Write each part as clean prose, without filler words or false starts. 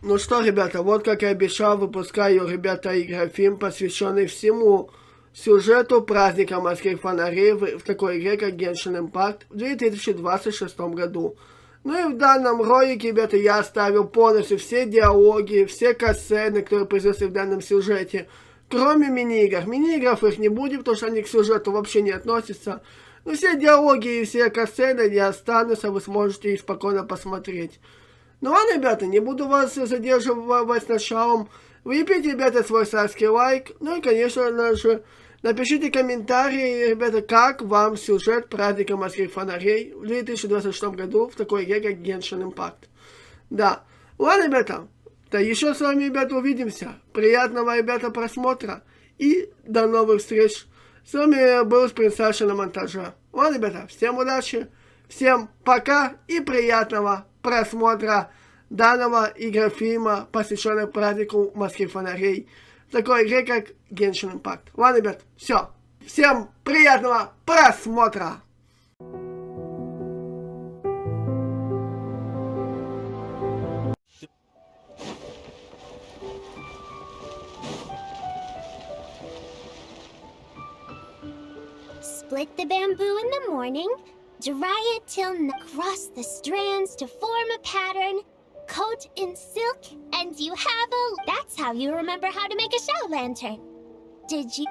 Ну что, ребята, вот как и обещал, выпускаю, ребята, игрофильм, посвященный всему сюжету праздника морских фонарей в такой игре, как Genshin Impact в 2026 году. Ну и в данном ролике, ребята, я оставил полностью все диалоги, все катсцены, которые присутствуют в данном сюжете, кроме мини-игр. Мини-игров их не будет, потому что они к сюжету вообще не относятся. Но все диалоги и все катсцены не останутся, вы сможете их спокойно посмотреть. Ну ладно, ребята, не буду вас задерживать с началом. Влепите, ребята, свой царский лайк. Ну и, конечно же, напишите комментарии, ребята, как вам сюжет праздника морских фонарей в 2026 году в такой игре, как Genshin Impact. Да. Ладно, ребята, да еще с вами, ребята, увидимся. Приятного, ребята, просмотра. И до новых встреч. С вами был Спринсаша на монтаже. Ладно, ребята, всем удачи, всем пока и приятного просмотра данного игрофильма, посвященного празднику морских фонарей в такой игре, как Genshin Impact. Ладно, ребят, все. Всем приятного просмотра! Split the bamboo in the morning, dry it till cross the strands to form a pattern, coat in silk, and you have a... That's how you remember how to make a show lantern. Did you...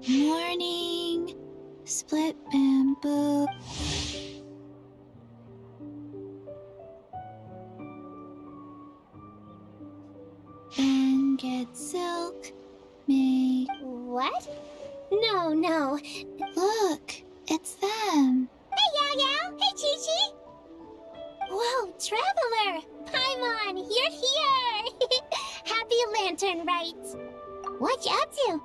Morning, split bamboo. And get silk, make... What? No. Look, it's them. Hey, Yao Yao! Hey, Chi Chi! Whoa, Traveler! Paimon, you're here! Happy lantern rites. What you up to?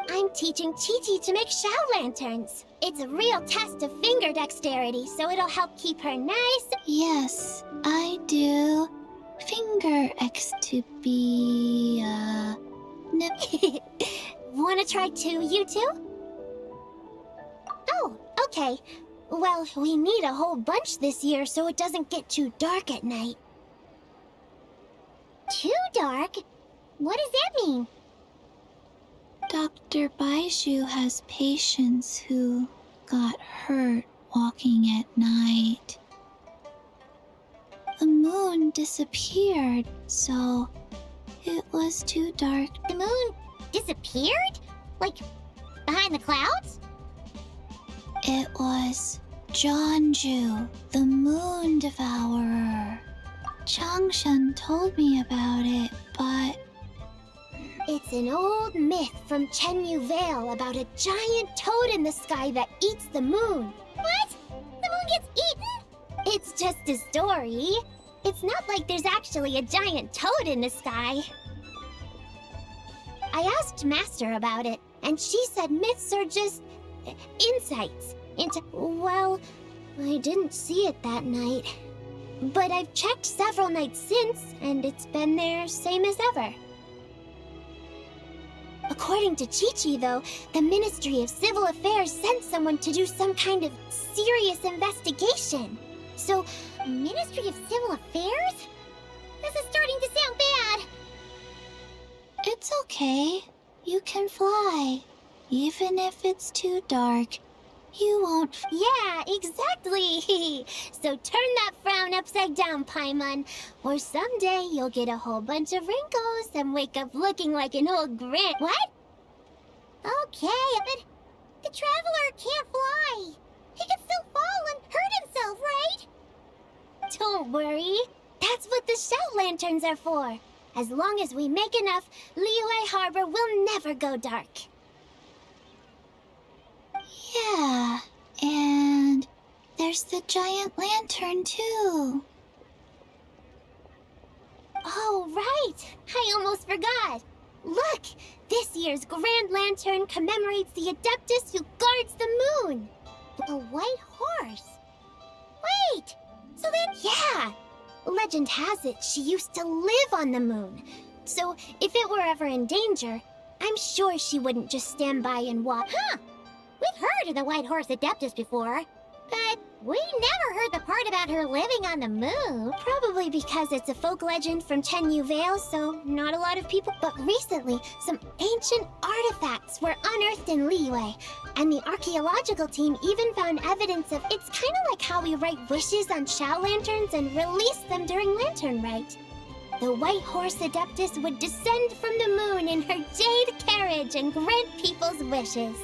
I'm teaching Chi Chi to make show lanterns. It's a real test of finger dexterity, so it'll help keep her nice. Yes, I do. Finger X to be, Wanna try too, you two? Oh, okay. Well, we need a whole bunch this year so it doesn't get too dark at night. Too dark? What does that mean? Dr. Baiju has patients who got hurt walking at night. The moon disappeared, so it was too dark. The moon disappeared? Like, behind the clouds? It was Jeonju, the moon devourer. Changshan told me about it, but... It's an old myth from Chenyu Vale about a giant toad in the sky that eats the moon. What? The moon gets eaten? It's just a story. It's not like there's actually a giant toad in the sky. I asked Master about it, and she said myths are just insights into... Well, I didn't see it that night. But I've checked several nights since, and it's been there same as ever. According to Chi-Chi, though, the Ministry of Civil Affairs sent someone to do some kind of serious investigation. So, Ministry of Civil Affairs? This is starting to sound bad. It's okay. You can fly. Even if it's too dark, you won't... Yeah, exactly. So turn that frown upside down, Paimon. Or someday you'll get a whole bunch of wrinkles and wake up looking like an old What? Okay, but the Traveler can't fly. He could still fall and hurt himself, right? Don't worry. That's what the show lanterns are for. As long as we make enough, Liyue Harbor will never go dark. Yeah, and there's the giant lantern, too. Oh, right! I almost forgot! Look! This year's Grand Lantern commemorates the Adeptus who guards the moon! A white horse? Wait! So then... Yeah! Legend has it she used to live on the moon. So if it were ever in danger, I'm sure she wouldn't just stand by and watch. Huh! We've heard of the White Horse Adeptus before, but we never heard the part about her living on the moon. Probably because it's a folk legend from Tenyu Vale, so not a lot of people. But recently, some ancient artifacts were unearthed in Liyue, and the archaeological team even found evidence of it's kind of like how we write wishes on Shao lanterns and release them during Lantern Rite. The White Horse Adeptus would descend from the moon in her jade carriage and grant people's wishes.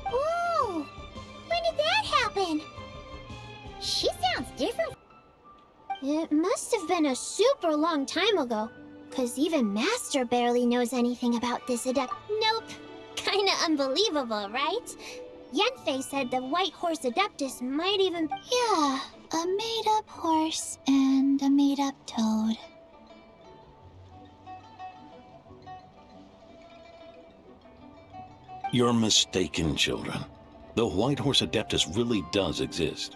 Whoa! When did that happen? She sounds different. It must have been a super long time ago, 'cause even Master barely knows anything about this adept. Nope. Kinda unbelievable, right? Yanfei said the White Horse Adeptus might even... Yeah, a made-up horse and a made-up toad. You're mistaken, children. The White Horse Adeptus really does exist.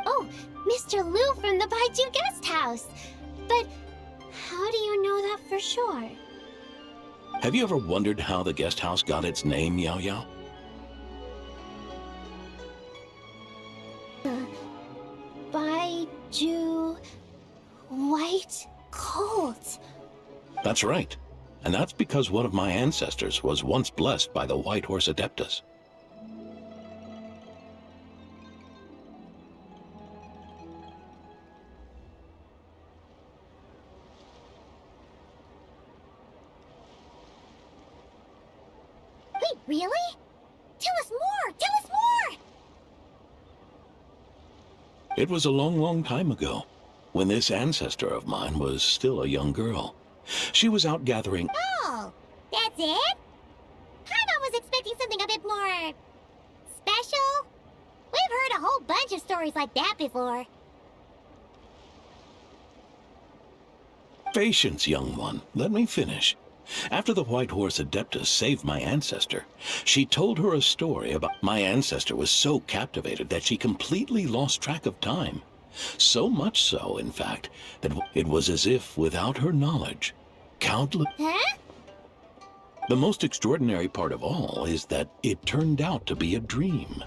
Oh, Mr. Liu from the Baiju Guest House. But how do you know that for sure? Have you ever wondered how the guest house got its name, Yao Yao? Baiju... White Colt. That's right. And that's because one of my ancestors was once blessed by the White Horse Adeptus. Wait, really? Tell us more! Tell us more! It was a long, long time ago, when this ancestor of mine was still a young girl. She was out gathering... Oh, that's it? I was expecting something a bit more... special? We've heard a whole bunch of stories like that before. Patience, young one. Let me finish. After the White Horse Adeptus saved my ancestor, she told her a story about my ancestor was so captivated that she completely lost track of time. So much so, in fact, that it was as if, without her knowledge, countless... Huh? The most extraordinary part of all is that it turned out to be a dream.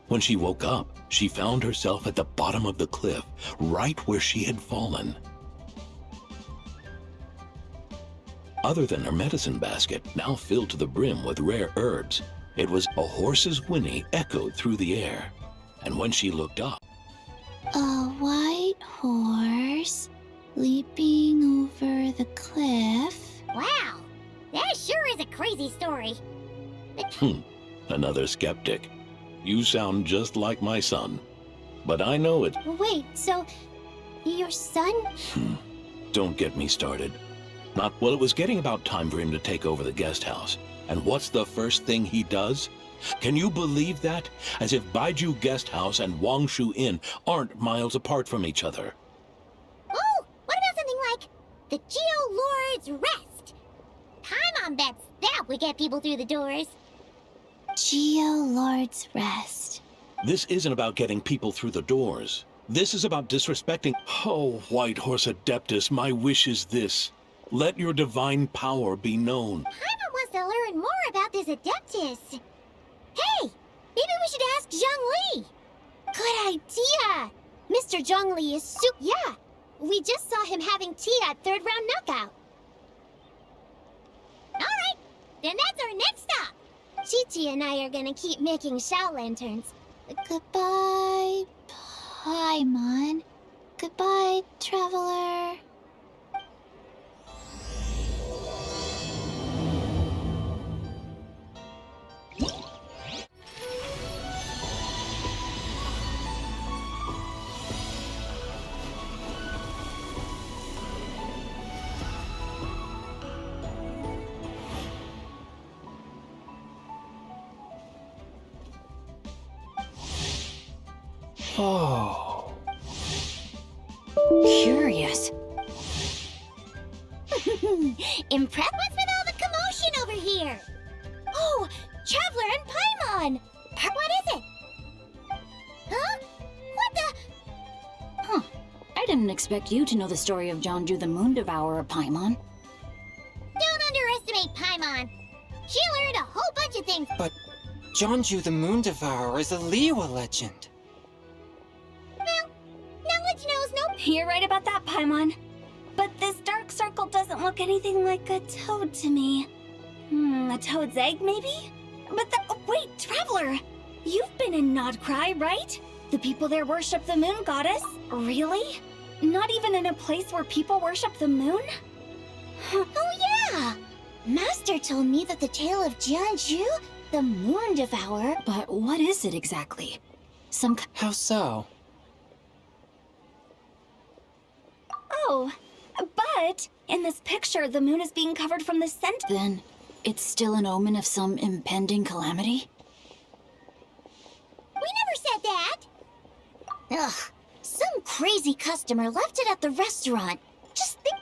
When she woke up, she found herself at the bottom of the cliff, right where she had fallen. Other than her medicine basket, now filled to the brim with rare herbs, it was a horse's whinny echoed through the air. And when she looked up, A white horse leaping over the cliff. Wow, that sure is a crazy story. another skeptic. You sound just like my son. But I know it. Wait, so your son? Don't get me started. Well, it was getting about time for him to take over the guest house. And what's the first thing he does? Can you believe that? As if Baiju Guest House and Wangshu Inn aren't miles apart from each other. Oh, what about something like the Geo Lord's Rest? Paimon bets that would get people through the doors. Geo Lord's Rest. This isn't about getting people through the doors. This is about disrespecting... Oh, White Horse Adeptus, my wish is this. Let your divine power be known. Paimon wants to learn more about this Adeptus. Hey, maybe we should ask Zhang Li. Good idea. Mr. Zhang Li is Yeah, we just saw him having tea at third round knockout. All right, then that's our next stop. Chi-Chi and I are gonna keep making Shao lanterns. Goodbye, Paimon. Goodbye, traveler. Oh. Curious. Impressed with all the commotion over here. Oh, Traveler and Paimon. What is it? Huh? What the? I didn't expect you to know the story of Jeonju the Moon Devourer, Paimon. Don't underestimate Paimon. She learned a whole bunch of things. But Jeonju the Moon Devourer is a Liyue legend. Well, knowledge knows no... You're right about that, Paimon. But this dark circle doesn't look anything like a toad to me. A toad's egg, maybe? But wait, Traveler! You've been in Nodcry, right? The people there worship the moon goddess? Really? Not even in a place where people worship the moon? Oh yeah! Master told me that the tale of Jeonju, the Moon Devourer... But what is it exactly? How so? Oh, but in this picture, the moon is being covered from the center. Then, it's still an omen of some impending calamity? We never said that! Ugh, some crazy customer left it at the restaurant. Just think...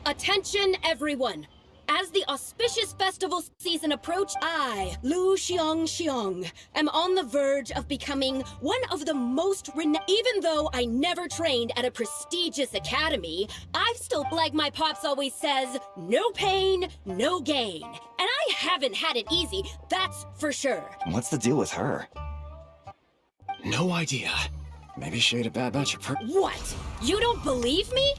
Attention, everyone! As the auspicious festival season approaches, I, Lu Xiong, am on the verge of becoming one of the most renowned. Even though I never trained at a prestigious academy, I've still, like my pops always says, no pain, no gain. And I haven't had it easy, that's for sure. What's the deal with her? No idea. Maybe she ate a bad batch of What? You don't believe me?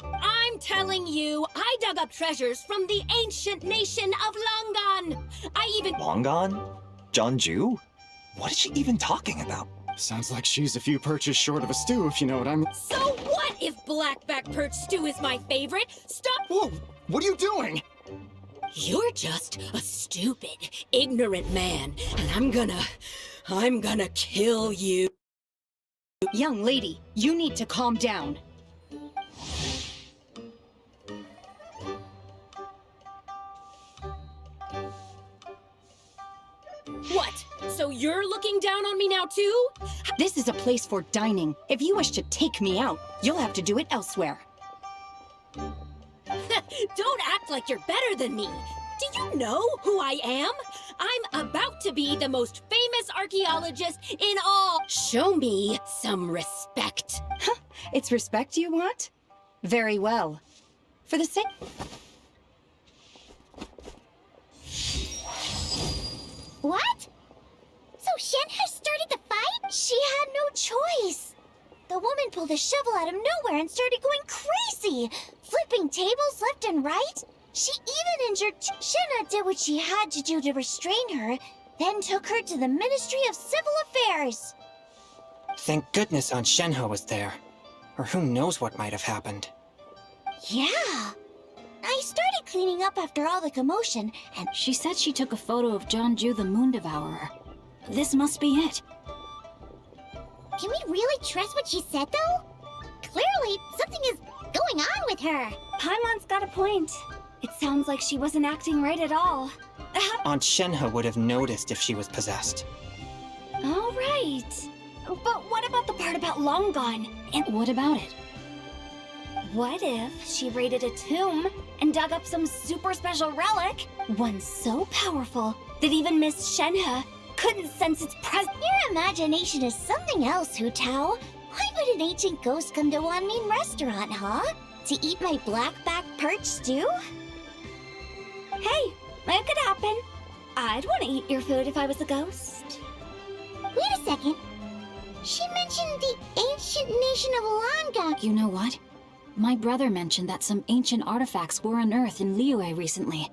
I'm telling you, I dug up treasures from the ancient nation of Longan. I even... Longan? Jeonju? What is she even talking about? Sounds like she's a few perches short of a stew, if you know what I mean. So what if blackback perch stew is my favorite? Stop... Whoa! What are you doing? You're just a stupid, ignorant man, and I'm gonna kill you. Young lady, you need to calm down. What? So you're looking down on me now too? This is a place for dining. If you wish to take me out, you'll have to do it elsewhere. Don't act like you're better than me. Do you know who I am? I'm about to be the most famous archaeologist in all. Show me some respect. It's respect you want? Very well. For the sake... What? So Shen has started the fight? She had no choice. The woman pulled a shovel out of nowhere and started going crazy, flipping tables left and right. She even injured... Shenna did what she had to do to restrain her, then took her to the Ministry of Civil Affairs. Thank goodness Aunt Shenhe was there. Or who knows what might have happened. Yeah. I started cleaning up after all the commotion, and... She said she took a photo of Jeonju the Moon Devourer. This must be it. Can we really trust what she said, though? Clearly, something is going on with her. Paimon's got a point. It sounds like she wasn't acting right at all. Aunt Shenhe would have noticed if she was possessed. All right. But what about the part about Longan? And what about it? What if she raided a tomb and dug up some super special relic, one so powerful that even Miss Shenhe couldn't sense its presence? Your imagination is something else, Hu Tao. Why would an ancient ghost come to Wanmin restaurant, huh? To eat my blackback perch stew? Hey, that could happen. I'd want to eat your food if I was a ghost. Wait a second. She mentioned the ancient nation of Longa. You know what? My brother mentioned that some ancient artifacts were unearthed in Liyue recently.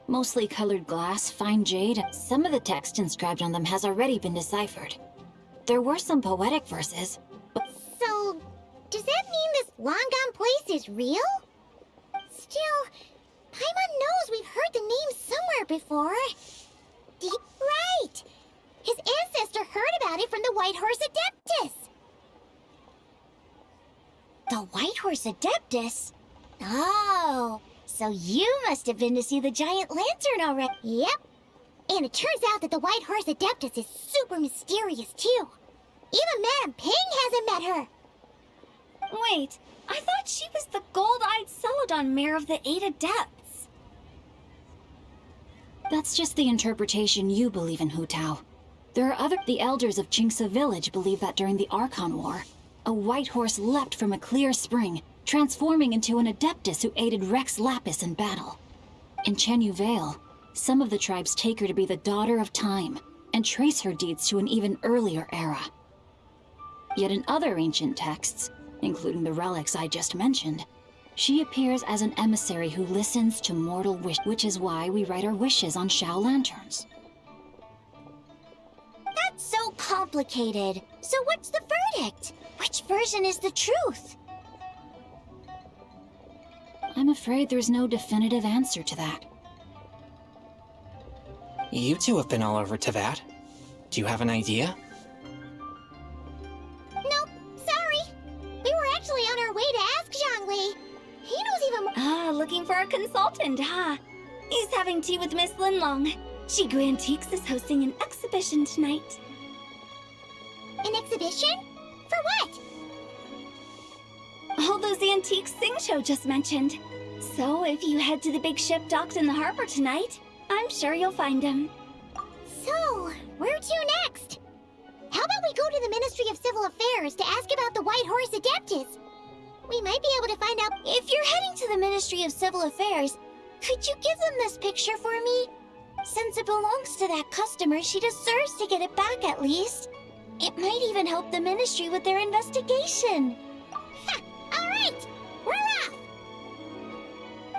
Mostly colored glass, fine jade, and some of the text inscribed on them has already been deciphered. There were some poetic verses, but... So, does that mean this Longan place is real? Still, Paimon knows we've heard the name somewhere before. Right! His ancestor heard about it from the White Horse Adeptus. The White Horse Adeptus? Oh, so you must have been to see the giant lantern already. Yep. And it turns out that the White Horse Adeptus is super mysterious, too. Even Madame Ping hasn't met her. Wait, I thought she was the gold-eyed Celadon mare of the 8 Adepts. that's just the interpretation you believe in, Hu Tao. The elders of Chingsa village believe that during the Archon War, a white horse leapt from a clear spring, transforming into an adeptus who aided Rex Lapis in battle. In Chenyu Vale, some of the tribes take her to be the daughter of time, and trace her deeds to an even earlier era. Yet in other ancient texts, including the relics I just mentioned, she appears as an emissary who listens to mortal wish, which is why we write our wishes on Shao lanterns. That's so complicated. So what's the verdict? Which version is the truth? I'm afraid there's no definitive answer to that. You two have been all over Teyvat. Do you have an idea? Nope, sorry. We were actually on our way to ask Zhongli. He knows even more. Ah, looking for a consultant, huh? He's having tea with Miss Linlong. Shigu Antiques is hosting an exhibition tonight. An exhibition? For what? All those antiques Sing Show just mentioned. So if you head to the big ship docked in the harbor tonight, I'm sure you'll find him. So, where to next? How about we go to the Ministry of Civil Affairs to ask about the White Horse Adeptus? We might be able to find out. If you're heading to the Ministry of Civil Affairs, could you give them this picture for me? Since it belongs to that customer, she deserves to get it back at least. It might even help the Ministry with their investigation. Ha! All right! We're off!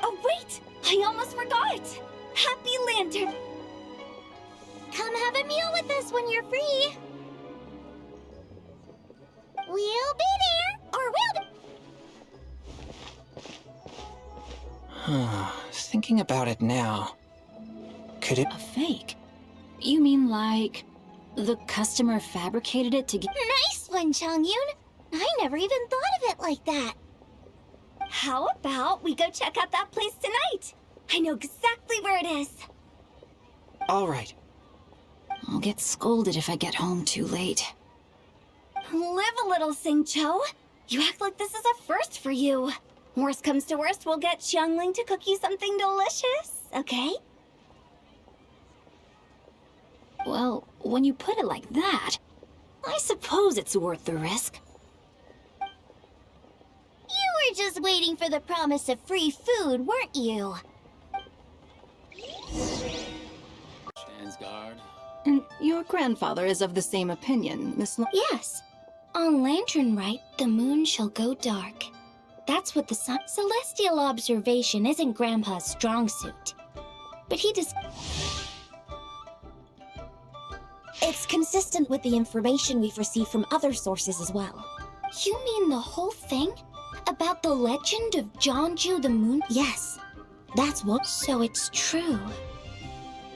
Oh, wait! I almost forgot! Happy Lantern! Come have a meal with us when you're free. We'll be there, or we'll be... Thinking about it now, could it... A fake? You mean like the customer fabricated it to get... Nice one, Changyun! I never even thought of it like that. How about we go check out that place tonight? I know exactly where it is. All right. I'll get scolded if I get home too late. Live a little, Sing-Cho. You act like this is a first for you. Worst comes to worst, we'll get Xiangling to cook you something delicious, okay? Well, when you put it like that, I suppose it's worth the risk. You were just waiting for the promise of free food, weren't you? Stands guard. And your grandfather is of the same opinion, Miss Lo- Yes. On Lantern Rite, the moon shall go dark. That's what the sun... Celestial observation isn't Grandpa's strong suit. But he just... It's consistent with the information we've received from other sources as well. You mean the whole thing? About the legend of Jeonju the Moon? Yes. That's what... So it's true.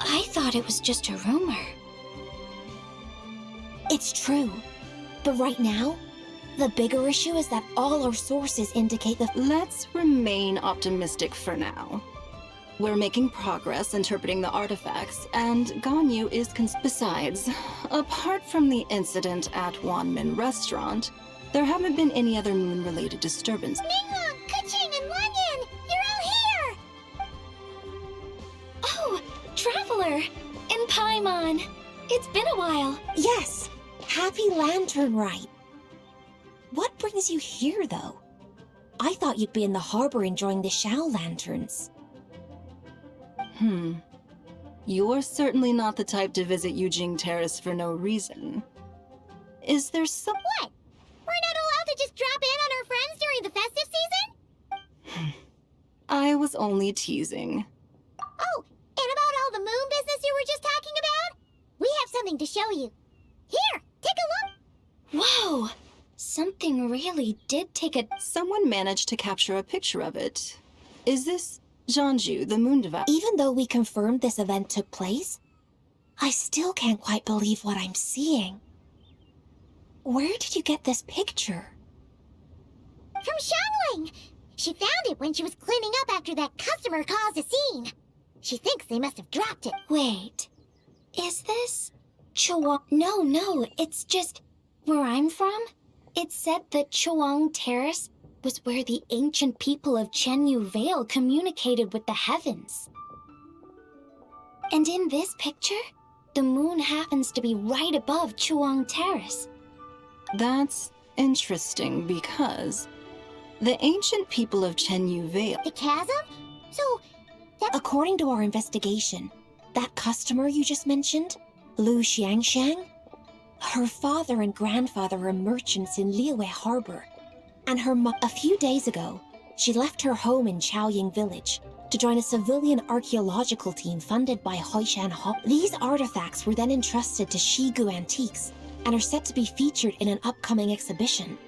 I thought it was just a rumor. It's true. But right now, the bigger issue is that all our sources indicate the... Let's remain optimistic for now. We're making progress interpreting the artifacts, and Ganyu is Besides, apart from the incident at Wanmin Restaurant, there haven't been any other moon-related disturbances. Minglong, Kuching, and Wanyan! You're all here! Oh, Traveler! And Paimon! It's been a while. Yes! Happy Lantern Rite. What brings you here, though? I thought you'd be in the harbor enjoying the Shao lanterns. You're certainly not the type to visit Yujing Terrace for no reason. Is there some... What? We're not allowed to just drop in on our friends during the festive season? I was only teasing. Oh, and about all the moon business you were just talking about? We have something to show you. Here, take a look. Whoa! Something really did take a... Someone managed to capture a picture of it. Is this Jeonju, the moon devourer? Even though we confirmed this event took place, I still can't quite believe what I'm seeing. Where did you get this picture? From Xiangling! She found it when she was cleaning up after that customer caused a scene. She thinks they must have dropped it. Wait, is this... No, it's just... Where I'm from, it said that Choang Terrace was where the ancient people of Chenyu Vale communicated with the heavens. And in this picture, the moon happens to be right above Chuang Terrace. That's interesting because the ancient people of Chenyu Vale. The chasm? So, according to our investigation, that customer you just mentioned, Lu Xiangxiang, her father and grandfather are merchants in Liyue Harbor, and a few days ago, she left her home in Chaoying Village to join a civilian archaeological team funded by Hoishan Ho. These artifacts were then entrusted to Shigu Antiques and are set to be featured in an upcoming exhibition.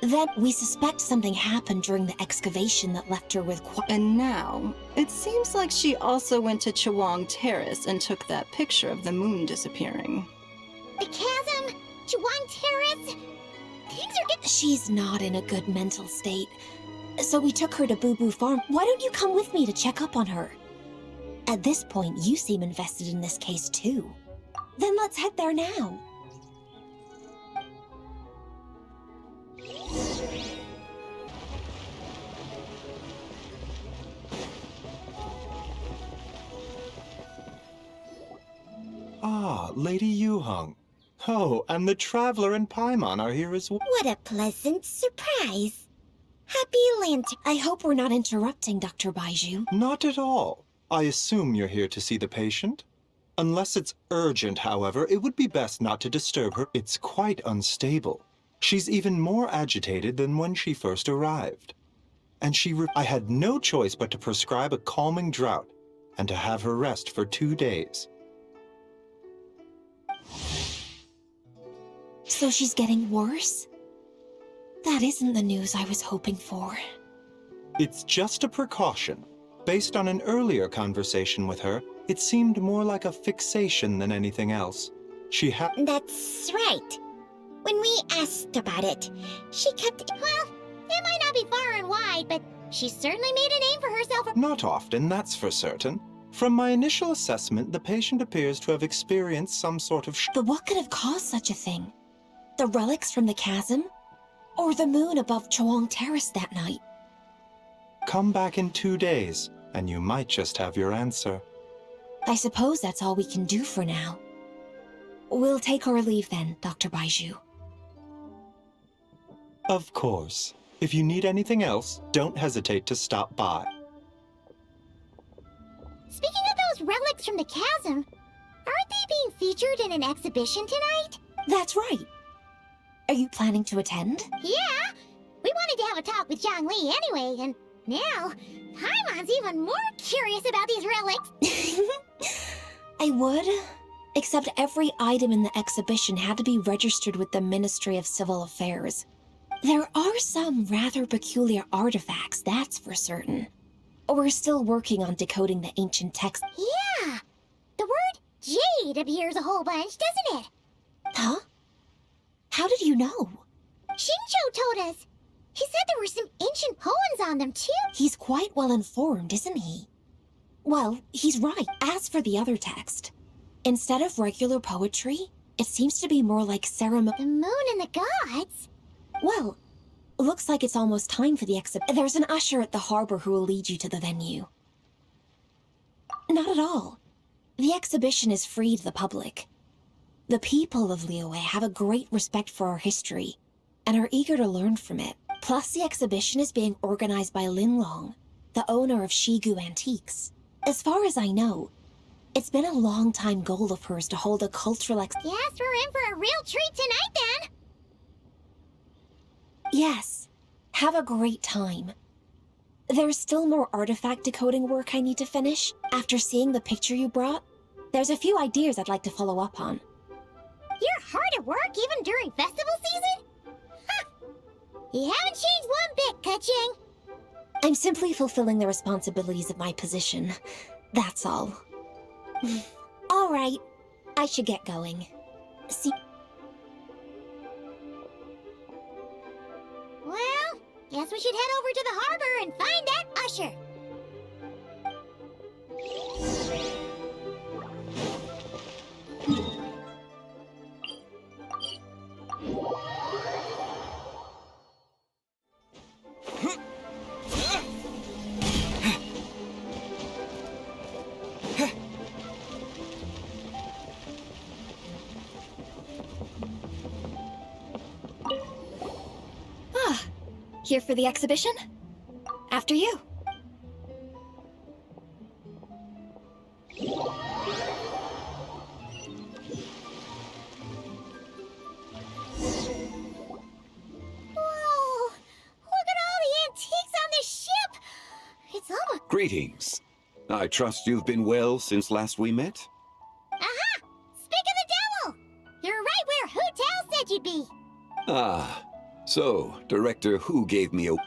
Then we suspect something happened during the excavation that left her with And now, it seems like she also went to Chuang Terrace and took that picture of the moon disappearing. The chasm? Chuang Terrace? Things are getting... She's not in a good mental state, so we took her to Boo Boo Farm. Why don't you come with me to check up on her? At this point, you seem invested in this case too. Then let's head there now. Ah, Lady Yuheng. Oh, and the Traveler and Paimon are here as well. What a pleasant surprise. Happy Lantern. I hope we're not interrupting, Dr. Baiju. Not at all. I assume you're here to see the patient? Unless it's urgent, however, it would be best not to disturb her. It's quite unstable. She's even more agitated than when she first arrived. And I had no choice but to prescribe a calming draught and to have her rest for 2 days. So she's getting worse? That isn't the news I was hoping for. It's just a precaution. Based on an earlier conversation with her, it seemed more like a fixation than anything else. That's right. When we asked about it, she kept... Well, it might not be far and wide, but she certainly made a name for herself. Not often, that's for certain. From my initial assessment, the patient appears to have experienced some sort of But what could have caused such a thing? The relics from the chasm? Or the moon above Chuang Terrace that night? Come back in 2 days, and you might just have your answer. I suppose that's all we can do for now. We'll take our leave then, Dr. Baiju. Of course. If you need anything else, don't hesitate to stop by. Speaking of those relics from the chasm, aren't they being featured in an exhibition tonight? That's right. Are you planning to attend? Yeah! We wanted to have a talk with Zhang Li anyway, and now Paimon's even more curious about these relics. I would, except every item in the exhibition had to be registered with the Ministry of Civil Affairs. There are some rather peculiar artifacts, that's for certain. We're still working on decoding the ancient text. Yeah! The word jade appears a whole bunch, doesn't it? Huh? How did you know? Shincho told us. He said there were some ancient poems on them, too. He's quite well informed, isn't he? Well, he's right. As for the other text, instead of regular poetry, it seems to be more like ceremony. The moon and the gods? Well, looks like it's almost time for the exhibition. There's an usher at the harbor who will lead you to the venue. Not at all. The exhibition is free to the public. The people of Liyue have a great respect for our history and are eager to learn from it. Plus, the exhibition is being organized by Linlong, the owner of Shigu Antiques. As far as I know, it's been a long-time goal of hers to hold a cultural Yes, we're in for a real treat tonight, then! Yes. Have a great time. There's still more artifact decoding work I need to finish. After seeing the picture you brought, there's a few ideas I'd like to follow up on. You're hard at work even during festival season? Ha! You haven't changed one bit, Kaching. I'm simply fulfilling the responsibilities of my position. That's all. All right. I should get going. See... Well, guess we should head over to the harbor and find that usher. Here for the exhibition? After you. Whoa! Look at all the antiques on this ship! It's almost... Greetings. I trust you've been well since last we met? Aha! Speak of the devil! You're right where Hootel said you'd be! Ah, so Director Who gave me a... Don't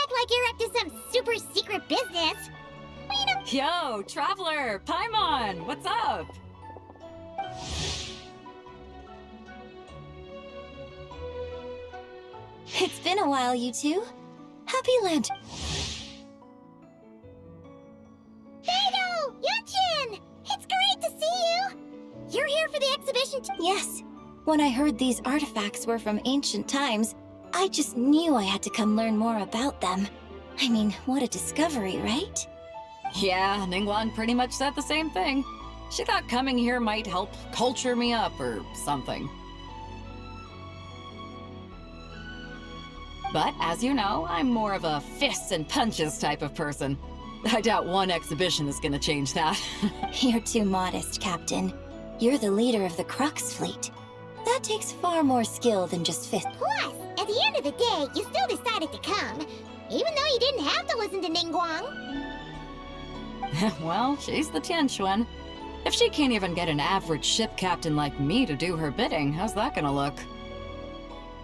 act like you're up to some super secret business! We know... Yo, Traveler! Paimon! What's up? It's been a while, you two. Happy Lent. Beidou! Yunchin! It's great to see you! You're here for the exhibition Yes. When I heard these artifacts were from ancient times, I just knew I had to come learn more about them. I mean, what a discovery, right? Yeah, Ningguang pretty much said the same thing. She thought coming here might help culture me up or something. But as you know, I'm more of a fists and punches type of person. I doubt one exhibition is gonna change that. You're too modest, Captain. You're the leader of the Crux fleet. That takes far more skill than just fists. Plus, at the end of the day, you still decided to come, even though you didn't have to listen to Ningguang. Well, she's the Tianquan. If she can't even get an average ship captain like me to do her bidding, how's that gonna look?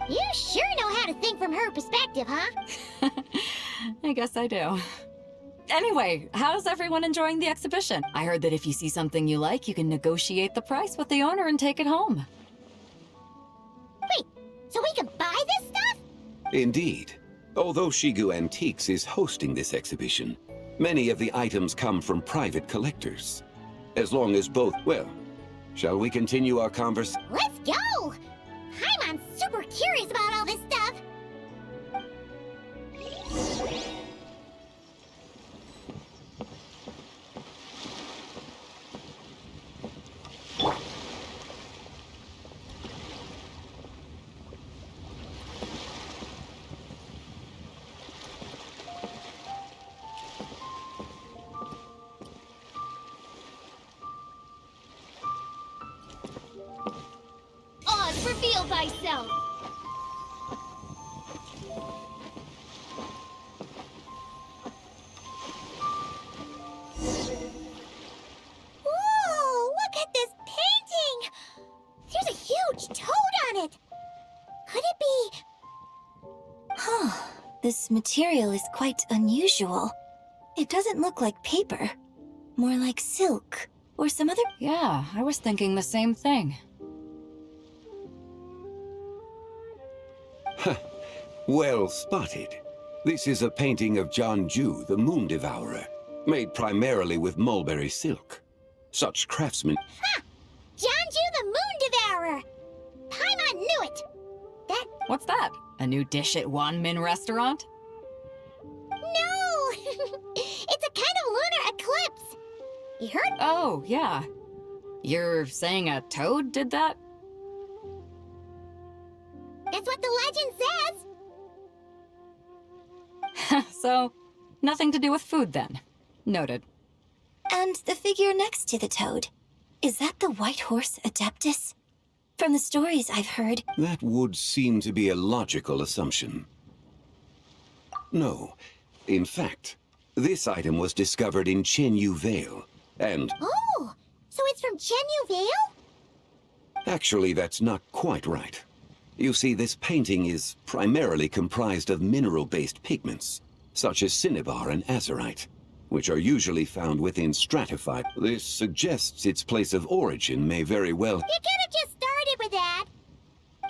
You sure know how to think from her perspective, huh? I guess I do. Anyway, how's everyone enjoying the exhibition? I heard that if you see something you like, you can negotiate the price with the owner and take it home. Wait, so we can buy this stuff? Indeed. Although Shigu Antiques is hosting this exhibition, many of the items come from private collectors. As long as both... Well, shall we continue our conversation? Let's go! I'm super curious about all this stuff. Oz, reveal thyself! Whoa! Look at this painting! There's a huge toad on it! Could it be... Huh. This material is quite unusual. It doesn't look like paper. More like silk, or some other... Yeah, I was thinking the same thing. Well spotted. This is a painting of Jianju, the Moon Devourer, made primarily with mulberry silk. Such craftsmen... Ha! Jianju the Moon Devourer! Paimon knew it! That... What's that? A new dish at Wanmin restaurant? No! It's a kind of lunar eclipse! You heard? Oh, yeah. You're saying a toad did that? That's what the legend says! So, nothing to do with food then. Noted. And the figure next to the toad. Is that the white horse Adeptus? From the stories I've heard... That would seem to be a logical assumption. No. In fact, this item was discovered in Chenyu Vale, and... Oh! So it's from Chenyu Vale? Actually, that's not quite right. You see, this painting is primarily comprised of mineral-based pigments, such as cinnabar and azurite, which are usually found within stratified. This suggests its place of origin may very well... You could have just started with that!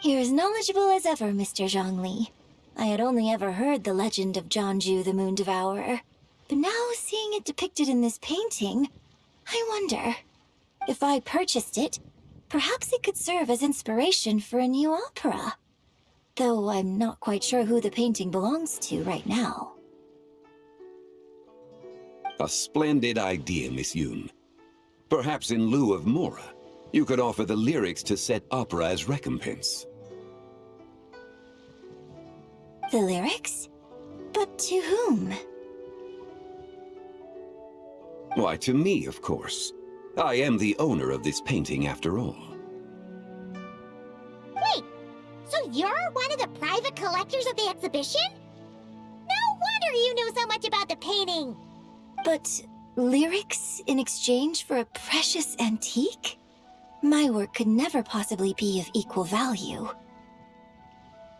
You're as knowledgeable as ever, Mr. Zhongli. I had only ever heard the legend of Jianju the Moon Devourer, but now seeing it depicted in this painting, I wonder... If I purchased it, perhaps it could serve as inspiration for a new opera. Though I'm not quite sure who the painting belongs to right now. A splendid idea, Miss Yoon. Perhaps in lieu of Mora, you could offer the lyrics to said opera as recompense. The lyrics? But to whom? Why, to me, of course. I am the owner of this painting, after all. Wait, so you're one of the private collectors of the exhibition? No wonder you knew so much about the painting! But lyrics in exchange for a precious antique? My work could never possibly be of equal value.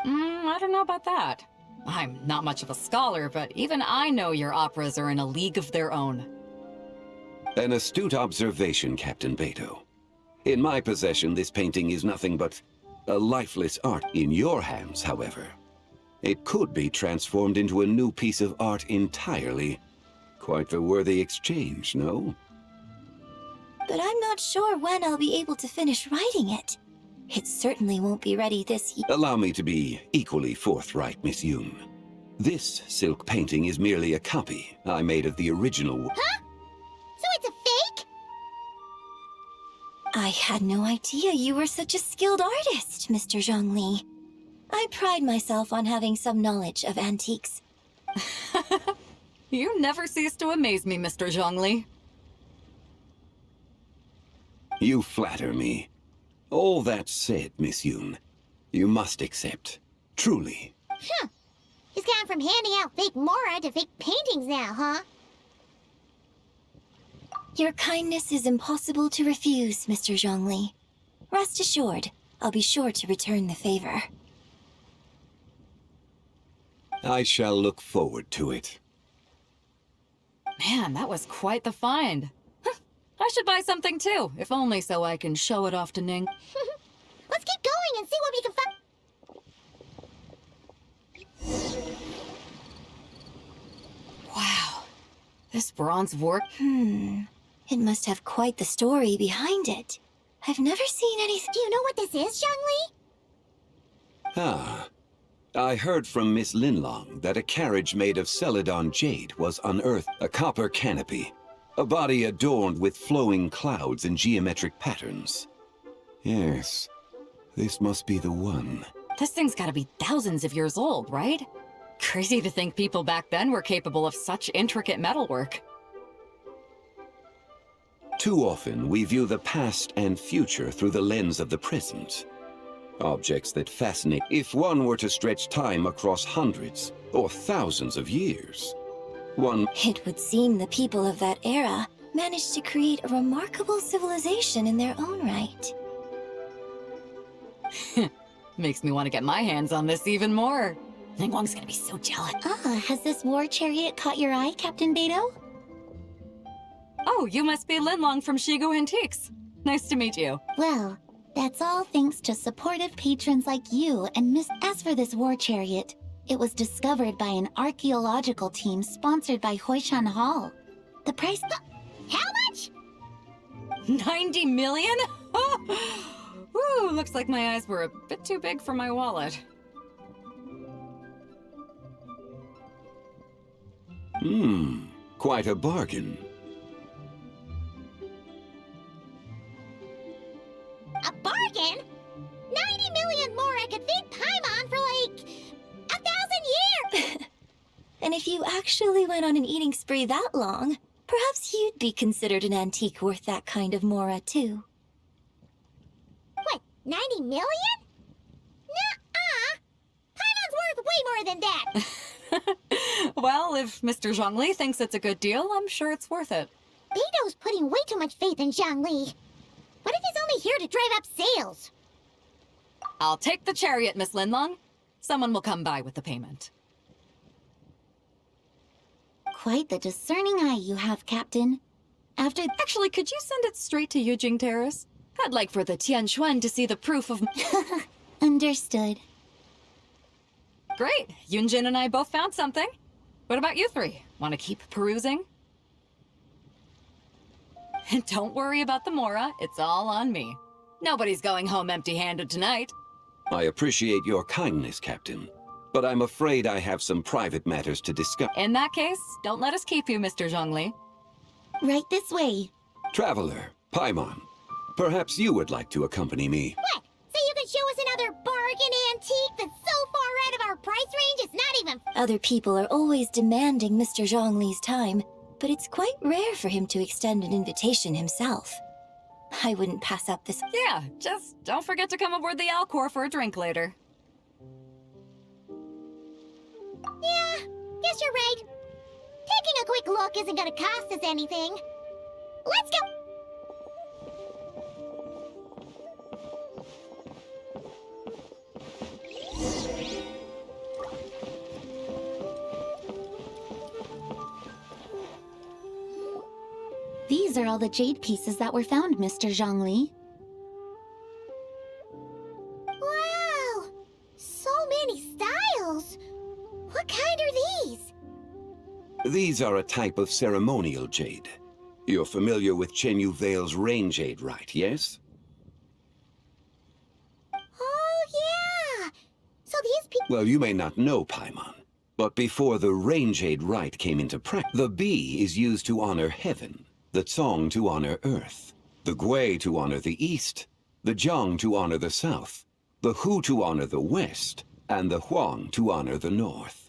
I don't know about that. I'm not much of a scholar, but even I know your operas are in a league of their own. An astute observation, Captain Beto. In my possession, this painting is nothing but a lifeless art. In your hands, however, it could be transformed into a new piece of art entirely. Quite the worthy exchange, no? But I'm not sure when I'll be able to finish writing it. It certainly won't be ready this year. Allow me to be equally forthright, Miss Yoon. This silk painting is merely a copy I made of the original. Huh? So it's a fake? I had no idea you were such a skilled artist, Mr. Zhongli. I pride myself on having some knowledge of antiques. You never cease to amaze me, Mr. Zhongli. You flatter me. All that said, Miss Yoon, you must accept. Truly. Huh. He's gone from handing out fake Mora to fake paintings now, huh? Your kindness is impossible to refuse, Mr. Zhongli. Rest assured, I'll be sure to return the favor. I shall look forward to it. Man, that was quite the find. I should buy something too, if only so I can show it off to Ning. Let's keep going and see what we can find. Wow, this bronze work. It must have quite the story behind it. I've never seen anything. Do you know what this is, Zhongli? Ah. I heard from Miss Linlong that a carriage made of Celadon jade was unearthed, a copper canopy, a body adorned with flowing clouds and geometric patterns. Yes, this must be the one. This thing's gotta be thousands of years old, right? Crazy to think people back then were capable of such intricate metalwork. Too often, we view the past and future through the lens of the present. Objects that fascinate. If one were to stretch time across hundreds or thousands of years, It would seem the people of that era managed to create a remarkable civilization in their own right. Makes me want to get my hands on this even more. Ningguang's gonna be so jealous. Has this war chariot caught your eye, Captain Beto? Oh, you must be Linlong from Shigo Antiques. Nice to meet you. Well, that's all thanks to supportive patrons like you and Miss. As for this war chariot, it was discovered by an archaeological team sponsored by Hoishan Hall. The price. How much? 90 million? Woo, looks like my eyes were a bit too big for my wallet. Quite a bargain. A bargain? 90 million more I could feed Paimon for like 1,000 years! And if you actually went on an eating spree that long, perhaps you'd be considered an antique worth that kind of mora too. What, 90 million? Nuh-uh! Paimon's worth way more than that! Well, if Mr. Zhongli thinks it's a good deal, I'm sure it's worth it. Beto's putting way too much faith in Zhongli. What if he's only here to drive up sales? I'll take the chariot, Miss Linlong. Someone will come by with the payment. Quite the discerning eye you have, Captain. Actually, could you send it straight to Yujing Terrace? I'd like for the Tianquan to see the proof of... Understood. Great. Yunjin and I both found something. What about you three? Want to keep perusing? And don't worry about the Mora. It's all on me. Nobody's going home empty-handed tonight. I appreciate your kindness, Captain, but I'm afraid I have some private matters to discuss. In that case, don't let us keep you, Mr. Zhongli. Right this way. Traveler, Paimon, perhaps you would like to accompany me. What? So you can show us another bargain antique that's so far out of our price range it's not even... Other people are always demanding Mr. Zhongli's time, but it's quite rare for him to extend an invitation himself. I wouldn't pass up this... Yeah, just don't forget to come aboard the Alcor for a drink later. Yeah, guess you're right. Taking a quick look isn't gonna cost us anything. Let's go! These are all the jade pieces that were found, Mr. Zhongli. Wow! So many styles! What kind are these? These are a type of ceremonial jade. You're familiar with Chenyu Vale's rain jade, right, yes? Oh, yeah! So these people... Well, you may not know, Paimon, but before the rain jade rite came into practice, the Bi is used to honor heaven, the Tsong to honor earth, the Gui to honor the east, the Jiang to honor the south, the Hu to honor the west, and the Huang to honor the north.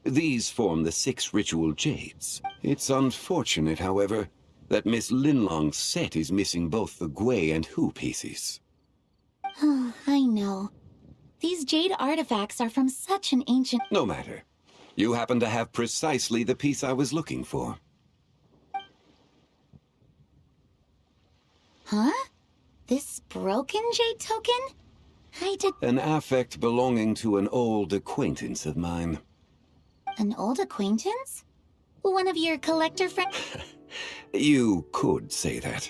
These form the 6 ritual jades. It's unfortunate, however, that Miss Linlong's set is missing both the Gui and Hu pieces. Oh, I know. These jade artifacts are from such an ancient... No matter. You happen to have precisely the piece I was looking for. Huh? This broken jade token? I did... An affect belonging to an old acquaintance of mine. An old acquaintance? One of your collector friends? You could say that.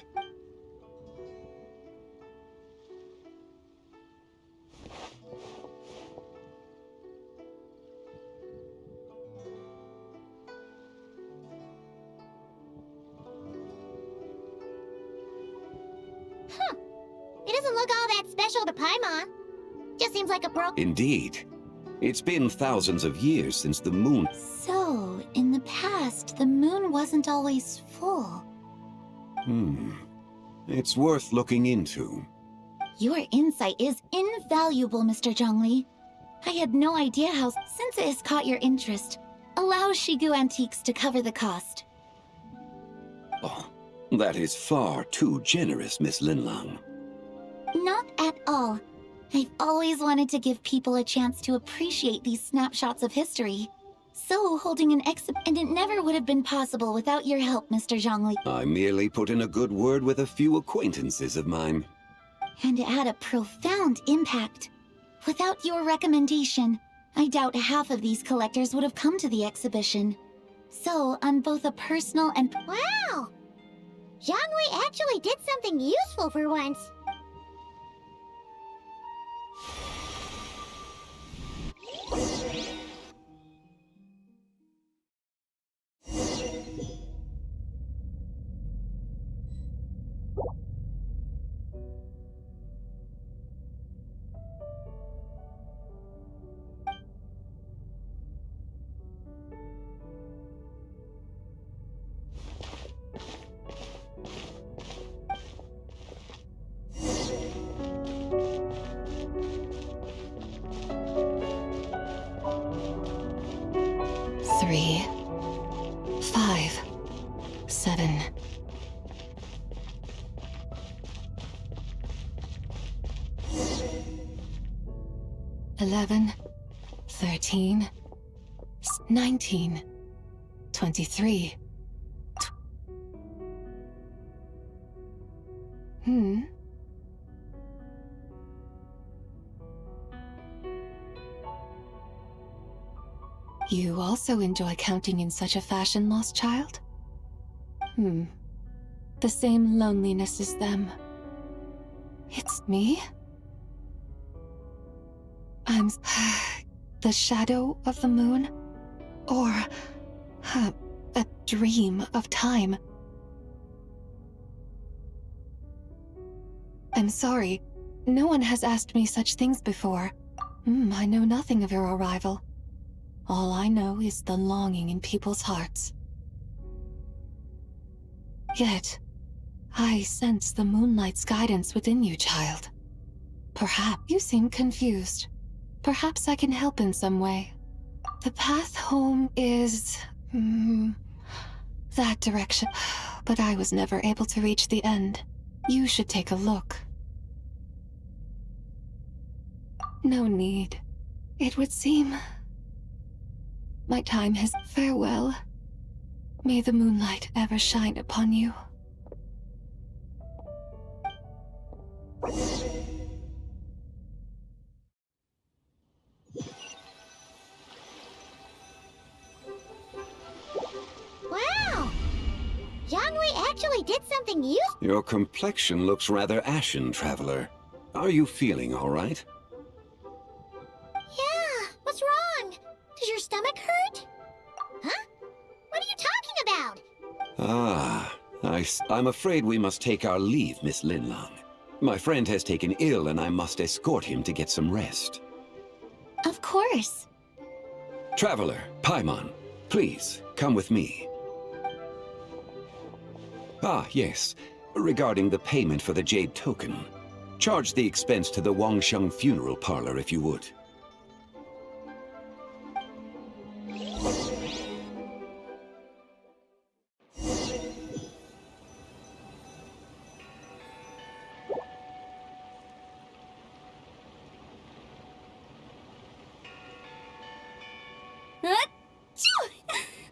Huh. It doesn't look all that special to Paimon. Just seems like a broken... Indeed. It's been thousands of years since the moon... So, in the past, the moon wasn't always full. It's worth looking into. Your insight is invaluable, Mr. Zhongli. I had no idea how, since it has caught your interest, allow Shigu Antiques to cover the cost. Oh, that is far too generous, Miss Linlong. Not at all. I've always wanted to give people a chance to appreciate these snapshots of history. So, holding an and it never would have been possible without your help, Mr. Zhongli. I merely put in a good word with a few acquaintances of mine. And it had a profound impact. Without your recommendation, I doubt half of these collectors would have come to the exhibition. So, on both a personal and... Wow! Zhongli actually did something useful for once. Three, 5, 7. $11, 13, 19, 23. You also enjoy counting in such a fashion, lost child? The same loneliness as them. It's me? I'm the shadow of the moon? Or a dream of time? I'm sorry. No one has asked me such things before. I know nothing of your arrival. All I know is the longing in people's hearts. Yet, I sense the moonlight's guidance within you, child. Perhaps you seem confused. Perhaps I can help in some way. The path home is... that direction. But I was never able to reach the end. You should take a look. No need. It would seem... my time has... Farewell. May the moonlight ever shine upon you. Wow! Yanwei actually did something useful. Your complexion looks rather ashen, Traveler. Are you feeling all right? Yeah, what's wrong? Does your stomach hurt? Huh? What are you talking about? Ah, I'm afraid we must take our leave, Miss Linlang. My friend has taken ill and I must escort him to get some rest. Of course. Traveler, Paimon, please, come with me. Ah, yes. Regarding the payment for the Jade Token. Charge the expense to the Wangsheng Funeral Parlor if you would.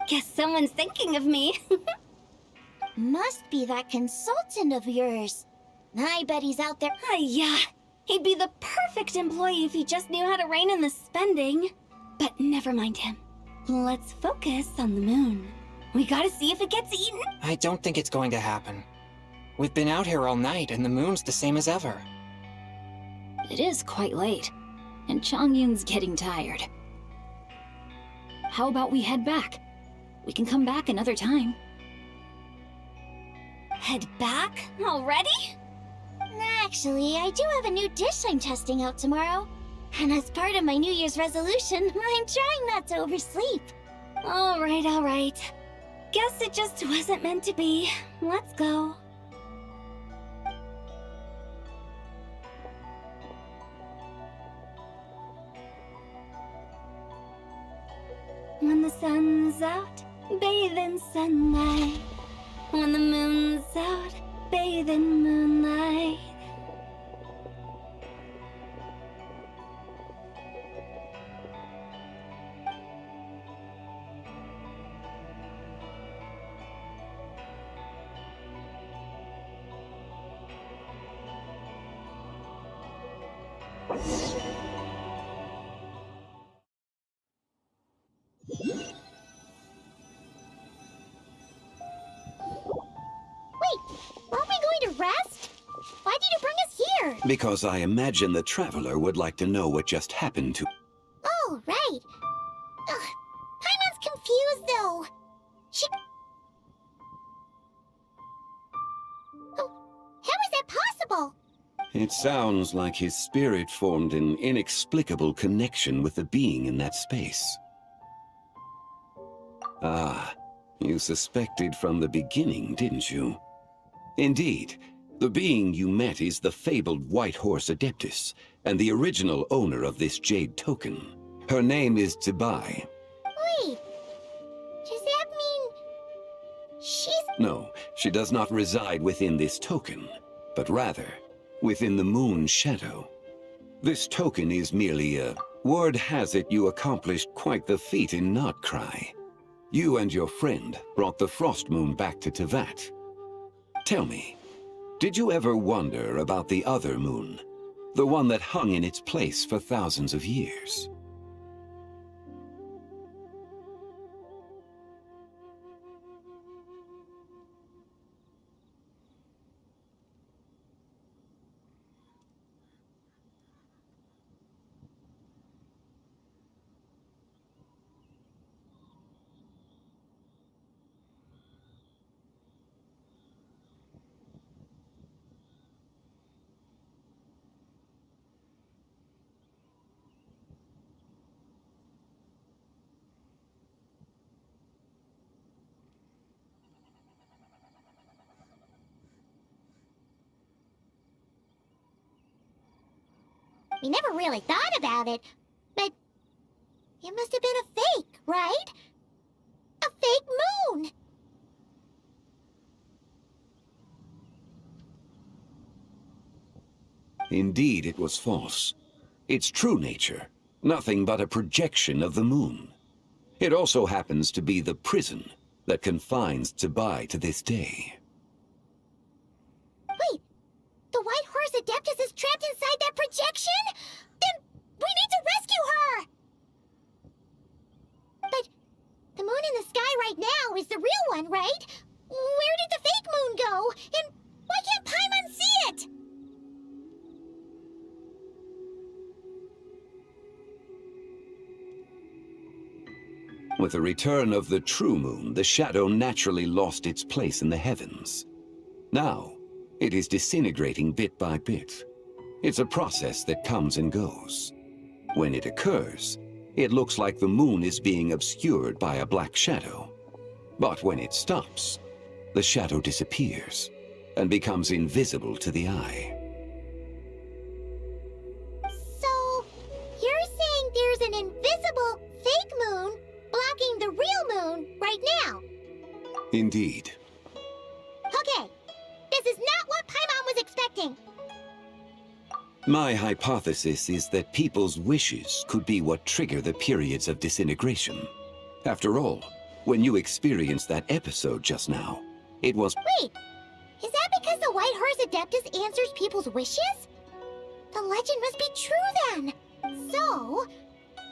Guess someone's thinking of me. Must be that consultant of yours. I bet he's out there. Yeah, he'd be the perfect employee if he just knew how to rein in the spending. But never mind him. Let's focus on the moon. We gotta see if it gets eaten. I don't think it's going to happen. We've been out here all night, and the moon's the same as ever. It is quite late, and Chongyun's getting tired. How about we head back? We can come back another time. Head back? Already? Actually, I do have a new dish I'm testing out tomorrow. And as part of my New Year's resolution, I'm trying not to oversleep. All right. Guess it just wasn't meant to be. Let's go. When the sun's out, bathe in sunlight. When the moon's out, bathe in moonlight. Aren't we going to rest? Why did you bring us here? Because I imagine the Traveler would like to know what just happened to... Oh, right. Ugh, Paimon's confused, though. Oh, how is that possible? It sounds like his spirit formed an inexplicable connection with the being in that space. Ah, you suspected from the beginning, didn't you? Indeed, the being you met is the fabled White Horse Adeptus, and the original owner of this Jade Token. Her name is Zibai. Wait, does that mean... she's... No, she does not reside within this token, but rather within the moon's shadow. This token is merely a... Word has it you accomplished quite the feat in Notcry. You and your friend brought the Frost Moon back to Tevat. Tell me, did you ever wonder about the other moon? The one that hung in its place for thousands of years? We never really thought about it, but it must have been a fake, right? A fake moon! Indeed, it was false. Its true nature, nothing but a projection of the moon. It also happens to be the prison that confines Tsubai to this day. Wait, the White Horse Adeptus is trapped inside that projection? Then we need to rescue her! But the moon in the sky right now is the real one, right? Where did the fake moon go? And why can't Paimon see it? With the return of the true moon, the shadow naturally lost its place in the heavens. Now, it is disintegrating bit by bit. It's a process that comes and goes. When it occurs, it looks like the moon is being obscured by a black shadow. But when it stops, the shadow disappears and becomes invisible to the eye. So, you're saying there's an invisible fake moon blocking the real moon right now? Indeed. Okay, this is not what Paimon was expecting. My hypothesis is that people's wishes could be what trigger the periods of disintegration. After all, when you experienced that episode just now, it was— Wait, is that because the White Horse Adeptus answers people's wishes? The legend must be true then. So,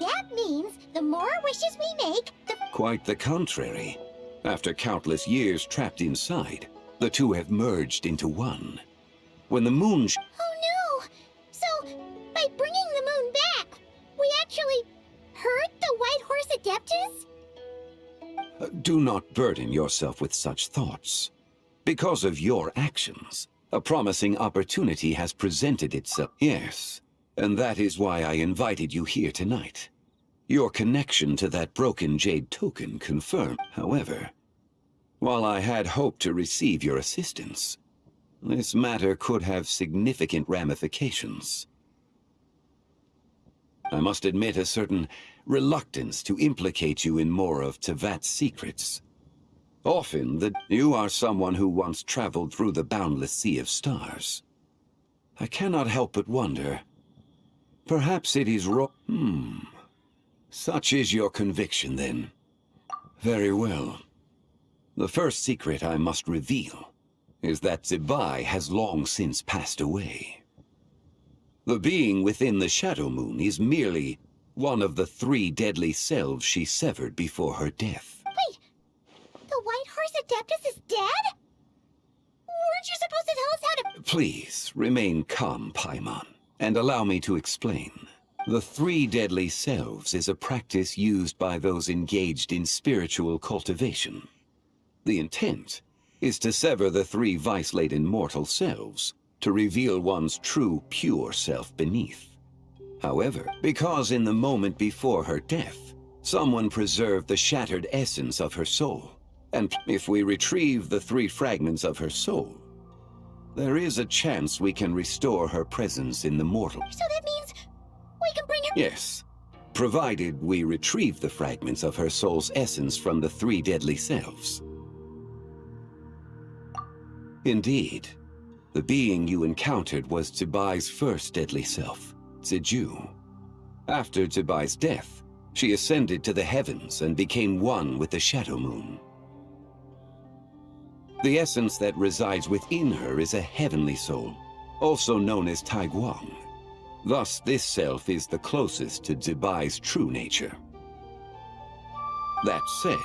that means the more wishes we make, the— Quite the contrary. After countless years trapped inside, the two have merged into one. When the moon— Oh no! So, by bringing the moon back, we actually hurt the White Horse Adeptus? Do not burden yourself with such thoughts. Because of your actions, a promising opportunity has presented itself. Yes, and that is why I invited you here tonight. Your connection to that broken jade token confirmed. However, while I had hoped to receive your assistance, this matter could have significant ramifications. I must admit a certain reluctance to implicate you in more of Tevat's secrets. Often, you are someone who once traveled through the boundless sea of stars. I cannot help but wonder, perhaps it is wrong. Such is your conviction, then. Very well. The first secret I must reveal is that Tsubai has long since passed away. The being within the Shadow Moon is merely one of the 3 deadly selves she severed before her death. Wait, the White Horse Adeptus is dead? Weren't you supposed to tell us how to— Please, remain calm, Paimon, and allow me to explain. The 3 deadly selves is a practice used by those engaged in spiritual cultivation. The intent is to sever the 3 vice-laden mortal selves to reveal one's true, pure self beneath. However, because in the moment before her death, someone preserved the shattered essence of her soul, and if we retrieve the 3 fragments of her soul, there is a chance we can restore her presence in the mortal. So that means we can bring her— Yes, provided we retrieve the fragments of her soul's essence from the 3 deadly selves. Indeed, the being you encountered was Tsubai's first deadly self, Tsuju. After Tsubai's death, she ascended to the heavens and became one with the Shadow Moon. The essence that resides within her is a heavenly soul, also known as Taiguang. Thus, this self is the closest to Tsubai's true nature. That said,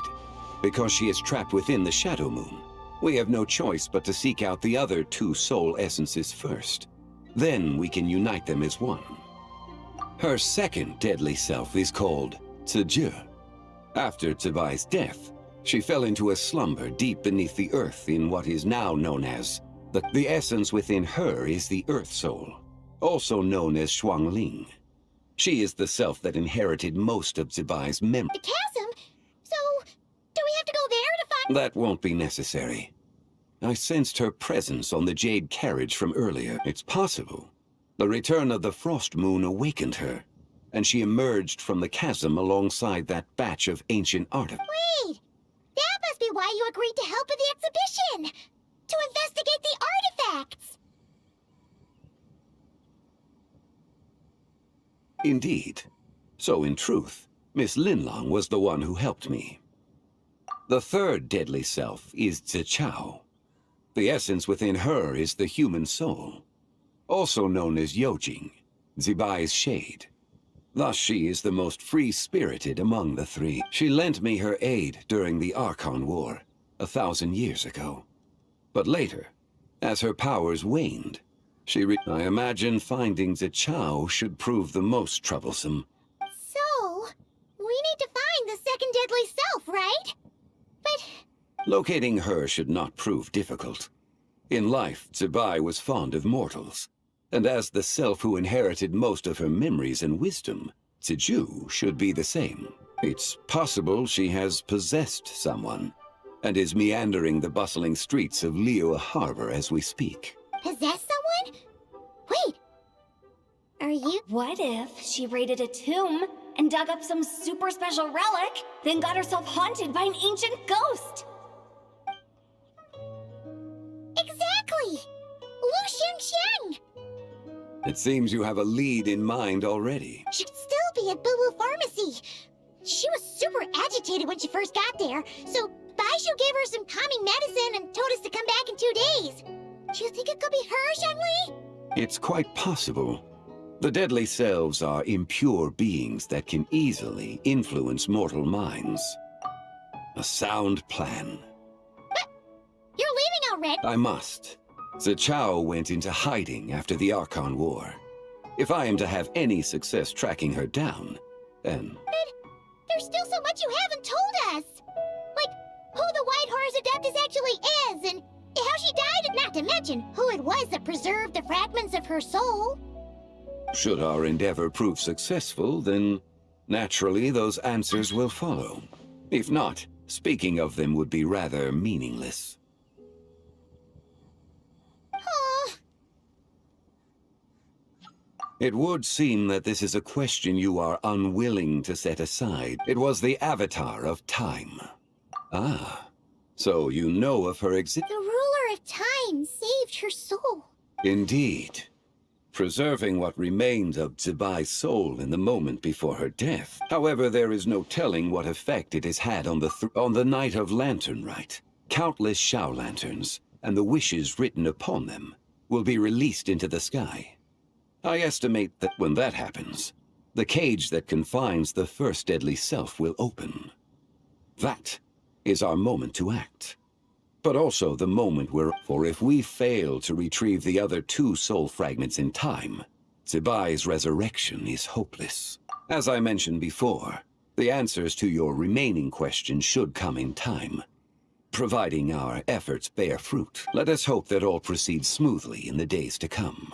because she is trapped within the Shadow Moon, we have no choice but to seek out the other 2 soul essences first. Then we can unite them as one. Her second deadly self is called Tsuju. After Tsubai's death, she fell into a slumber deep beneath the earth in what is now known as the essence within her is the Earth Soul, also known as Shuangling. She is the self that inherited most of Tsubai's memory. The chasm? So, do we have to go there to find— That won't be necessary. I sensed her presence on the jade carriage from earlier. It's possible The return of the frost moon awakened her, and she emerged from the chasm alongside that batch of ancient artifacts. Wait! That must be why you agreed to help with the exhibition! To investigate the artifacts! Indeed. So in truth, Miss Linlong was the one who helped me. The third deadly self is Zichao. The essence within her is the human soul, also known as Yojing, Zibai's shade. Thus she is the most free-spirited among the three. She lent me her aid during the Archon War, 1,000 years ago. But later, as her powers waned, I imagine finding Zichao should prove the most troublesome. So, we need to find the second deadly self, right? But... Locating her should not prove difficult. In life, Zibai was fond of mortals, and as the self who inherited most of her memories and wisdom, Ziju should be the same. It's possible she has possessed someone, and is meandering the bustling streets of Liyue Harbor as we speak. Possess someone? Wait! Are you... What if she raided a tomb and dug up some super special relic, then got herself haunted by an ancient ghost? Exactly! Lu Xingxiang! It seems you have a lead in mind already. She'd still be at Boo Boo Pharmacy. She was super agitated when she first got there, so Baishu gave her some calming medicine and told us to come back in 2 days. Do you think it could be her, Zhengli? It's quite possible. The deadly selves are impure beings that can easily influence mortal minds. A sound plan. But you're leaving already. I must. Zichao went into hiding after the Archon War. If I am to have any success tracking her down, then... But there's still so much you haven't told us. Like, who the White Horse Adeptus actually is, and how she died, not to mention who it was that preserved the fragments of her soul. Should our endeavor prove successful, then naturally those answers will follow. If not, speaking of them would be rather meaningless. It would seem that this is a question you are unwilling to set aside. It was the avatar of time. Ah, so you know of her The ruler of time saved her soul. Indeed. Preserving what remains of Zibai's soul in the moment before her death. However, there is no telling what effect it has had on the night of Lantern Rite. Countless Xiao lanterns, and the wishes written upon them, will be released into the sky. I estimate that when that happens, the cage that confines the first deadly self will open. That is our moment to act. But also the moment for if we fail to retrieve the other 2 soul fragments in time, Zibai's resurrection is hopeless. As I mentioned before, the answers to your remaining questions should come in time, providing our efforts bear fruit. Let us hope that all proceeds smoothly in the days to come.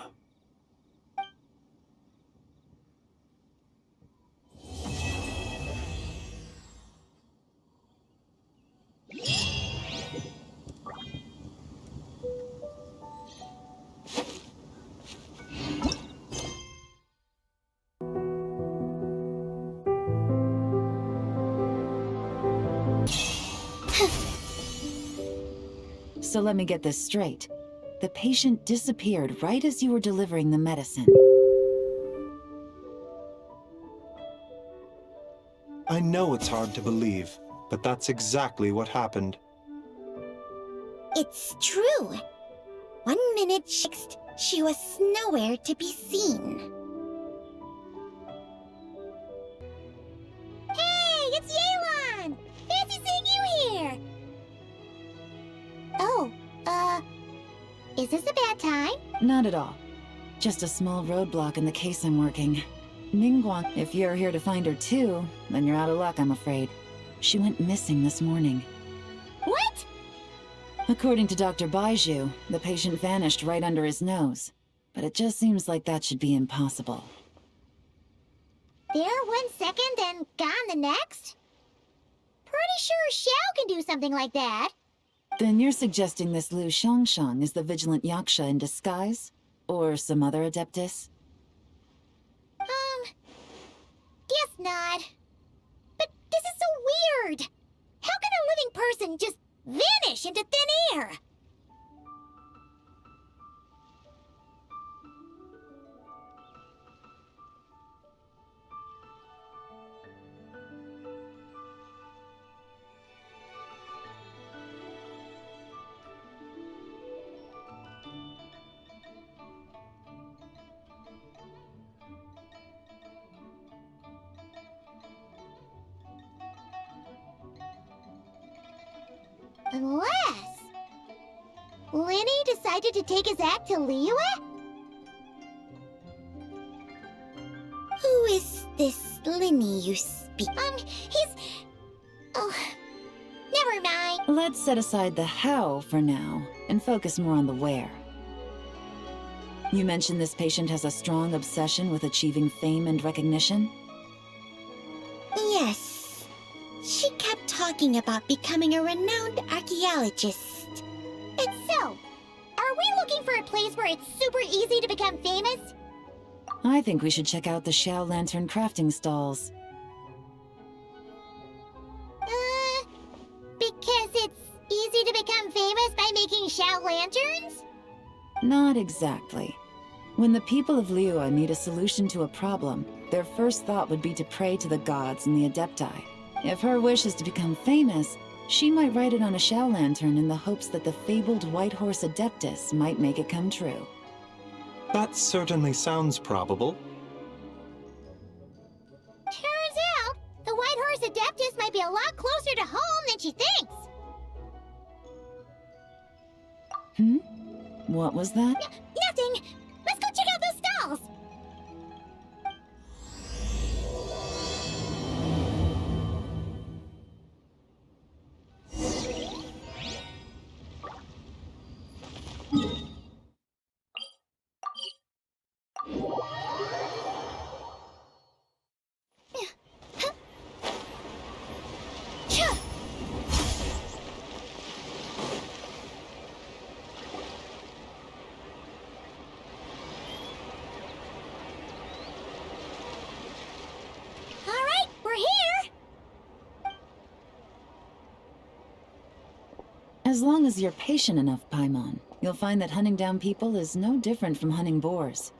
So let me get this straight. The patient disappeared right as you were delivering the medicine. I know it's hard to believe, but that's exactly what happened. It's true. 1 minute she was nowhere to be seen. Hey, it's Yelan! Fancy seeing you here! Oh, is this a bad time? Not at all. Just a small roadblock in the case I'm working. Ningguang, if you're here to find her too, then you're out of luck, I'm afraid. She went missing this morning. What? According to Dr. Baiju, the patient vanished right under his nose. But it just seems like that should be impossible. There 1 second and gone the next? Pretty sure Xiao can do something like that. Then you're suggesting this Lu Xiangxiang is the vigilant Yaksha in disguise? Or some other adeptus? not. But this is so weird. How can a living person just vanish into thin air? Unless Lenny decided to take his act to Liyue? Who is this Lenny you speak? He's... Oh, never mind. Let's set aside the how for now and focus more on the where. You mentioned this patient has a strong obsession with achieving fame and recognition? Yes. She kept talking about becoming a renowned archaeologist. And so, are we looking for a place where it's super easy to become famous? I think we should check out the Xiao Lantern crafting stalls. Because it's easy to become famous by making Xiao Lanterns? Not exactly. When the people of Liyue need a solution to a problem, their first thought would be to pray to the gods and the Adepti. If her wish is to become famous, she might write it on a Xiao Lantern in the hopes that the fabled White Horse Adeptus might make it come true. That certainly sounds probable. Turns out, the White Horse Adeptus might be a lot closer to home than she thinks. What was that? Nothing! Let's go check out those stalls! As long as you're patient enough, Paimon, you'll find that hunting down people is no different from hunting boars.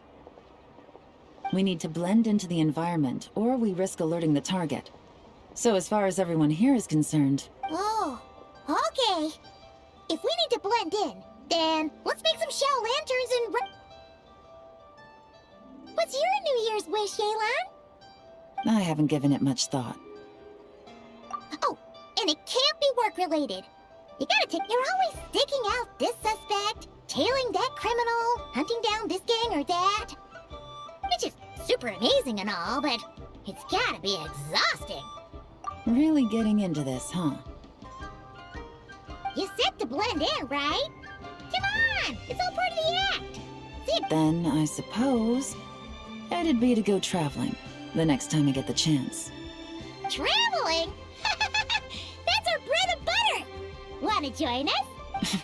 We need to blend into the environment, or we risk alerting the target. So as far as everyone here is concerned... Oh, okay. If we need to blend in, then let's make some Xiao Lanterns and... What's your New Year's wish, Yelan? I haven't given it much thought. Oh, and it can't be work-related. You gotta take... You're always sticking out this suspect, tailing that criminal, hunting down this gang or that. Which is super amazing and all, but it's gotta be exhausting. Really getting into this, huh? You said to blend in, right? Come on! It's all part of the act! See? Then, I suppose, it'd be to go traveling the next time I get the chance. Traveling? That's our bread and butter! Wanna join us?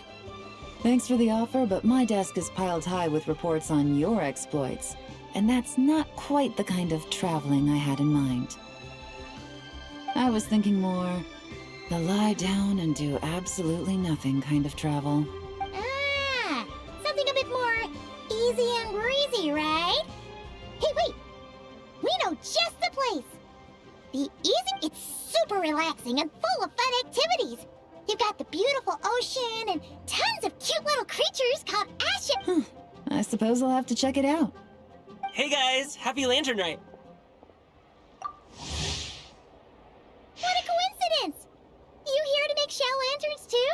Thanks for the offer, but my desk is piled high with reports on your exploits. And that's not quite the kind of traveling I had in mind. I was thinking more the lie down and do absolutely nothing kind of travel. Ah, something a bit more easy and breezy, right? Hey, wait! We know just the place! The Easy... It's super relaxing and full of fun activities! You've got the beautiful ocean and tons of cute little creatures called Asha... I suppose I'll have to check it out. Hey guys, happy Lantern Night! What a coincidence! You here to make Xiao Lanterns too?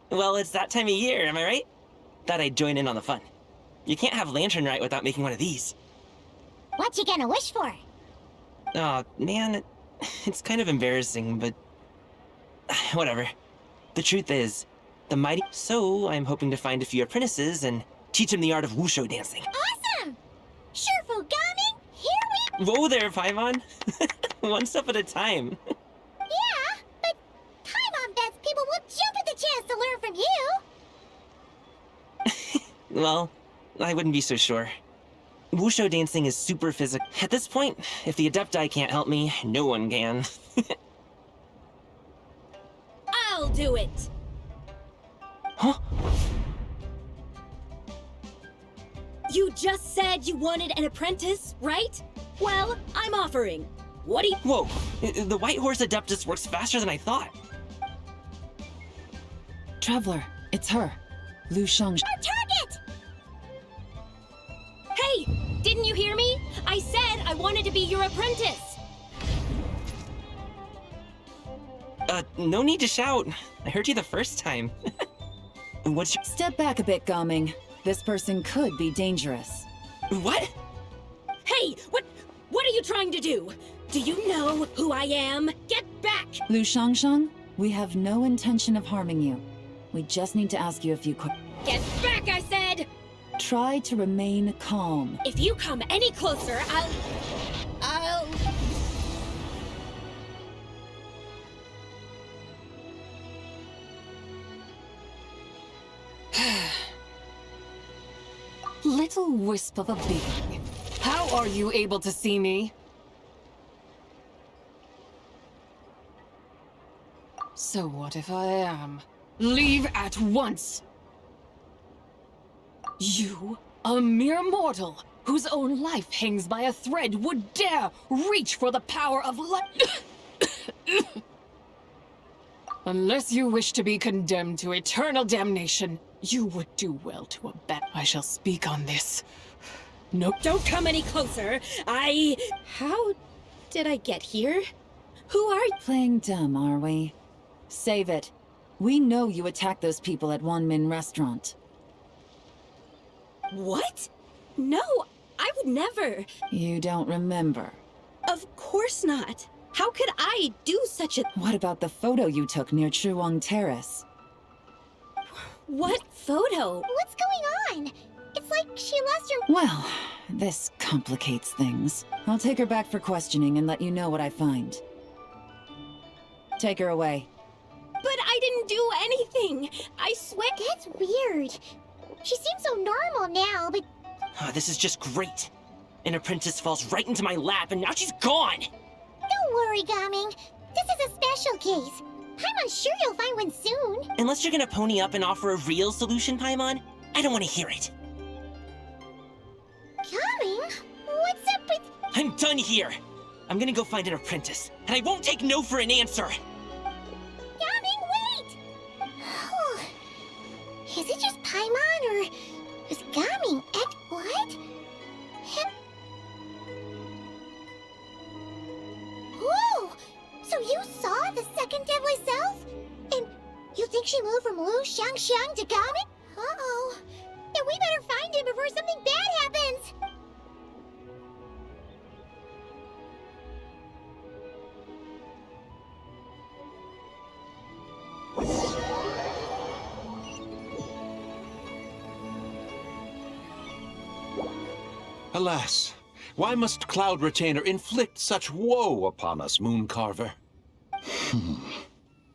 Well, it's that time of year, am I right? Thought I'd join in on the fun. You can't have Lantern Night without making one of these. What you gonna wish for? Oh, man, it's kind of embarrassing, but... whatever. The truth is, the mighty... So, I'm hoping to find a few apprentices and teach them the art of wushu dancing. Awesome! Sure, Fugami, here we... Whoa there, Paimon! One step at a time. Yeah, but Paimon bets people will jump at the chance to learn from you! Well, I wouldn't be so sure. Wushu dancing is super physical. At this point, if the Adepti can't help me, no one can. I'll do it! Huh? You just said you wanted an apprentice, right? Well, I'm offering. What do you— Whoa, the White Horse Adeptus works faster than I thought. Traveler, it's her. Lu Shang. Our target! Hey! Didn't you hear me? I said I wanted to be your apprentice! No need to shout. I heard you the first time. What's your— Step back a bit, Gaming. This person could be dangerous. What? Hey! What are you trying to do? Do you know who I am? Get back! Lu Shang, we have no intention of harming you. We just need to ask you a few quick— Get back, I said! Try to remain calm. If you come any closer, I'll... Little wisp of a being. How are you able to see me? So what if I am? Leave at once! You, a mere mortal, whose own life hangs by a thread, would dare reach for the power of life. Unless you wish to be condemned to eternal damnation, you would do well to abet. I shall speak on this. Nope. Don't come any closer! How did I get here? Who are you? Playing dumb, are we? Save it. We know you attacked those people at Wanmin Restaurant. What? No, I would never. You don't remember? Of course not. How could I do such a— What about the photo you took near Chuang Terrace? What photo? What's going on? It's like she lost her— Well, this complicates things. I'll take her back for questioning and let you know what I find. Take her away. But I didn't do anything! I swear— That's weird. She seems so normal now, but— Oh, this is just great. An apprentice falls right into my lap and now she's gone! don't worry, Gaming. This is a special case. Paimon's sure you'll find one soon. Unless you're gonna pony up and offer a real solution, Paimon, I don't want to hear it. Gaming? What's up with— I'm done here! I'm gonna go find an apprentice, and I won't take no for an answer! Gaming, wait! Is it just Paimon, or is Gaming at— what? Whoa! So you saw the second deadly self? And you think she moved from Lu Xiangxiang to Gaming? Uh-oh. Then we better find him before something bad happens! Alas, why must Cloud Retainer inflict such woe upon us, Mooncarver?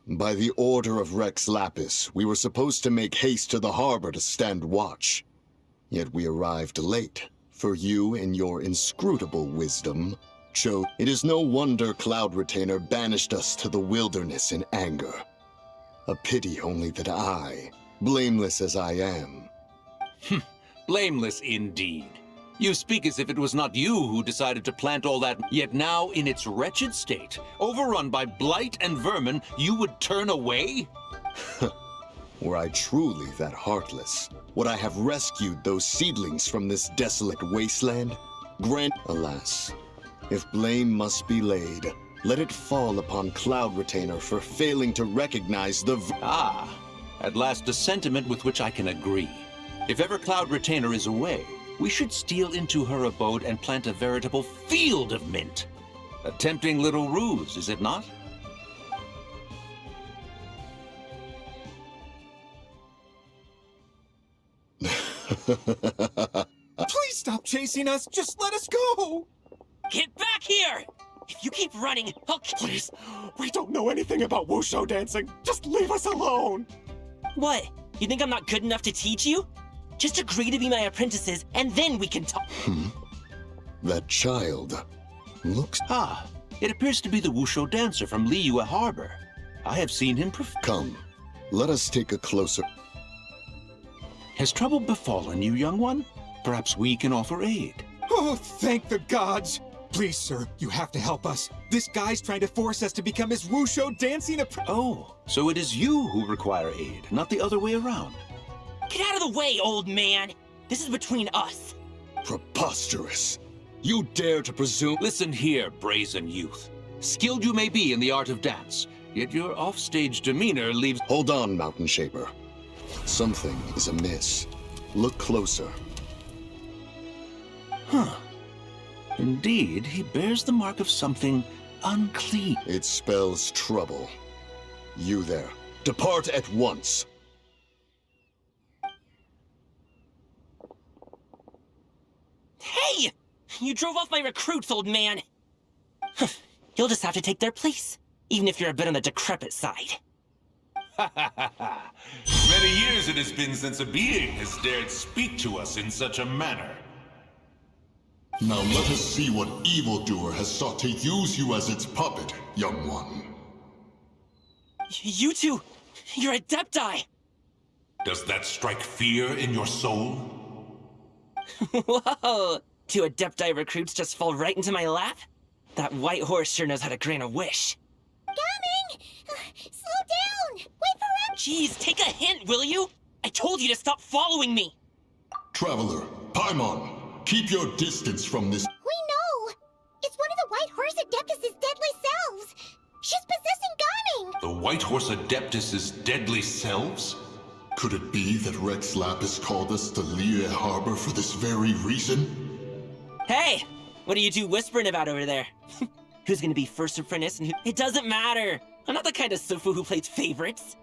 By the order of Rex Lapis, we were supposed to make haste to the harbor to stand watch. Yet we arrived late, for you, in your inscrutable wisdom, chose. It is no wonder Cloud Retainer banished us to the wilderness in anger. A pity only that I, blameless as I am— Blameless indeed. You speak as if it was not you who decided to plant all that, yet now in its wretched state, overrun by blight and vermin, you would turn away? Were I truly that heartless, would I have rescued those seedlings from this desolate wasteland? Alas, if blame must be laid, let it fall upon Cloud Retainer for failing to recognize the— at last a sentiment with which I can agree. If ever Cloud Retainer is away, we should steal into her abode and plant a veritable field of mint. A tempting little ruse, is it not? Please stop chasing us! Just let us go! Get back here! If you keep running, I'll— Please, we don't know anything about wushu dancing. Just leave us alone! What? You think I'm not good enough to teach you? Just agree to be my apprentices, and then we can talk. That child looks... Ah, it appears to be the Wushu dancer from Liyue Harbor. I have seen him Come, let us take a closer... Has trouble befallen you, young one? Perhaps we can offer aid. Oh, thank the gods! Please, sir, you have to help us. This guy's trying to force us to become his Wushu dancing Oh, so it is you who require aid, not the other way around. Get out of the way, old man! This is between us. Preposterous. You dare to presume... Listen here, brazen youth. Skilled you may be in the art of dance, yet your offstage demeanor leaves... Hold on, Mountain Shaper. Something is amiss. Look closer. Huh. Indeed, he bears the mark of something unclean. It spells trouble. You there. Depart at once. Hey! You drove off my recruits, old man! You'll just have to take their place, even if you're a bit on the decrepit side. Many years it has been since a being has dared speak to us in such a manner. Now let us see what evildoer has sought to use you as its puppet, young one. You two, you're adepti! Does that strike fear in your soul? Whoa! Two adepti recruits just fall right into my lap? That white horse sure knows how to grant a wish. Coming! Slow down! Wait for him! Jeez, take a hint, will you? I told you to stop following me! Traveler, Paimon, keep your distance from this. We know! It's one of the White Horse Adeptus' deadly selves! She's possessing Gaming! The White Horse Adeptus' deadly selves? Could it be that Rex Lapis called us to Liyue Harbor for this very reason? Hey! What are you two whispering about over there? Who's gonna be first apprentice and who— It doesn't matter! I'm not the kind of Sufu who plays favorites.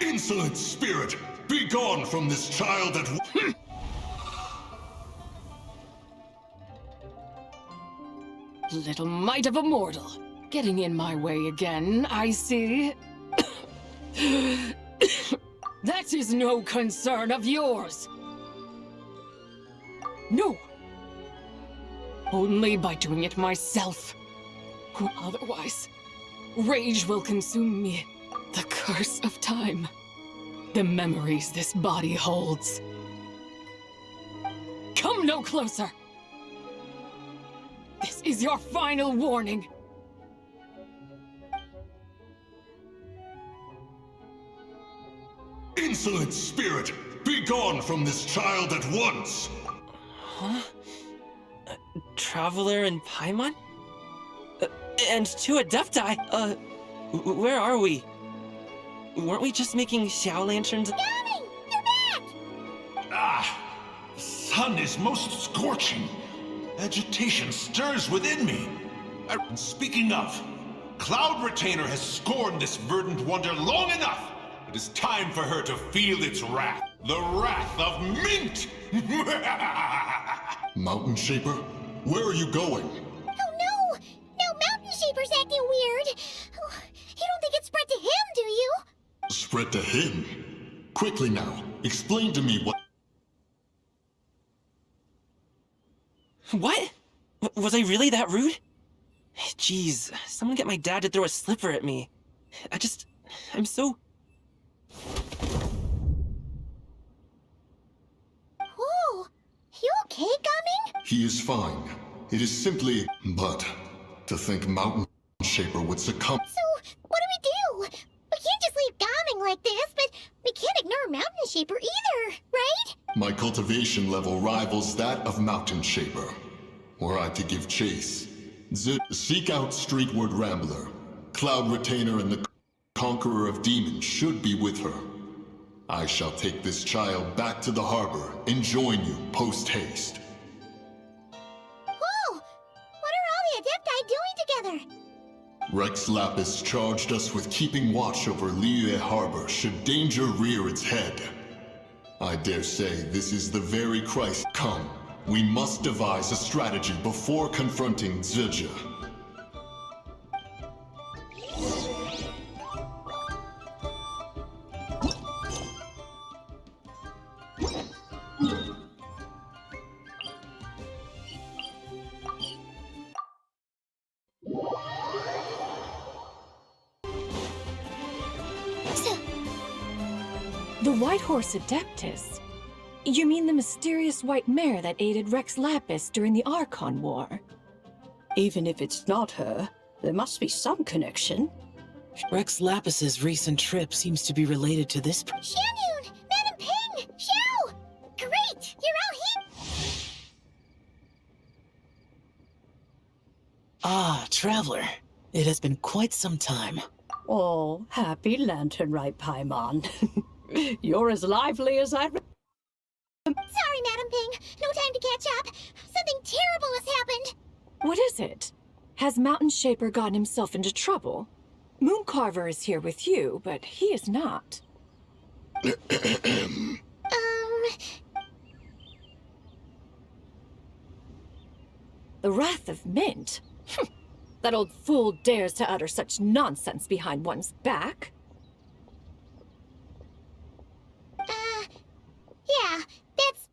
Insolent spirit! Be gone from this child at Little mite of a mortal. Getting in my way again, I see. That is no concern of yours. No. Only by doing it myself. Otherwise, rage will consume me. The curse of time. The memories this body holds. Come no closer. This is your final warning. Insolent spirit! Be gone from this child at once! Huh? Traveler and Paimon? And two adepti? Where are we? Weren't we just making Xiao lanterns? Gaming! You're back! Ah! The sun is most scorching. Agitation stirs within me. And speaking of, Cloud Retainer has scorned this verdant wonder long enough. It is time for her to feel its wrath. The wrath of Mint! Mountain Shaper, where are you going? Oh no! Now Mountain Shaper's acting weird! Oh, you don't think it spread to him, do you? Spread to him? Quickly now, explain to me what— What? Was I really that rude? Jeez, someone get my dad to throw a slipper at me. I'm so... Oh, you okay, Gaming? He is fine. It is simply... But to think Mountain Shaper would succumb... So, what do? We can't just leave Gaming like this, but we can't ignore Mountain Shaper either, right? My cultivation level rivals that of Mountain Shaper. Were I to give chase, seek out Streetward Rambler. Cloud Retainer and the Conqueror of Demons should be with her. I shall take this child back to the harbor and join you post-haste. Whoa! What are all the Adepti doing together? Rex Lapis charged us with keeping watch over Liyue Harbor should danger rear its head. I dare say this is the very crisis. Come, we must devise a strategy before confronting Zizia. The White Horse Adeptus? You mean the mysterious white mare that aided Rex Lapis during the Archon War? Even if it's not her, there must be some connection. Rex Lapis's recent trip seems to be related to this. Xianyun! Madam Ping! Xiao! Great! You're all here! Ah, Traveler. It has been quite some time. Oh, happy lantern right, Paimon. You're as lively as I... Sorry, Madam Ping. No time to catch up. Something terrible has happened. What is it? Has Mountain Shaper gotten himself into trouble? Mooncarver is here with you, but he is not. The Wrath of Mint? That old fool dares to utter such nonsense behind one's back. Yeah, that's...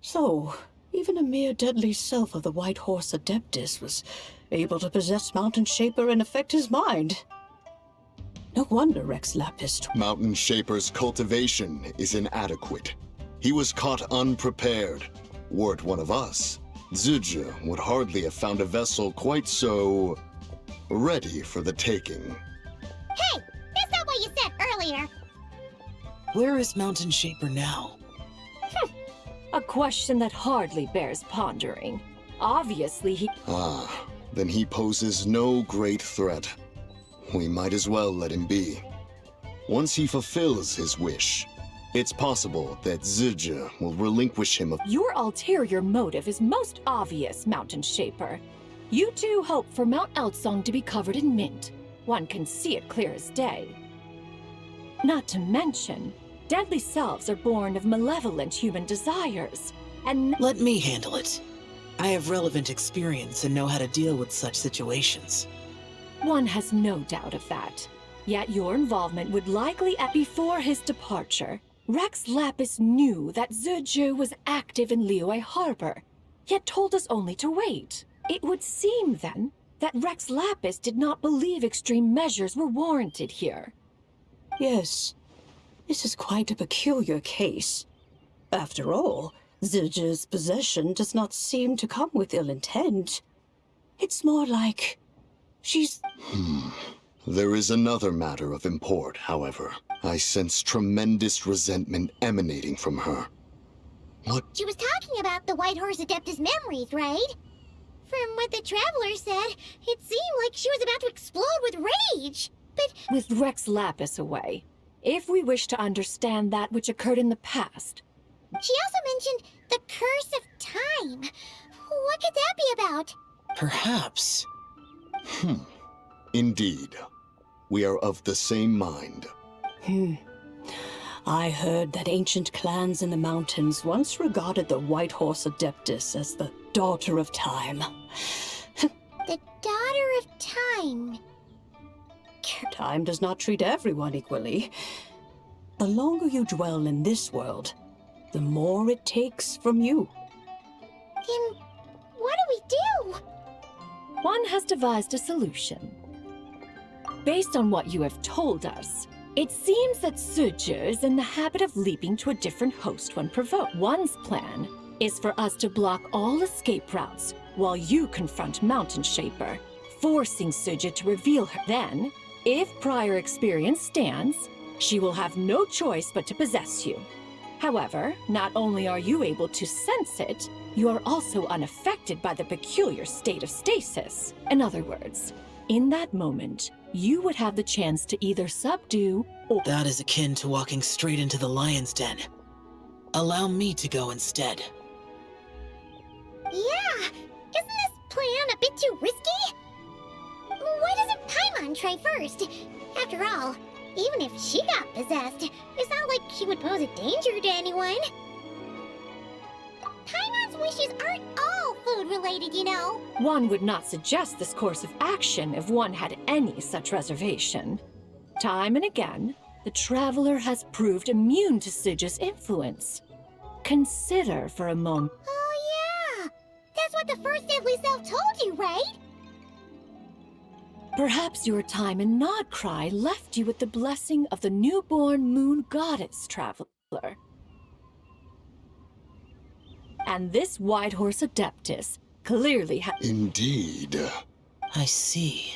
So, even a mere deadly self of the White Horse Adeptus was able to possess Mountain Shaper and affect his mind. No wonder Rex Lapis... Mountain Shaper's cultivation is inadequate. He was caught unprepared. Were it one of us, Zhuge would hardly have found a vessel quite so... ready for the taking. Hey! That's not what you said earlier! Where is Mountain Shaper now? A question that hardly bears pondering. Obviously he... Ah, then he poses no great threat. We might as well let him be. Once he fulfills his wish, it's possible that Zhuge will relinquish him of... Your ulterior motive is most obvious, Mountain Shaper. You two hope for Mount Eltsong to be covered in mint. One can see it clear as day. Not to mention, deadly selves are born of malevolent human desires, and... Let me handle it. I have relevant experience and know how to deal with such situations. One has no doubt of that. Yet your involvement would likely end before his departure. Rex Lapis knew that Zhuge was active in Liyue Harbor, yet told us only to wait. It would seem, then, that Rex Lapis did not believe extreme measures were warranted here. Yes, this is quite a peculiar case. After all, Zhuge's possession does not seem to come with ill intent. It's more like... she's... There is another matter of import, however. I sense tremendous resentment emanating from her. What? She was talking about the White Horse Adeptus memories, right? From what the Traveler said, it seemed like she was about to explode with rage. But... With Rex Lapis away, if we wish to understand that which occurred in the past... She also mentioned the Curse of Time. What could that be about? Perhaps. Indeed. We are of the same mind. I heard that ancient clans in the mountains once regarded the White Horse Adeptus as the Daughter of Time. The Daughter of Time. Time does not treat everyone equally. The longer you dwell in this world, the more it takes from you. Then what do we do? One has devised a solution. Based on what you have told us, it seems that Zhuge is in the habit of leaping to a different host when provoked. One's plan is for us to block all escape routes while you confront Mountain Shaper, forcing Zhuge to reveal her. Then, if prior experience stands, she will have no choice but to possess you. However, not only are you able to sense it, you are also unaffected by the peculiar state of stasis. In other words, in that moment, you would have the chance to either subdue or... That is akin to walking straight into the lion's den. Allow me to go instead. Yeah! Isn't this plan a bit too risky? Why doesn't Paimon try first? After all, even if she got possessed, it's not like she would pose a danger to anyone. Paimon's wishes aren't all food-related, you know. One would not suggest this course of action if one had any such reservation. Time and again, the Traveler has proved immune to Zhuge's influence. Consider for a moment... Oh yeah! That's what the first deadly self told you, right? Perhaps your time in Nodcry left you with the blessing of the newborn moon goddess, traveler. And this White Horse Adeptus clearly Indeed. I see.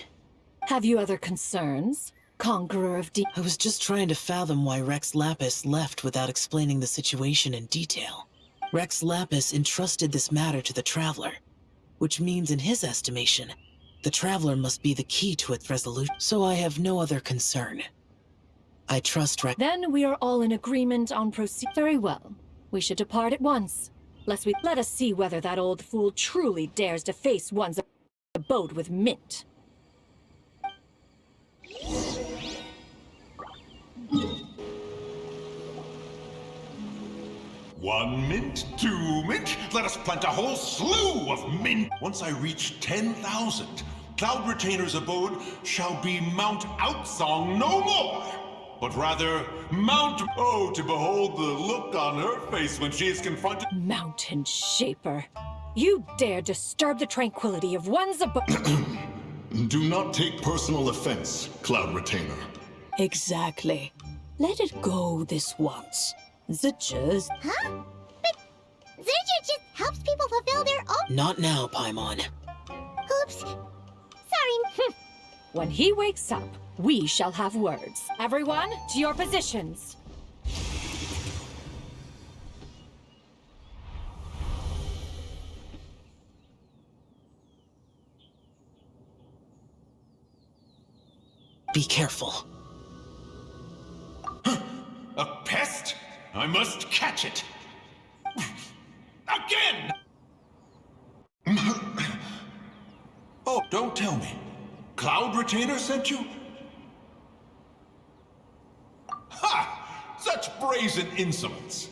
Have you other concerns, Conqueror of I was just trying to fathom why Rex Lapis left without explaining the situation in detail. Rex Lapis entrusted this matter to the Traveler, which means in his estimation, the Traveler must be the key to its resolution, so I have no other concern. I trust Rex. Then we are all in agreement on proceed. Very well. We should depart at once. Let us see whether that old fool truly dares to face one's abode with Mint. One mint, 2 mint, let us plant a whole slew of mint. Once I reach 10,000, Cloud Retainer's abode shall be Mount Outsong no more, but rather Mount... Oh, to behold the look on her face when she is confronted... Mountain Shaper, you dare disturb the tranquility of one's abode... Do not take personal offense, Cloud Retainer. Exactly. Let it go this once. Zitches. Huh? But Zitches just helps people fulfill their own... Not now, Paimon. Oops. Sorry. When he wakes up, we shall have words. Everyone, to your positions. Be careful. A pest? I must catch it. Again! Oh, don't tell me. Cloud Retainer sent you? Ha! Such brazen insolence.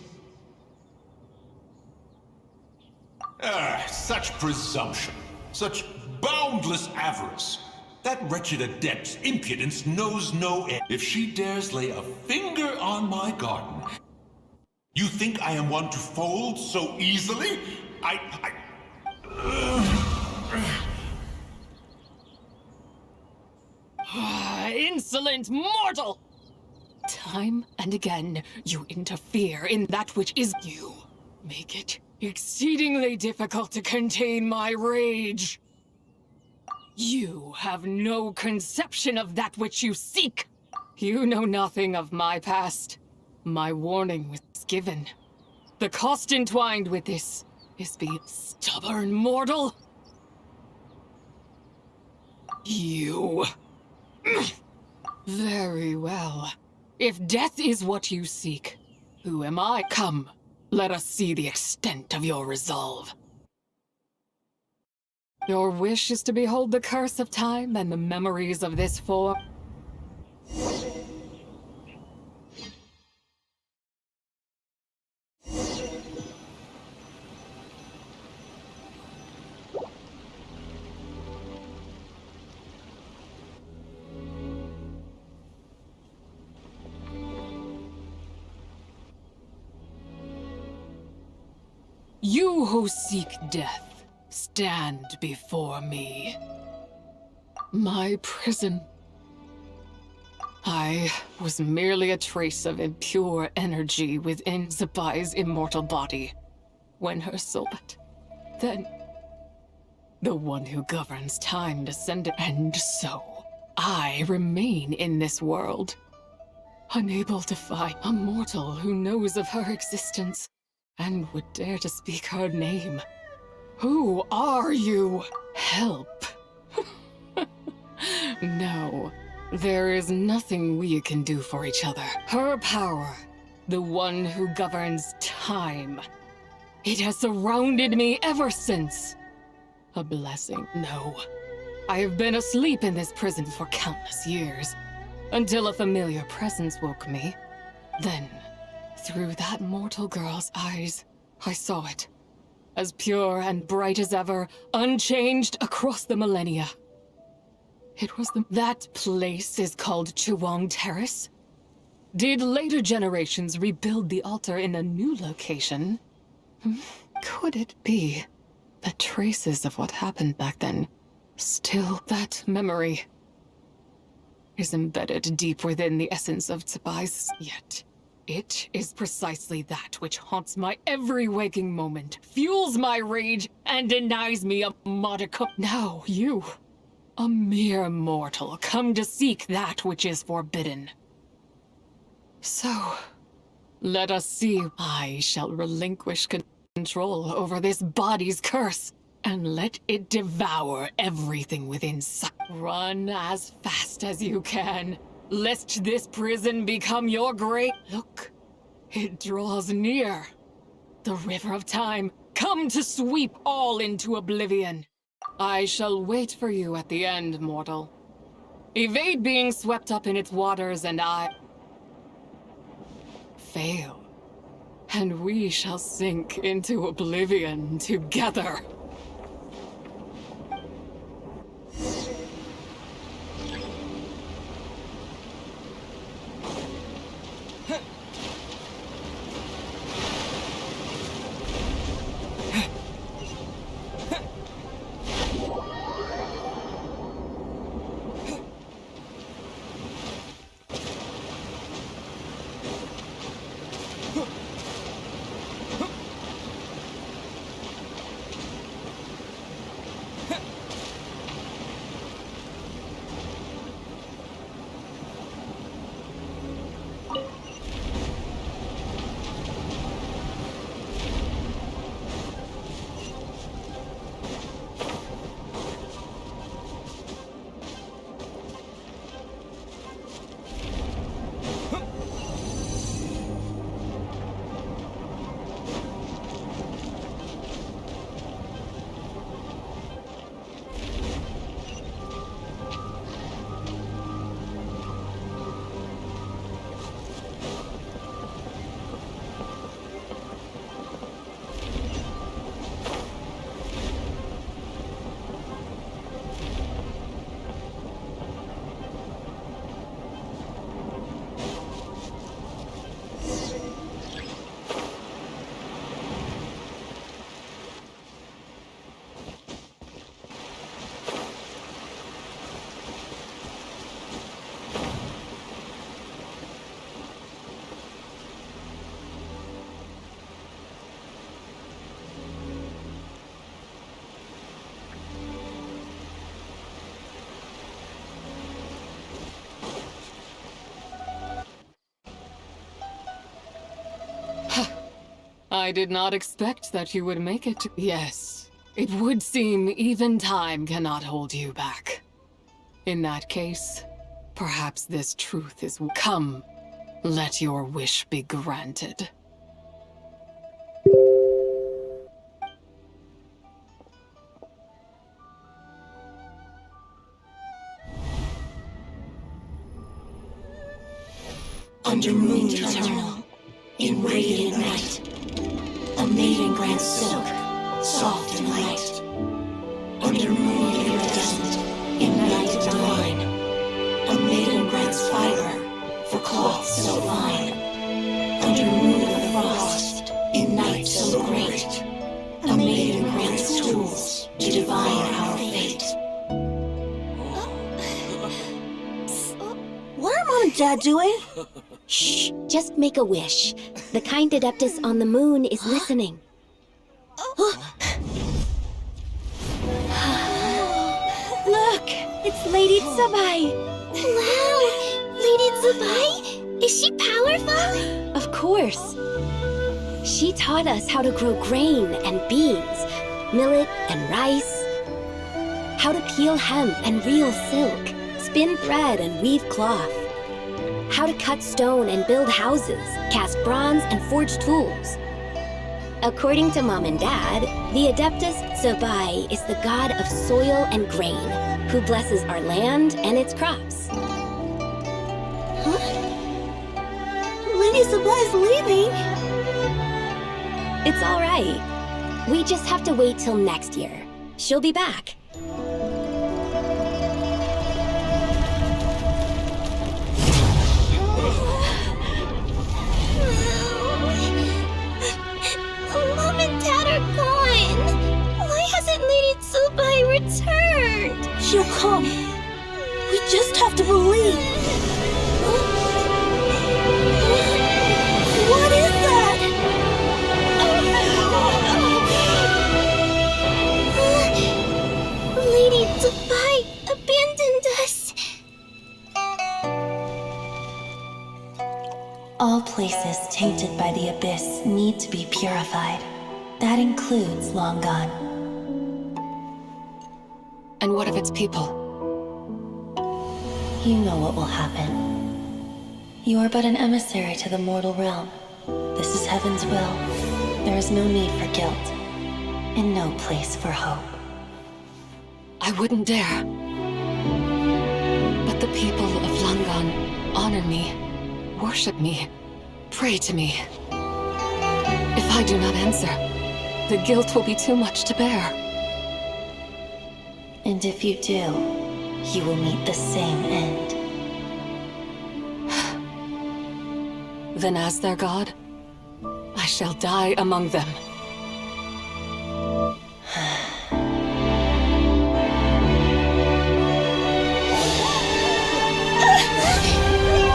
Such presumption. Such boundless avarice. That wretched adept's impudence knows no end. If she dares lay a finger on my garden, you think I am one to fold so easily? Insolent mortal! Time and again, you interfere in that which is you. Make it exceedingly difficult to contain my rage. You have no conception of that which you seek. You know nothing of my past. My warning was given. The cost entwined with this is being stubborn mortal. You. Very well. If death is what you seek, who am I? Come, let us see the extent of your resolve. Your wish is to behold the curse of time and the memories of this form. You who seek death, stand before me. My prison. I was merely a trace of impure energy within Zabai's immortal body. When her soul... But then... the one who governs time descended, and so I remain in this world. Unable to find a mortal who knows of her existence and would dare to speak her name. Who are you? Help. No, there is nothing we can do for each other. Her power, the one who governs time. It has surrounded me ever since. A blessing. No. I have been asleep in this prison for countless years, until a familiar presence woke me. Then, through that mortal girl's eyes, I saw it. As pure and bright as ever, unchanged across the millennia. It was that place is called Chuang Terrace? Did later generations rebuild the altar in a new location? Could it be that traces of what happened back then, still that memory, is embedded deep within the essence of Tsubai's, yet it is precisely that which haunts my every waking moment, fuels my rage, and denies me a modicum. Now you, a mere mortal, come to seek that which is forbidden. So, let us see. I shall relinquish control over this body's curse, and let it devour everything within sight. Run as fast as you can, lest this prison become your grave. Look, it draws near. The river of time, come to sweep all into oblivion. I shall wait for you at the end, mortal. Evade being swept up in its waters, and I fail. And we shall sink into oblivion together. I did not expect that you would make it. Yes, it would seem even time cannot hold you back. In that case, perhaps this truth is... Come, let your wish be granted. Under moon eternal, in radiant night, a maiden grants silk, soft and light. Under moon iridescent, in night divine, a maiden grants fiber, for cloth so fine. Under moon of frost, in night so great, a maiden grants tools to divine our fate. What are Mom and Dad doing? Shh, just make a wish. The kind Adeptus on the moon is listening. Look, it's Lady Tsubai. Wow, Lady Tsubai? Is she powerful? Of course. She taught us how to grow grain and beans, millet and rice, how to peel hemp and reel silk, spin thread and weave cloth, how to cut stone and build houses, cast bronze and forge tools. According to Mom and Dad, the Adeptus Tsubai is the god of soil and grain, who blesses our land and its crops. Huh? Lady Tsubai's leaving. It's all right. We just have to wait till next year. She'll be back. Mom and Dad are gone. Why hasn't Lady Tsubai returned? She'll come. We just have to believe. What is that? Lady Dubai abandoned us. All places tainted by the abyss need to be purified. That includes Long Gone. And what of its people? You know what will happen. You are but an emissary to the mortal realm. This is Heaven's will. There is no need for guilt, and no place for hope. I wouldn't dare. But the people of Langan honor me, worship me, pray to me. If I do not answer, the guilt will be too much to bear. And if you do, you will meet the same end. Then as their god, I shall die among them.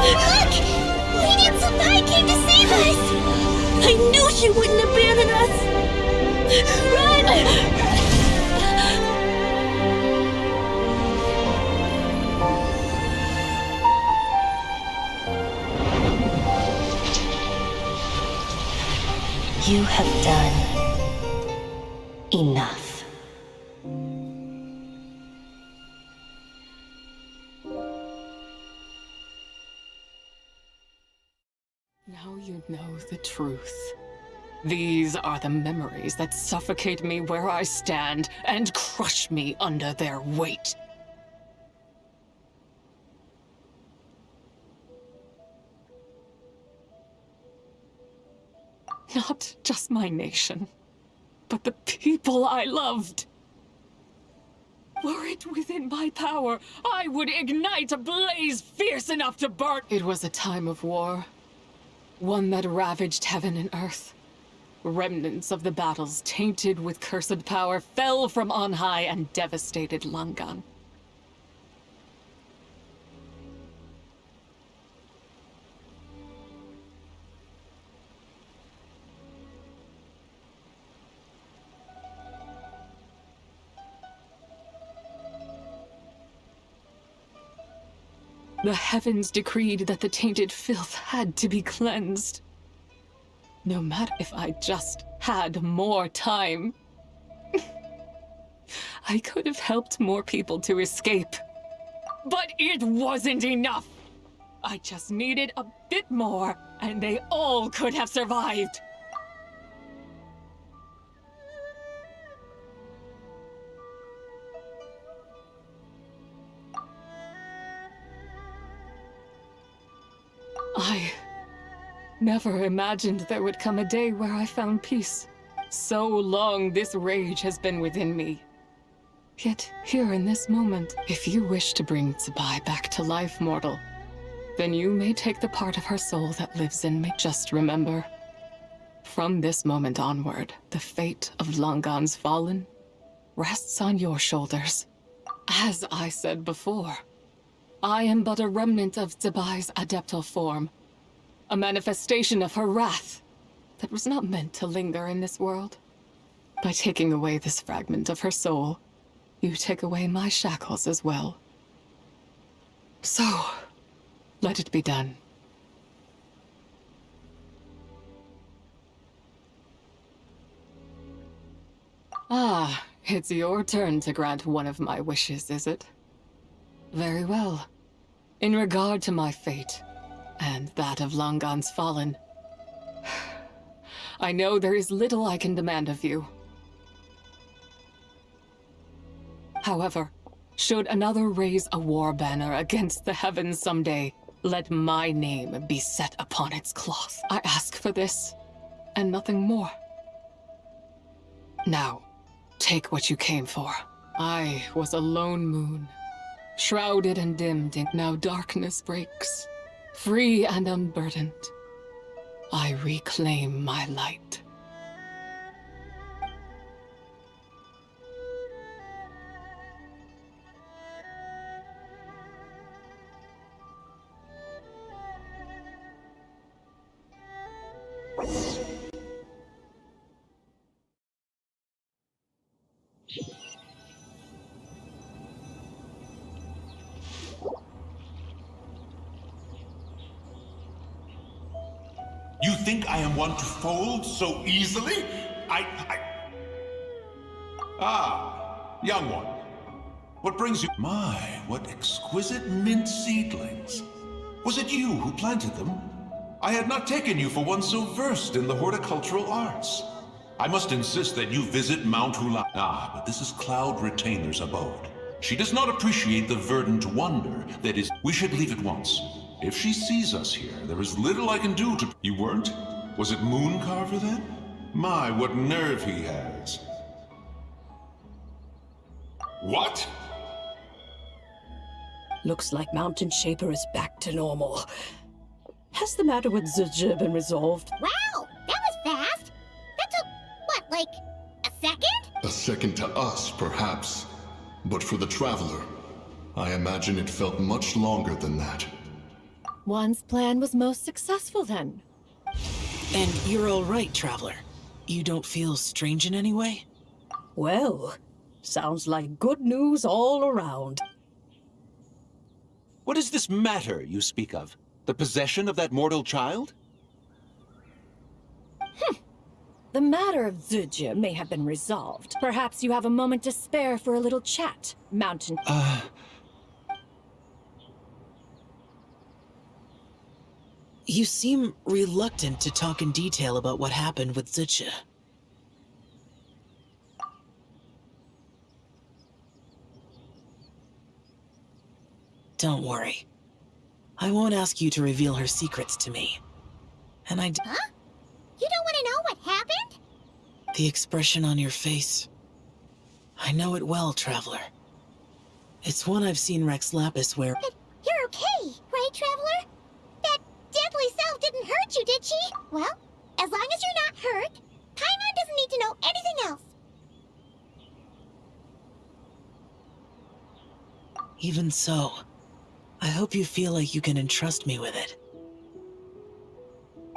Look! Lady Dubai came to save us! I knew she wouldn't abandon us! Run! You have done enough. Now you know the truth. These are the memories that suffocate me where I stand and crush me under their weight. Not just my nation, but the people I loved. Were it within my power, I would ignite a blaze fierce enough to burn. It was a time of war, one that ravaged heaven and earth. Remnants of the battles tainted with cursed power fell from on high and devastated Langan. The heavens decreed that the tainted filth had to be cleansed. No matter if I just had more time. I could have helped more people to escape. But it wasn't enough! I just needed a bit more, and they all could have survived. I never imagined there would come a day where I found peace. So long this rage has been within me. Yet, here in this moment, if you wish to bring Tsubai back to life, mortal, then you may take the part of her soul that lives in me. Just remember, from this moment onward, the fate of Langan's fallen rests on your shoulders. As I said before, I am but a remnant of Tsubai's adeptal form, a manifestation of her wrath that was not meant to linger in this world. By taking away this fragment of her soul, you take away my shackles as well. So, let it be done. Ah, it's your turn to grant one of my wishes, is it? Very well. In regard to my fate, and that of Langan's fallen, I know there is little I can demand of you. However, should another raise a war banner against the heavens someday, let my name be set upon its cloth. I ask for this, and nothing more. Now, take what you came for. I was a lone moon, shrouded and dimmed, and now darkness breaks. Free and unburdened, I reclaim my light. You think I am one to fold so easily? Ah, young one. What brings you? My, what exquisite mint seedlings. Was it you who planted them? I had not taken you for one so versed in the horticultural arts. I must insist that you visit Mount Hula. Ah, but this is Cloud Retainer's abode. She does not appreciate the verdant wonder that is. We should leave at once. If she sees us here, there is little I can do to... You weren't? Was it Mooncarver then? My, what nerve he has. What? Looks like Mountain Shaper is back to normal. Has the matter with Zuje been resolved? Wow, that was fast. That took, what, like a second? A second to us, perhaps. But for the Traveler, I imagine it felt much longer than that. One's plan was most successful then. And you're all right, Traveler. You don't feel strange in any way? Well, sounds like good news all around. What is this matter you speak of? The possession of that mortal child? The matter of Zuje may have been resolved. Perhaps you have a moment to spare for a little chat, Mountain... You seem reluctant to talk in detail about what happened with Zuje. Don't worry. I won't ask you to reveal her secrets to me. And Huh? You don't want to know what happened? The expression on your face. I know it well, Traveler. It's one I've seen Rex Lapis wear. But you're okay, right, Traveler? That deadly self didn't hurt you, did she? Well, as long as you're not hurt, Paimon doesn't need to know anything else. Even so, I hope you feel like you can entrust me with it.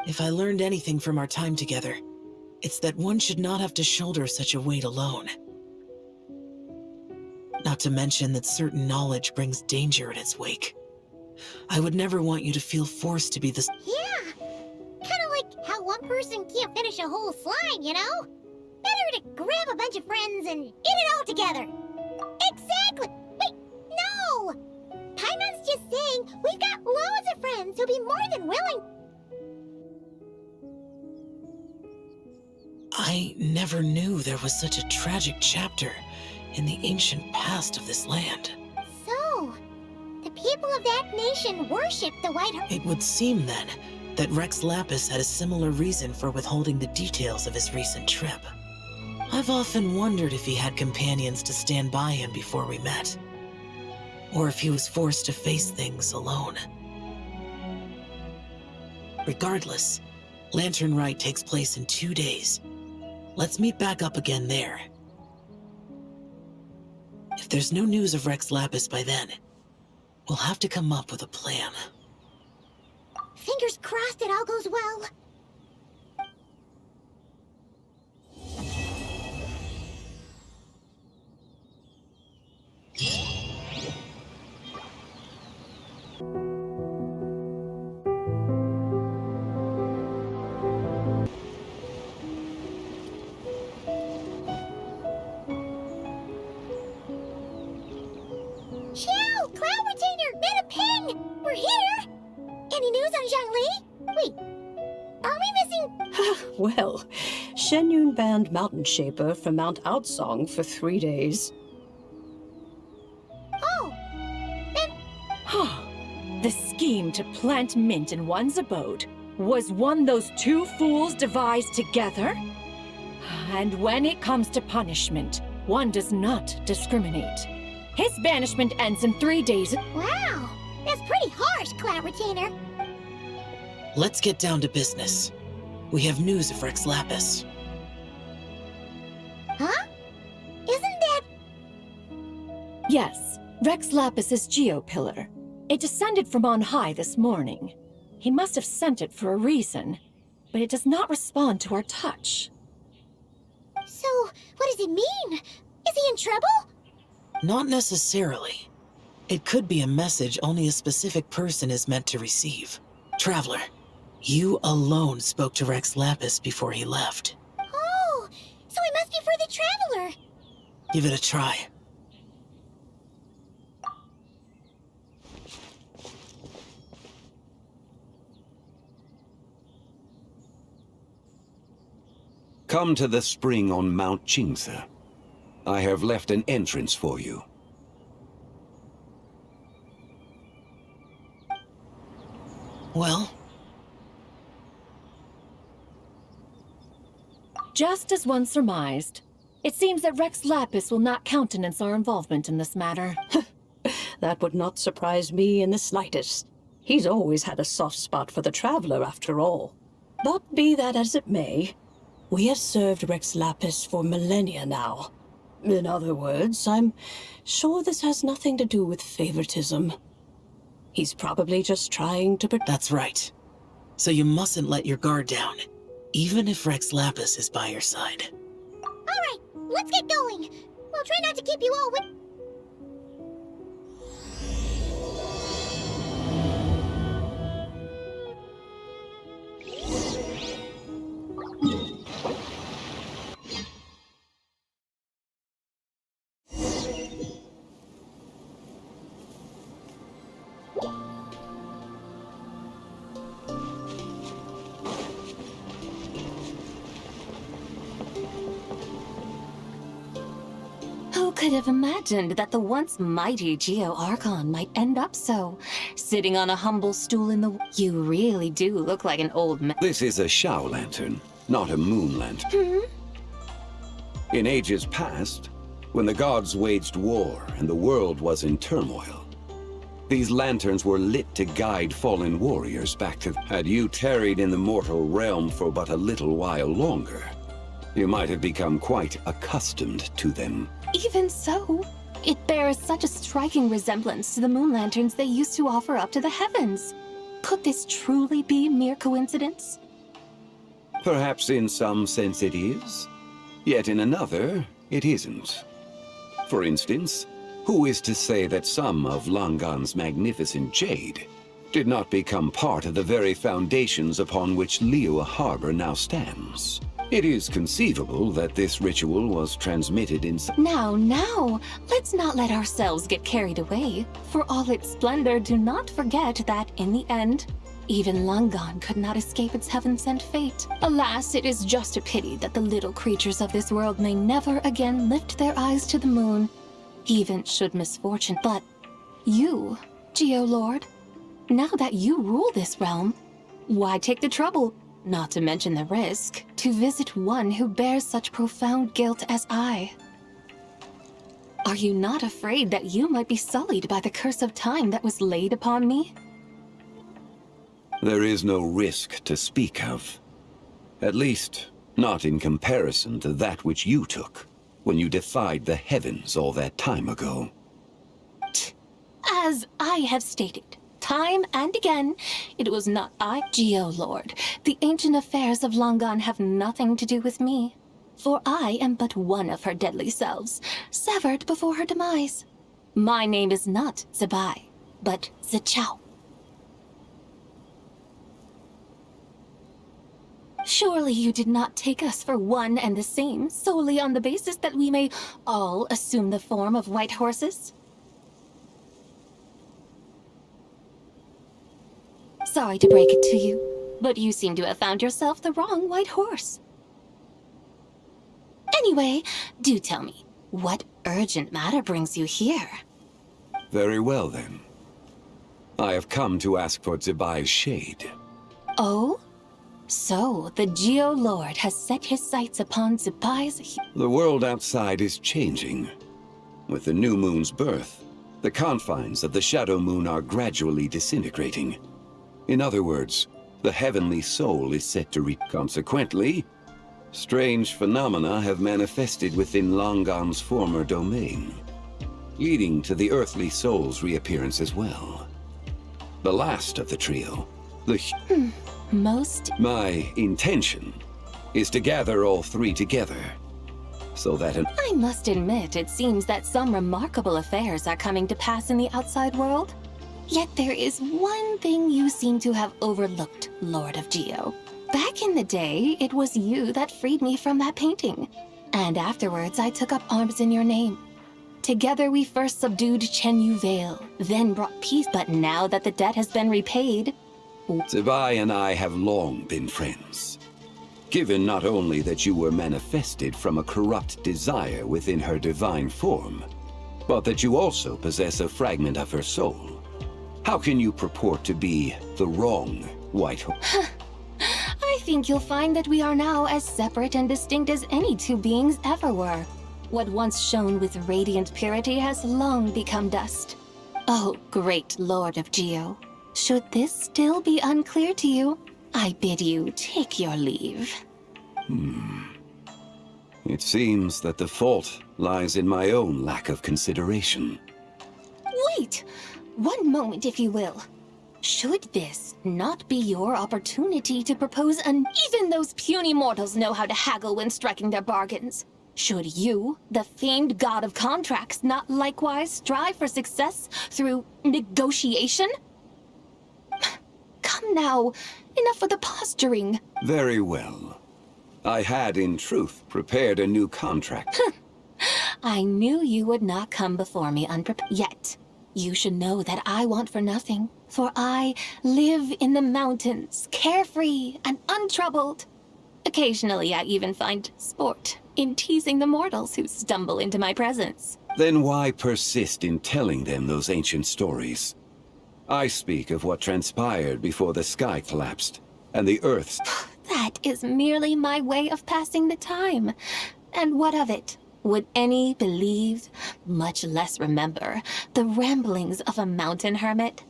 If I learned anything from our time together, it's that one should not have to shoulder such a weight alone. Not to mention that certain knowledge brings danger in its wake. I would never want you to feel forced to be this. Yeah, kind of like how one person can't finish a whole slime, you know? Better to grab a bunch of friends and eat it all together. Exactly! Wait, no! Paimon's just saying we've got loads of friends who'll be more than willing. I never knew there was such a tragic chapter in the ancient past of this land. So, the people of that nation worship the White Horse. It would seem then that Rex Lapis had a similar reason for withholding the details of his recent trip. I've often wondered if he had companions to stand by him before we met, or if he was forced to face things alone. Regardless, Lantern Rite takes place in 2 days. Let's meet back up again there. If there's no news of Rex Lapis by then, we'll have to come up with a plan. Fingers crossed it all goes well. Xiao! Cloud Retainer! Meta Ping! We're here! Any news on Zhangli? Wait, are we missing... Well, Shenyun banned Mountain Shaper from Mount Outsong for 3 days. Oh, then... The scheme to plant mint in one's abode was one those two fools devised together? And when it comes to punishment, one does not discriminate. His banishment ends in 3 days. Wow, that's pretty harsh, Cloud Retainer. Let's get down to business. We have news of Rex Lapis. Huh? Isn't that... Yes, Rex Lapis's geopillar. It descended from on high this morning. He must have sent it for a reason. but it does not respond to our touch. So, what does it mean? Is he in trouble? Not necessarily. It could be a message only a specific person is meant to receive. Traveler, you alone spoke to Rex Lapis before he left. Oh, so it must be for the Traveler. Give it a try. Come to the spring on Mount Qingse. I have left an entrance for you. Well? Just as one surmised, it seems that Rex Lapis will not countenance our involvement in this matter. That would not surprise me in the slightest. He's always had a soft spot for the Traveler, after all. But be that as it may, we have served Rex Lapis for millennia now. In other words, I'm sure this has nothing to do with favoritism. He's probably just trying to That's right. So you mustn't let your guard down, even if Rex Lapis is by your side. Alright, let's get going. We'll try not to keep you all with... Who could have imagined that the once mighty Geo Archon might end up so, sitting on a humble stool in the... You really do look like an old man. This is a Shao lantern, not a moon lantern. In ages past, when the gods waged war and the world was in turmoil, these lanterns were lit to guide fallen warriors back to... Had you tarried in the mortal realm for but a little while longer, you might have become quite accustomed to them. Even so, it bears such a striking resemblance to the moon lanterns they used to offer up to the heavens. Could this truly be mere coincidence? Perhaps in some sense it is, yet in another, it isn't. For instance, who is to say that some of Langan's magnificent jade did not become part of the very foundations upon which Liyue Harbor now stands? It is conceivable that this ritual was transmitted in... Now, let's not let ourselves get carried away. For all its splendor, do not forget that, in the end, even Langan could not escape its heaven-sent fate. Alas, it is just a pity that the little creatures of this world may never again lift their eyes to the moon, even should misfortune. But you, Geo-Lord, now that you rule this realm, why take the trouble, not to mention the risk, to visit one who bears such profound guilt as I? Are you not afraid that you might be sullied by the curse of time that was laid upon me? There is no risk to speak of. At least, not in comparison to that which you took when you defied the heavens all that time ago. As I have stated, time and again, it was not I, Geo-Lord. The ancient affairs of Langan have nothing to do with me. For I am but one of her deadly selves, severed before her demise. My name is not Zibai, but Zichao. Surely you did not take us for one and the same, solely on the basis that we may all assume the form of white horses? Sorry to break it to you, but you seem to have found yourself the wrong white horse. Anyway, do tell me, what urgent matter brings you here? Very well, then. I have come to ask for Zibai's shade. Oh? So, the Geo-Lord has set his sights upon Zibai's... The world outside is changing. With the new moon's birth, the confines of the shadow moon are gradually disintegrating. In other words, the heavenly soul is set to Consequently, strange phenomena have manifested within Langan's former domain, leading to the earthly soul's reappearance as well. The last of the trio, the... most... My intention is to gather all three together, so that I must admit, it seems that some remarkable affairs are coming to pass in the outside world. Yet there is one thing you seem to have overlooked, Lord of Geo. Back in the day, it was you that freed me from that painting. And afterwards, I took up arms in your name. Together we first subdued Chenyu Vale, then brought peace. But now that the debt has been repaid... Zibai and I have long been friends. Given not only that you were manifested from a corrupt desire within her divine form, but that you also possess a fragment of her soul, how can you purport to be the wrong White Horse? I think you'll find that we are now as separate and distinct as any two beings ever were. What once shone with radiant purity has long become dust. Oh, great Lord of Geo. Should this still be unclear to you, I bid you take your leave. It seems that the fault lies in my own lack of consideration. Wait! One moment, if you will. Should this not be your opportunity to propose even those puny mortals know how to haggle when striking their bargains? Should you, the famed god of contracts, not likewise strive for success through negotiation? Come now, enough of the posturing. Very well. I had, in truth, prepared a new contract. I knew you would not come before me unprepared. Yet, you should know that I want for nothing, for I live in the mountains, carefree and untroubled. Occasionally, I even find sport in teasing the mortals who stumble into my presence. Then why persist in telling them those ancient stories? I speak of what transpired before the sky collapsed, and the earth's... That is merely my way of passing the time. And what of it? Would any believe, much less remember, the ramblings of a mountain hermit?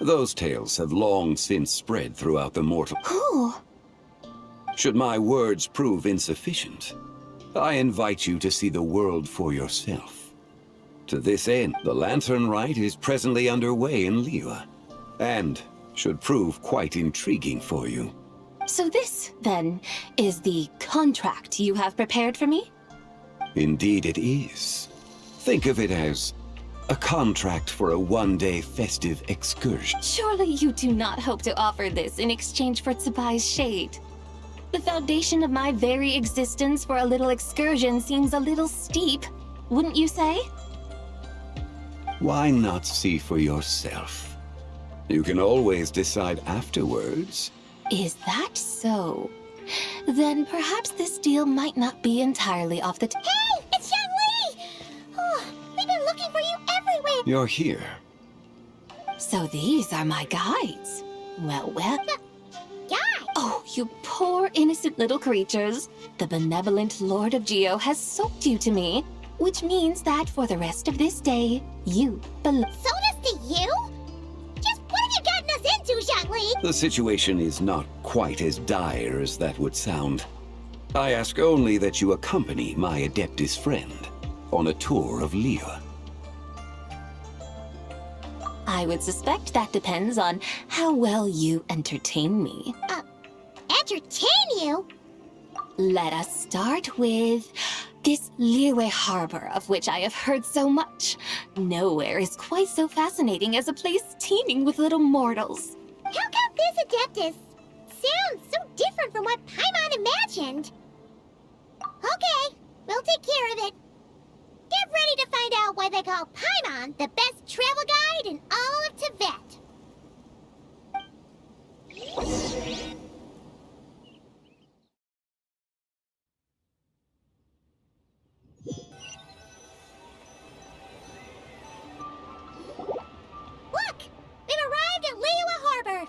Those tales have long since spread throughout the mortal... Who? Should my words prove insufficient, I invite you to see the world for yourself. To this end, the Lantern Rite is presently underway in Liyue, and should prove quite intriguing for you. So this, then, is the contract you have prepared for me? Indeed it is. Think of it as a contract for a one-day festive excursion. Surely you do not hope to offer this in exchange for Tsubai's shade. The foundation of my very existence for a little excursion seems a little steep, wouldn't you say? Why not see for yourself? You can always decide afterwards. Is that so? Then perhaps this deal might not be entirely off the Hey! It's Xiangli! Oh, we've been looking for you everywhere! You're here. So these are my guides. Well. Guides? Oh, you poor innocent little creatures. The benevolent Lord of Geo has sold you to me, which means that for the rest of this day, you belong. Sold us to you? Just what have you gotten us into, Xiangli? The situation is not quite as dire as that would sound. I ask only that you accompany my Adeptus friend on a tour of Liyue. I would suspect that depends on how well you entertain me. Entertain you? Let us start with this Liyue harbor of which I have heard so much. Nowhere is quite so fascinating as a place teeming with little mortals. How come this Adeptus sounds so different from what Paimon imagined? Okay, we'll take care of it. Get ready to find out why they call Paimon the best travel guide in all of Tibet. Look! We've arrived at Liyue Harbor.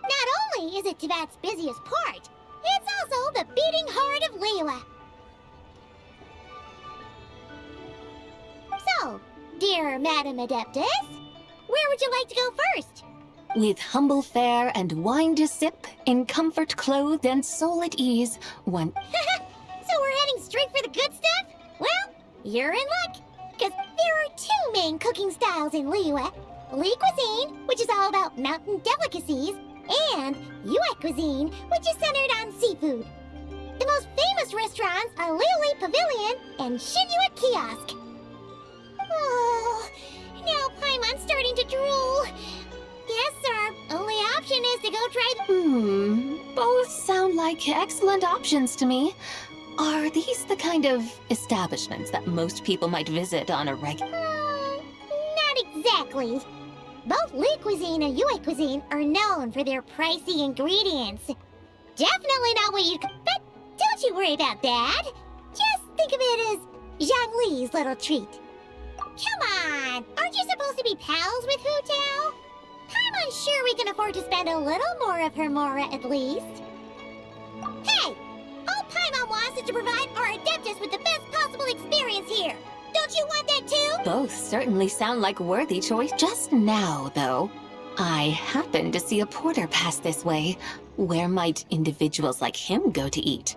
Not only is it Tibet's busiest port, it's also the beating heart of Liyue. So, dear Madam Adeptus, where would you like to go first? With humble fare and wine to sip, in comfort clothed and soul at ease, one... So we're heading straight for the good stuff? Well, you're in luck, because there are two main cooking styles in Liyue. Li cuisine, which is all about mountain delicacies, and UI cuisine, which is centered on seafood. The most famous restaurants are Lily Pavilion and Shinua Kiosk. Oh, now Paimon's starting to drool. Guess our only option is to go try Both sound like excellent options to me. Are these the kind of establishments that most people might visit on a regular? Not exactly. Both Lee Cuisine and Yue Cuisine are known for their pricey ingredients. Definitely not what you... But don't you worry about that. Just think of it as Zhang Li's little treat. Come on! Aren't you supposed to be pals with Hu Tao? I'm unsure we can afford to spend a little more of her mora at least. Hey! All Paimon wants is to provide our Adeptus with the best possible experience here. Don't you want that too? Both certainly sound like worthy choice. Just now, though, I happened to see a porter pass this way. Where might individuals like him go to eat?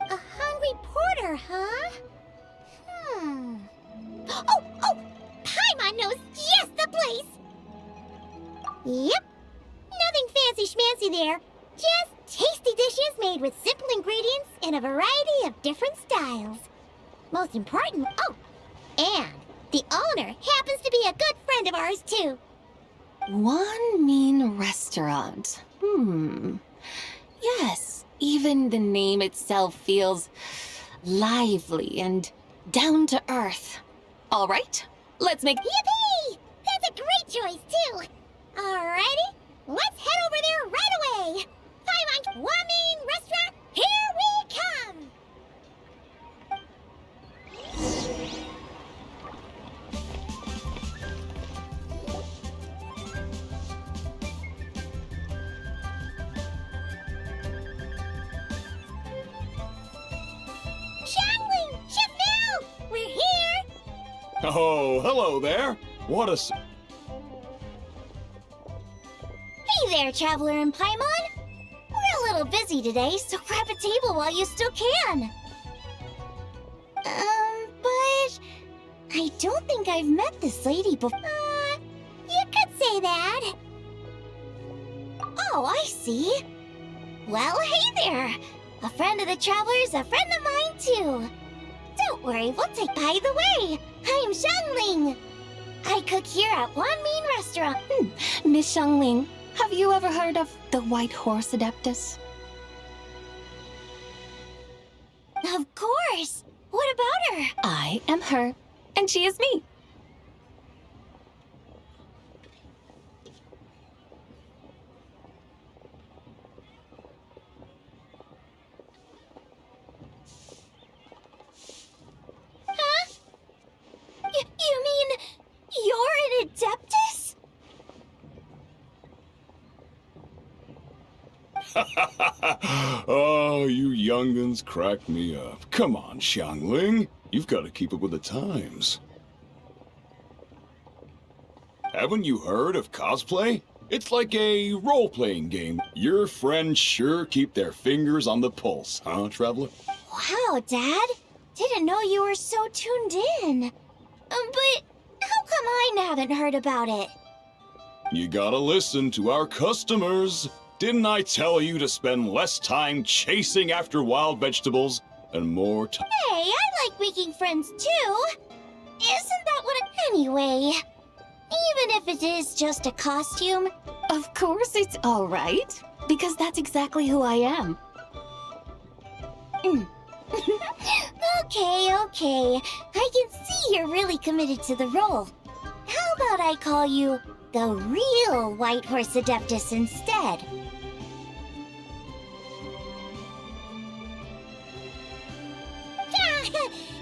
A hungry porter, huh? Oh! Paimon knows just the place! Yep. Nothing fancy-schmancy there. Just tasty dishes made with simple ingredients in a variety of different styles. Most important, and the owner happens to be a good friend of ours, too. One mean restaurant. Yes, even the name itself feels lively and down to earth. All right, let's make... Yippee! That's a great choice, too. Alrighty, let's head over there right away. Paimon Wamin Restaurant, here we come! Shangling! Chef Mel! We're here! Oh, hello there. What a... Hey there, Traveler and Paimon! We're a little busy today, so grab a table while you still can. But... I don't think I've met this lady before. You could say that. Oh, I see. Well, hey there. A friend of the Traveler's a friend of mine, too. Don't worry, we'll take... By the way, I'm Xiangling. I cook here at One Mean Restaurant. Miss Xiangling, have you ever heard of the White Horse Adeptus? Of course. What about her? I am her, and she is me. Huh? You mean you're an Adeptus? Oh, you young'uns crack me up. Come on, Xiangling. You've got to keep up with the times. Haven't you heard of cosplay? It's like a role-playing game. Your friends sure keep their fingers on the pulse, huh, Traveler? Wow, Dad. Didn't know you were so tuned in. But how come I haven't heard about it? You gotta listen to our customers. Didn't I tell you to spend less time chasing after wild vegetables and more time? Hey, I like making friends too. Isn't that what Anyway, even if it is just a costume... Of course it's all right, because that's exactly who I am. Okay. I can see you're really committed to the role. How about I call you the real White Horse Adeptus instead?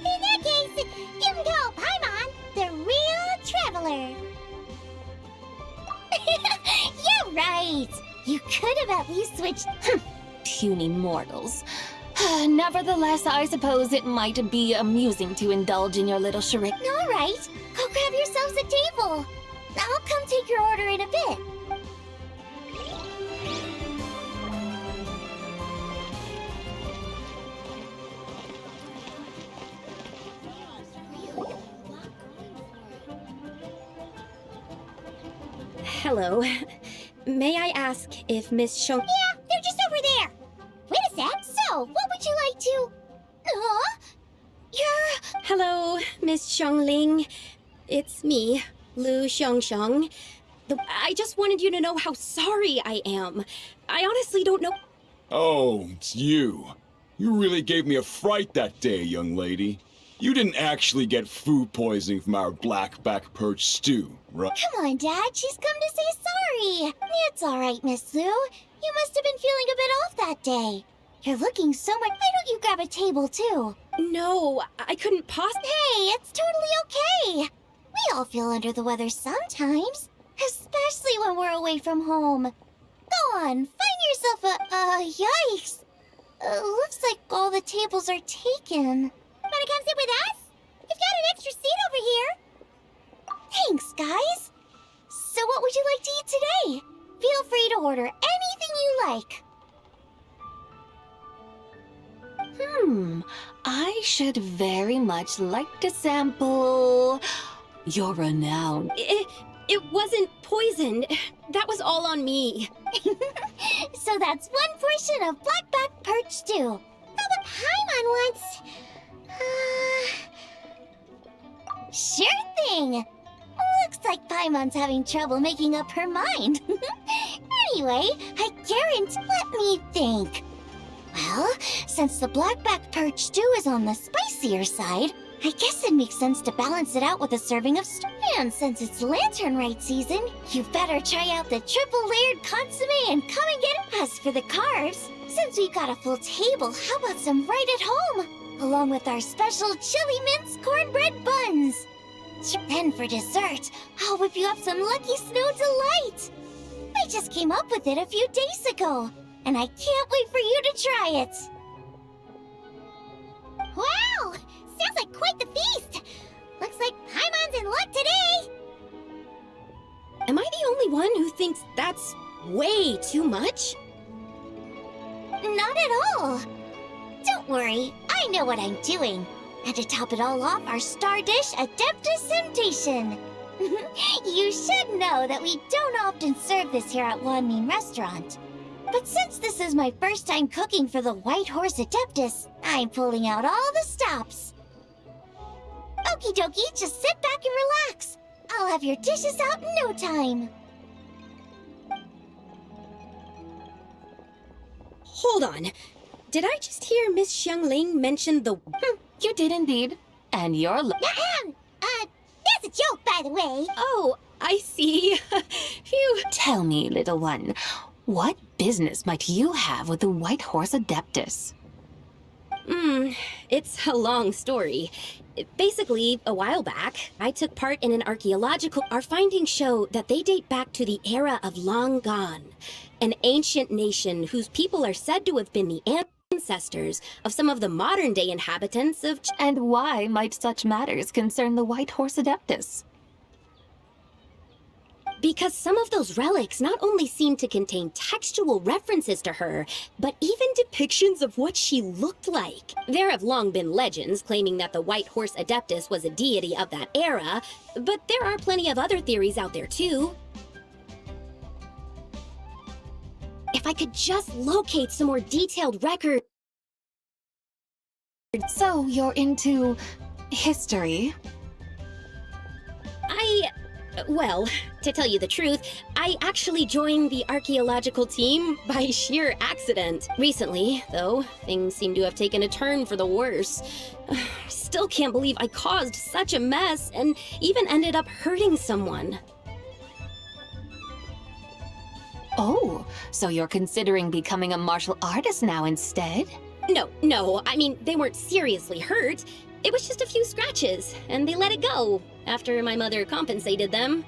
In that case, you can call Paimon the real Traveler. Yeah, right. You could have at least switched... Puny mortals. Nevertheless, I suppose it might be amusing to indulge in your little charade. All right, go grab yourselves a table. I'll come take your order in a bit. hello. May I ask if Miss Xiong... Yeah, they're just over there. Wait a sec. So, what would you like to... You're... Hello, Miss Xiongling. It's me, Lu Xiongxiong. I just wanted you to know how sorry I am. I honestly don't know... Oh, it's you. You really gave me a fright that day, young lady. You didn't actually get food poisoning from our blackback perch stew, right? Come on, Dad. She's come to say sorry. It's all right, Miss Lou. You must have been feeling a bit off that day. You're looking so much... Why don't you grab a table, too? No, I couldn't possibly... Hey, it's totally okay. We all feel under the weather sometimes. Especially when we're away from home. Go on, find yourself yikes. Looks like all the tables are taken. Wanna come sit with us? We've got an extra seat over here. Thanks, guys. So what would you like to eat today? Feel free to order anything you like. I should very much like to sample your renowned... It wasn't poisoned. That was all on me. So that's one portion of blackback perch stew. How about Paimon wants... Sure thing. Looks like Paimon's having trouble making up her mind. Anyway, I guarantee... Let me think. Well, since the blackback perch stew is on the spicier side, I guess it makes sense to balance it out with a serving of stew. And since it's lantern rite season, you better try out the triple-layered consommé and come and get it. As for the carbs, since we've got a full table, how about some right at home? Along with our special chili mince cornbread buns. Then for dessert, I'll whip you up some Lucky Snow Delight. I just came up with it a few days ago, and I can't wait for you to try it. Wow! Sounds like quite the feast! Looks like Paimon's in luck today! Am I the only one who thinks that's way too much? Not at all. Don't worry, I know what I'm doing. And to top it all off, our star dish, Adeptus Temptation. You should know that we don't often serve this here at Wanmin Restaurant. But since this is my first time cooking for the White Horse Adeptus, I'm pulling out all the stops. Okie dokie, just sit back and relax. I'll have your dishes out in no time. Hold on. Did I just hear Miss Xiangling mention the... You did indeed. And you're... That's a joke, by the way. Oh, I see. Phew. Tell me, little one, what business might you have with the White Horse Adeptus? It's a long story. Basically, a while back, I took part in an archaeological... Our findings show that they date back to the era of Long Gone, an ancient nation whose people are said to have been the ancestors of some of the modern-day inhabitants of... And why might such matters concern the White Horse Adeptus? Because some of those relics not only seem to contain textual references to her, but even depictions of what she looked like. There have long been legends claiming that the White Horse Adeptus was a deity of that era, but there are plenty of other theories out there too. If I could just locate some more detailed records. So you're into history? Well, to tell you the truth, I actually joined the archaeological team by sheer accident. Recently, though, things seem to have taken a turn for the worse. Still can't believe I caused such a mess and even ended up hurting someone. Oh, so you're considering becoming a martial artist now instead? No, I mean, they weren't seriously hurt. It was just a few scratches, and they let it go after my mother compensated them.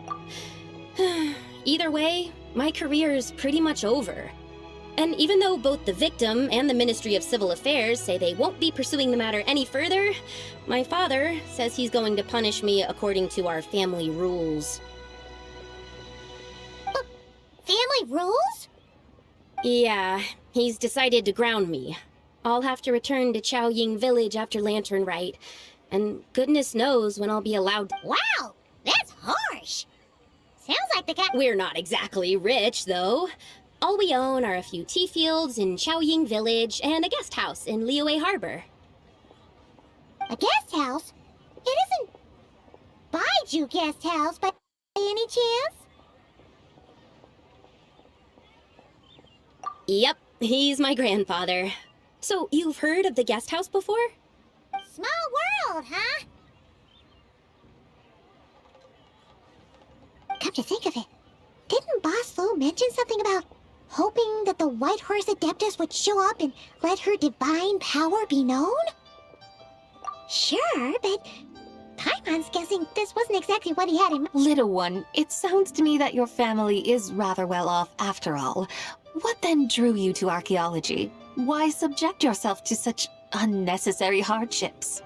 Either way, my career's pretty much over. And even though both the victim and the Ministry of Civil Affairs say they won't be pursuing the matter any further, my father says he's going to punish me according to our family rules. Family rules? Yeah, he's decided to ground me. I'll have to return to Chaoying Village after Lantern Rite, and goodness knows when I'll be allowed... Wow, that's harsh. Sounds like the guy. We're not exactly rich, though. All we own are a few tea fields in Chaoying Village and a guest house in Liyue Harbor. A guest house? It isn't Baiju Guest House by any chance? Yep, he's my grandfather. So, you've heard of the guest house before? Small world, huh? Come to think of it, didn't Boss Lu mention something about hoping that the White Horse Adeptus would show up and let her divine power be known? Sure, but Paimon's guessing this wasn't exactly what he had in mind. Little one, it sounds to me that your family is rather well off after all. What then drew you to archaeology? Why subject yourself to such unnecessary hardships?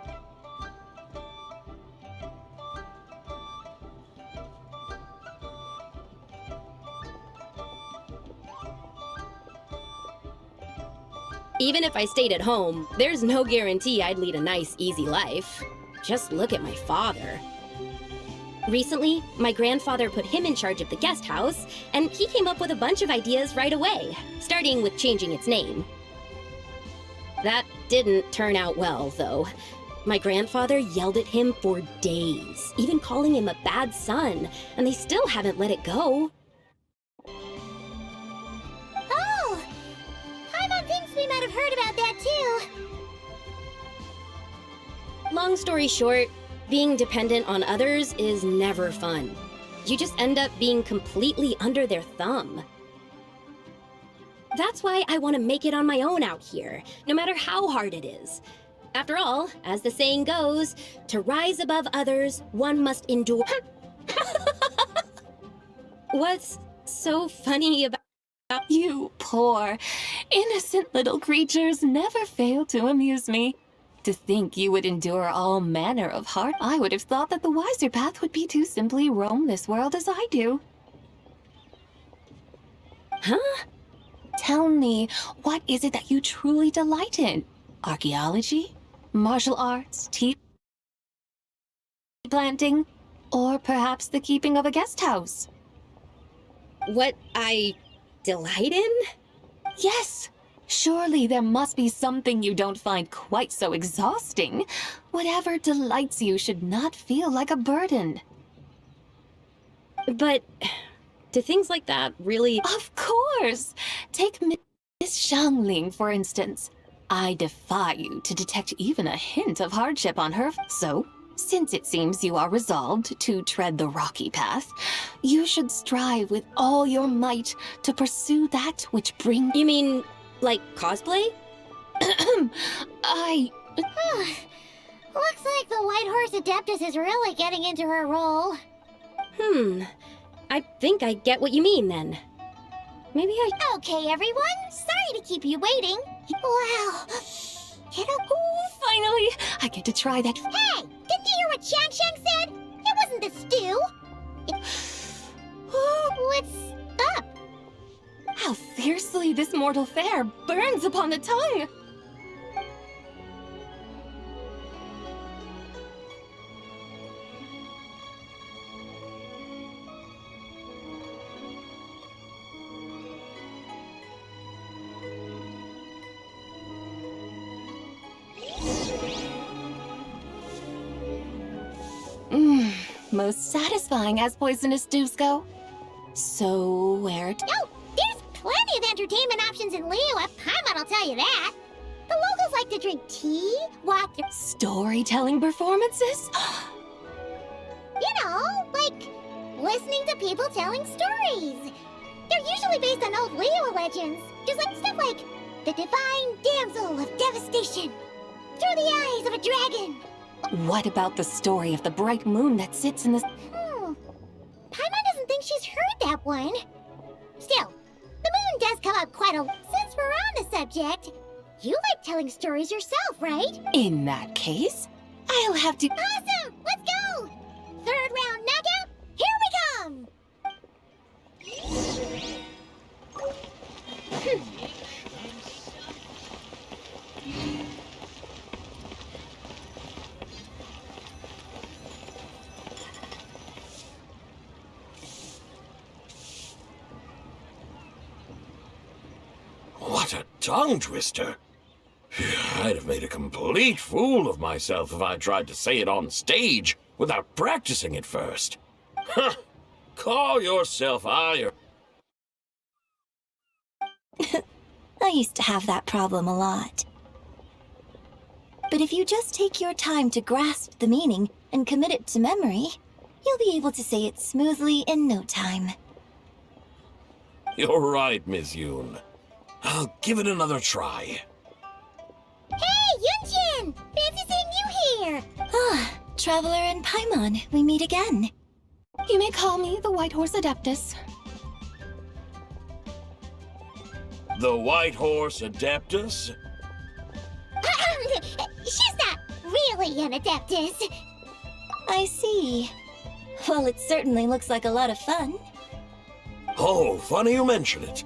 Even if I stayed at home, there's no guarantee I'd lead a nice, easy life. Just look at my father. Recently, my grandfather put him in charge of the guest house, and he came up with a bunch of ideas right away, starting with changing its name. That didn't turn out well, though. My grandfather yelled at him for days, even calling him a bad son, and they still haven't let it go. Oh! Paimon thinks we might have heard about that too. Long story short, being dependent on others is never fun. You just end up being completely under their thumb. That's why I want to make it on my own out here, no matter how hard it is. After all, as the saying goes, to rise above others, one must endure. What's so funny about you poor, innocent little creatures never fail to amuse me. To think you would endure all manner of hard, I would have thought that the wiser path would be to simply roam this world as I do. Huh? Tell me, what is it that you truly delight in? Archaeology? Martial arts? Tea planting? Or perhaps the keeping of a guest house? What I delight in? Yes! Surely there must be something you don't find quite so exhausting. Whatever delights you should not feel like a burden. But do things like that really... Of course! Take Miss Xiangling, for instance. I defy you to detect even a hint of hardship on her. So, since it seems you are resolved to tread the rocky path, you should strive with all your might to pursue that which brings... You mean... like cosplay? Looks like the White Horse Adeptus is really getting into her role. I think I get what you mean then. Maybe I... Okay, everyone. Sorry to keep you waiting. Wow. Get up. Oh, finally! I get to try that. Hey! Didn't you hear what Shang said? It wasn't the stew. What's up? How fiercely this mortal fare burns upon the tongue! Most satisfying as poisonous stews go. So where to... Oh, there's plenty of entertainment options in Liyue. Paimon will tell you that. The locals like to drink tea, watch their... Storytelling performances? You know, like listening to people telling stories. They're usually based on old Liyue legends. There's like stuff like the divine damsel of devastation, through the eyes of a dragon. What about the story of the bright moon that sits in the... Paimon doesn't think she's heard that one. Still, the moon does come up quite a... Since we're on the subject, you like telling stories yourself, right? In that case, I'll have to... Awesome! Let's go! Third round knockout, here we come! tongue twister. I'd have made a complete fool of myself if I tried to say it on stage without practicing it first. Huh. Call yourself iron. I used to have that problem a lot. But if you just take your time to grasp the meaning and commit it to memory, you'll be able to say it smoothly in no time. You're right, Miss Yoon. I'll give it another try. Hey, Yunjin! Fancy seeing you here! Ah, Traveler and Paimon, we meet again. You may call me the White Horse Adeptus. The White Horse Adeptus? She's not really an Adeptus. I see. Well, it certainly looks like a lot of fun. Oh, funny you mention it.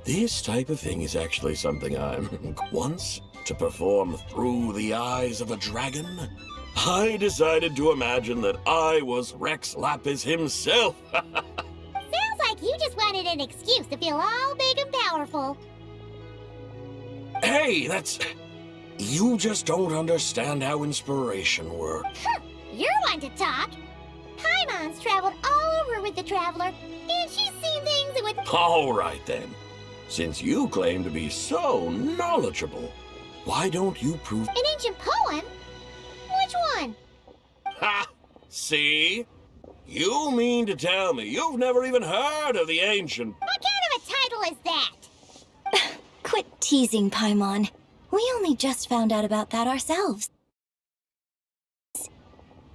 This type of thing is actually something I'm once to perform through the eyes of a dragon. I decided to imagine that I was Rex Lapis himself. Sounds like you just wanted an excuse to feel all big and powerful. Hey, that's... You just don't understand how inspiration works. You're one to talk. Paimon's traveled all over with the Traveler, and she's seen things that would... All right, then. Since you claim to be so knowledgeable, why don't you prove... An ancient poem? Which one? Ha! See? You mean to tell me you've never even heard of the ancient... What kind of a title is that? Quit teasing, Paimon. We only just found out about that ourselves.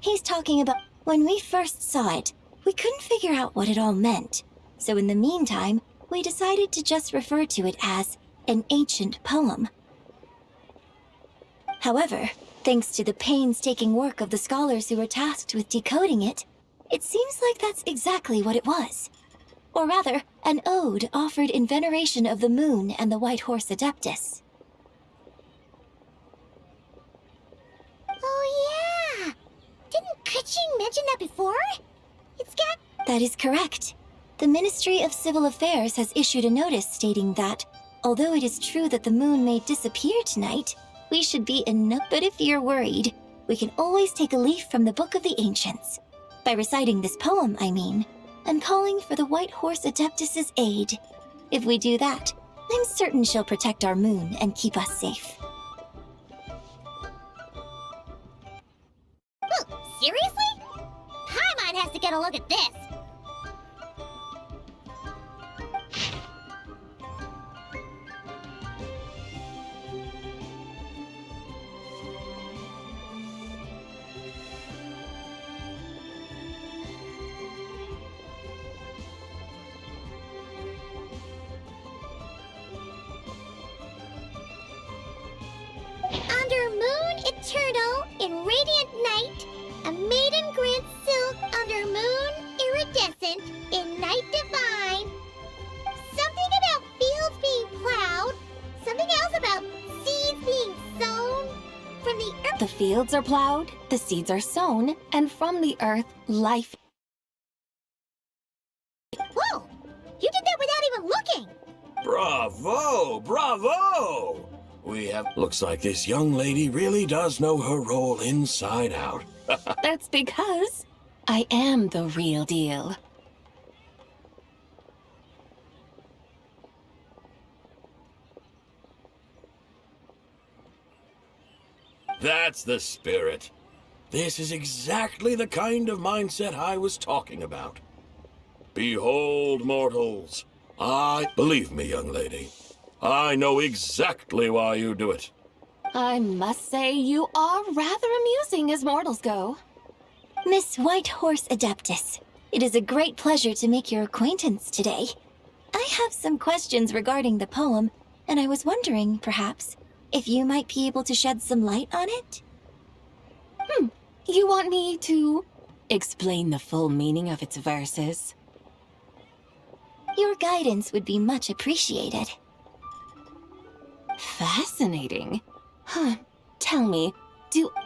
He's talking about when we first saw it, we couldn't figure out what it all meant. So in the meantime, we decided to just refer to it as an ancient poem. However, thanks to the painstaking work of the scholars who were tasked with decoding it, it seems like that's exactly what it was. Or rather, an ode offered in veneration of the moon and the White Horse Adeptus. Oh yeah! Didn't Kuching mention that before? It's got... That is correct. The Ministry of Civil Affairs has issued a notice stating that, although it is true that the moon may disappear tonight, we should be in no... But if you're worried, we can always take a leaf from the Book of the Ancients. By reciting this poem, I mean, and calling for the White Horse Adeptus's aid. If we do that, I'm certain she'll protect our moon and keep us safe. Seriously? Paimon has to get a look at this. Under moon eternal, in radiant night, a maiden grants silk under moon iridescent, in night divine. Something about fields being plowed, something else about seeds being sown from the earth. The fields are plowed, the seeds are sown, and from the earth, life. Whoa! You did that without even looking! Bravo! Bravo! We have... Looks like this young lady really does know her role inside out. That's because I am the real deal. That's the spirit. This is exactly the kind of mindset I was talking about. Behold, mortals. Believe me, young lady, I know exactly why you do it. I must say you are rather amusing as mortals go. Miss White Horse Adeptus, it is a great pleasure to make your acquaintance today. I have some questions regarding the poem, and I was wondering, perhaps, if you might be able to shed some light on it? You want me to explain the full meaning of its verses? Your guidance would be much appreciated. Fascinating. Huh. Tell me,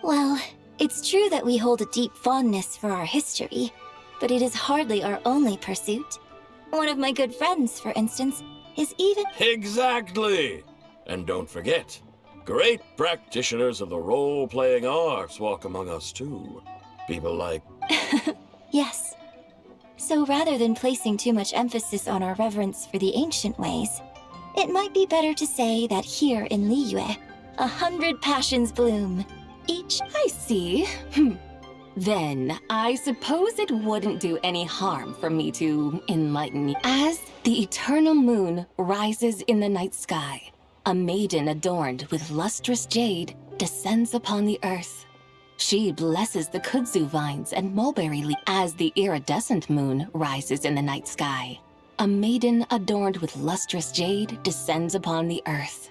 Well, it's true that we hold a deep fondness for our history, but it is hardly our only pursuit. One of my good friends, for instance, is even... Exactly! And don't forget, great practitioners of the role-playing arts walk among us too. People like... Yes. So rather than placing too much emphasis on our reverence for the ancient ways, it might be better to say that here in Liyue, 100 passions bloom. Each... I see. Then, I suppose it wouldn't do any harm for me to enlighten you. As the eternal moon rises in the night sky, a maiden adorned with lustrous jade descends upon the earth. She blesses the kudzu vines and mulberry leaves. As the iridescent moon rises in the night sky, a maiden adorned with lustrous jade descends upon the earth.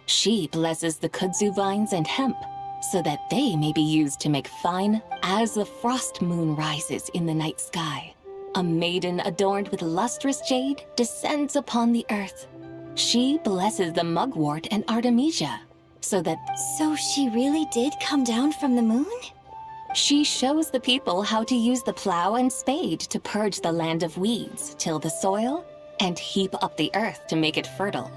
She blesses the kudzu vines and hemp, so that they may be used to make fine. As the frost moon rises in the night sky, a maiden adorned with lustrous jade descends upon the earth. She blesses the mugwort and artemisia, so that... So she really did come down from the moon? She shows the people how to use the plow and spade to purge the land of weeds, till the soil, and heap up the earth to make it fertile.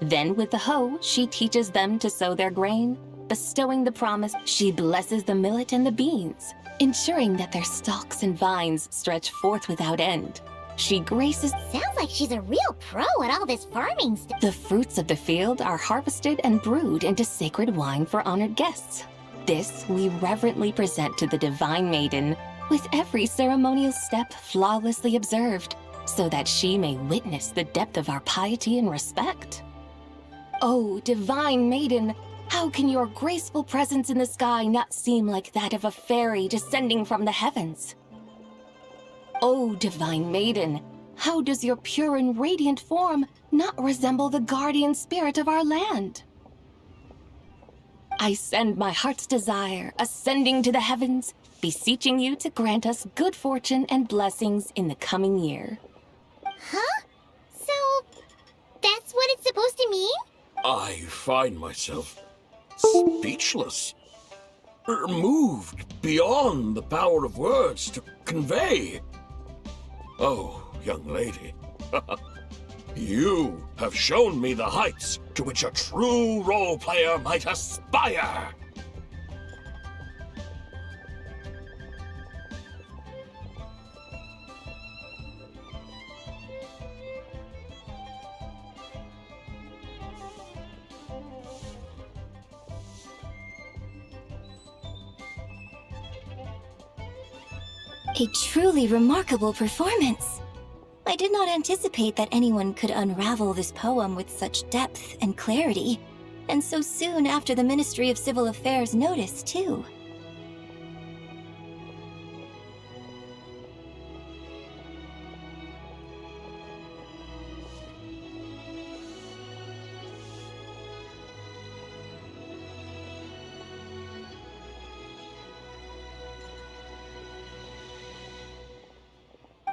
Then with the hoe, she teaches them to sow their grain, bestowing the promise. She blesses the millet and the beans, ensuring that their stalks and vines stretch forth without end. She graces... Sounds like she's a real pro at all this farming stuff. The fruits of the field are harvested and brewed into sacred wine for honored guests. This we reverently present to the divine maiden, with every ceremonial step flawlessly observed, so that she may witness the depth of our piety and respect. Oh, divine maiden, how can your graceful presence in the sky not seem like that of a fairy descending from the heavens? Oh, divine maiden, how does your pure and radiant form not resemble the guardian spirit of our land? I send my heart's desire, ascending to the heavens, beseeching you to grant us good fortune and blessings in the coming year. Huh? So, that's what it's supposed to mean? I find myself speechless, moved beyond the power of words to convey. Oh, young lady, you have shown me the heights to which a true role player might aspire. A truly remarkable performance. I did not anticipate that anyone could unravel this poem with such depth and clarity, and so soon after the Ministry of Civil Affairs noticed, too.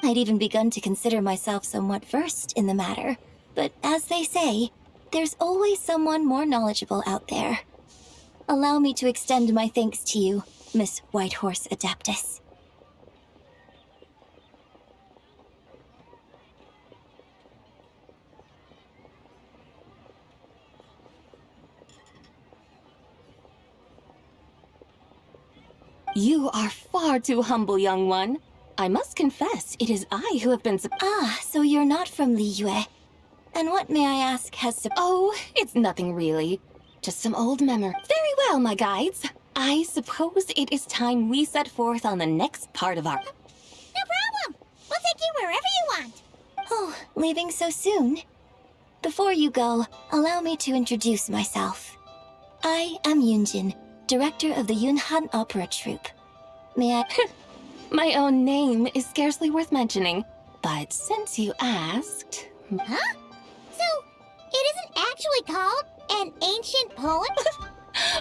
I'd even begun to consider myself somewhat versed in the matter, but as they say, there's always someone more knowledgeable out there. Allow me to extend my thanks to you, Miss Whitehorse Adeptus. You are far too humble, young one. I must confess, it is I who have been so you're not from Liyue. And what, may I ask, has Oh, it's nothing really. Just some old memory. Very well, my guides. I suppose it is time we set forth on the next part of our... No problem! We'll take you wherever you want. Oh, leaving so soon? Before you go, allow me to introduce myself. I am Yunjin, director of the Yunhan Opera Troupe. May I... My own name is scarcely worth mentioning, but since you asked... Huh? So, it isn't actually called an ancient poem?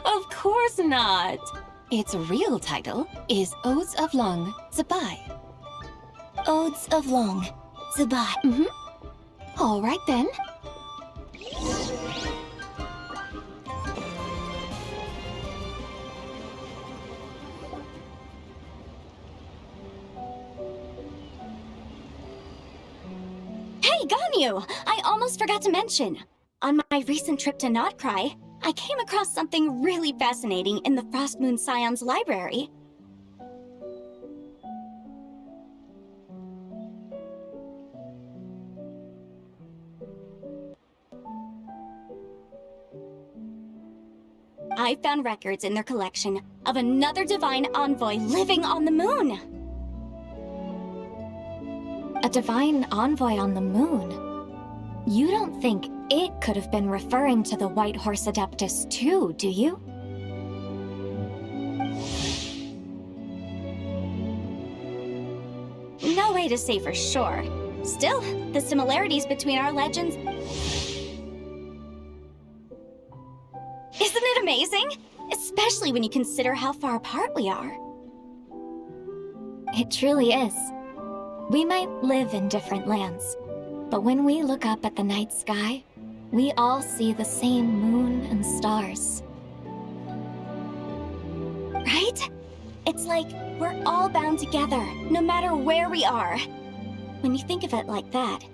Of course not. Its real title is Odes of Long Zabai. Odes of Long Zabai. Mm-hmm. All right then. Hey, Ganyu! I almost forgot to mention. On my recent trip to Notcry, I came across something really fascinating in the Frost Moon Scion's library. I found records in their collection of another divine envoy living on the moon. A divine envoy on the moon? You don't think it could have been referring to the White Horse Adeptus too, do you? No way to say for sure. Still, the similarities between our legends... Isn't it amazing? Especially when you consider how far apart we are. It truly is. We might live in different lands, but when we look up at the night sky, we all see the same moon and stars. Right? It's like we're all bound together, no matter where we are. When you think of it like that,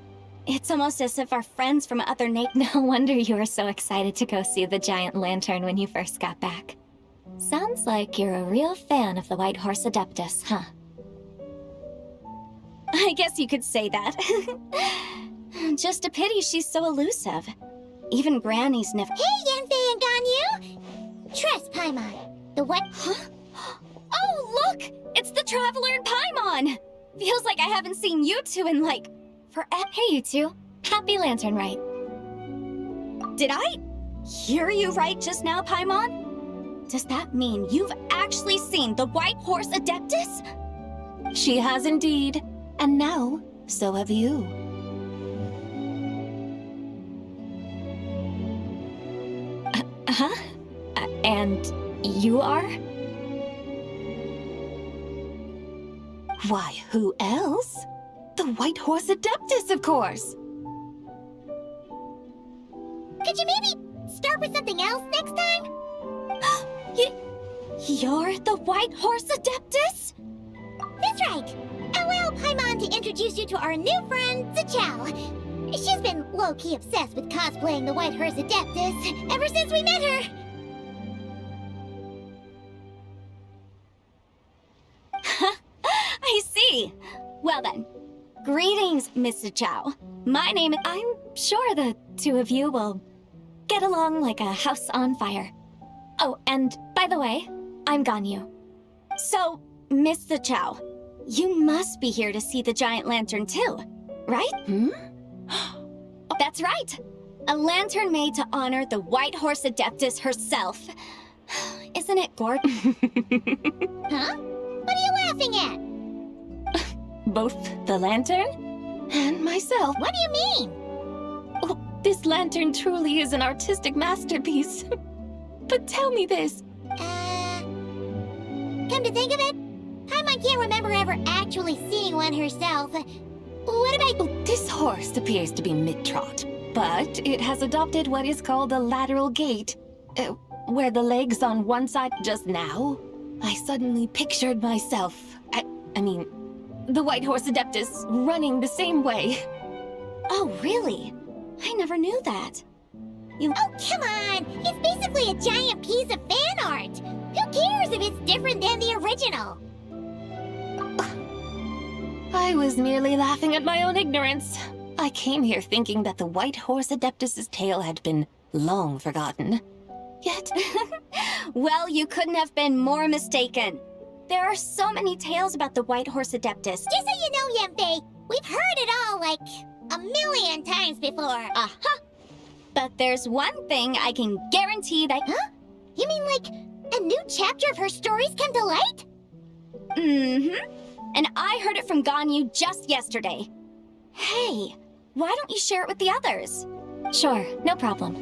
it's almost as if our friends from other No wonder you were so excited to go see the giant lantern when you first got back. Sounds like you're a real fan of the White Horse Adeptus, huh? I guess you could say that. Just a pity she's so elusive. Even Granny's never— Hey, Yanfei and Ganyu! Trust Paimon. The what? Huh? Oh, look! It's the Traveler and Paimon! Feels like I haven't seen you two in, like, forever. Hey, you two. Happy Lantern Rite. Did I hear you right just now, Paimon? Does that mean you've actually seen the White Horse Adeptus? She has indeed. And now, so have you. Huh? And you are? Why, who else? The White Horse Adeptus, of course! Could you maybe start with something else next time? You're the White Horse Adeptus? That's right! Allow Paimon to introduce you to our new friend, Zichao. She's been low-key obsessed with cosplaying the White Horse Adeptus ever since we met her. I see. Well then, greetings, Miss Zichao. My name is— I'm sure the two of you will get along like a house on fire. Oh, and by the way, I'm Ganyu. So, Miss Zichao, you must be here to see the giant lantern too, right? That's right. A lantern made to honor the White Horse Adeptus herself. Isn't it gorgeous? Huh? What are you laughing at? Both the lantern and myself. What do you mean? Oh, this lantern truly is an artistic masterpiece. But tell me this. Come to think of it, Paimon can't remember ever actually seeing one herself. What about— Oh, this horse appears to be mid-trot, but it has adopted what is called a lateral gait, where the legs on one side. Just now, I suddenly pictured myself, I mean, the White Horse Adeptus running the same way. Oh, really? I never knew that. Oh, come on! It's basically a giant piece of fan art! Who cares if it's different than the original? I was merely laughing at my own ignorance. I came here thinking that the White Horse Adeptus's tale had been long forgotten. Yet... Well, you couldn't have been more mistaken. There are so many tales about the White Horse Adeptus. Just so you know, Yanfei, we've heard it all like a million times before. Uh-huh. But there's one thing I can guarantee that— Huh? You mean like a new chapter of her stories come to light? Mm-hmm. And I heard it from Ganyu just yesterday. Hey, why don't you share it with the others? Sure, no problem.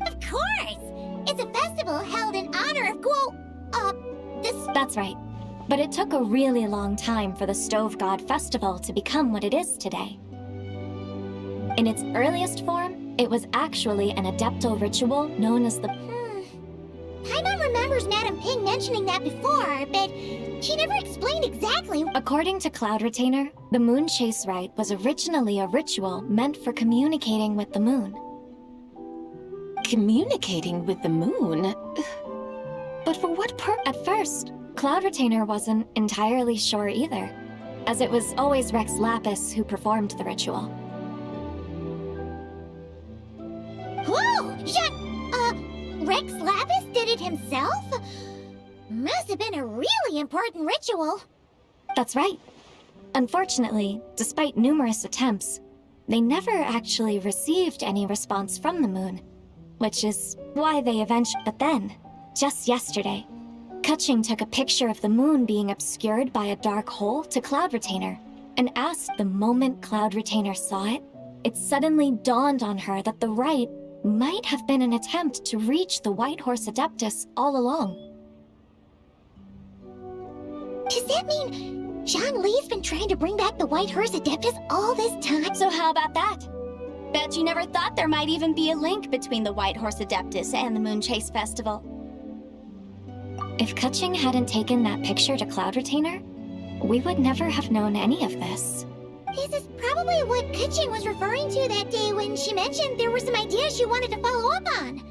Of course! It's a festival held in honor of this— That's right. But it took a really long time for the Stove God Festival to become what it is today. In its earliest form, it was actually an adeptal ritual known as the— Paimon remembers Madame Ping mentioning that before, but she never explained exactly— According to Cloud Retainer, the Moon Chase Rite was originally a ritual meant for communicating with the moon. communicating with the moon. But for what At first, Cloud Retainer wasn't entirely sure either, as it was always Rex Lapis who performed the ritual. Whoa! Rex Lapis did it himself? Must have been a really important ritual. That's right. Unfortunately, despite numerous attempts, they never actually received any response from the moon, which is why they eventually... But then, just yesterday, Kutching took a picture of the moon being obscured by a dark hole to Cloud Retainer, and asked the moment Cloud Retainer saw it, it suddenly dawned on her that the rite might have been an attempt to reach the White Horse Adeptus all along. Does that mean Zhongli's been trying to bring back the White Horse Adeptus all this time? So how about that? Bet you never thought there might even be a link between the White Horse Adeptus and the Moon Chase Festival. If Kutching hadn't taken that picture to Cloud Retainer, we would never have known any of this. This is probably what Kutching was referring to that day when she mentioned there were some ideas she wanted to follow up on.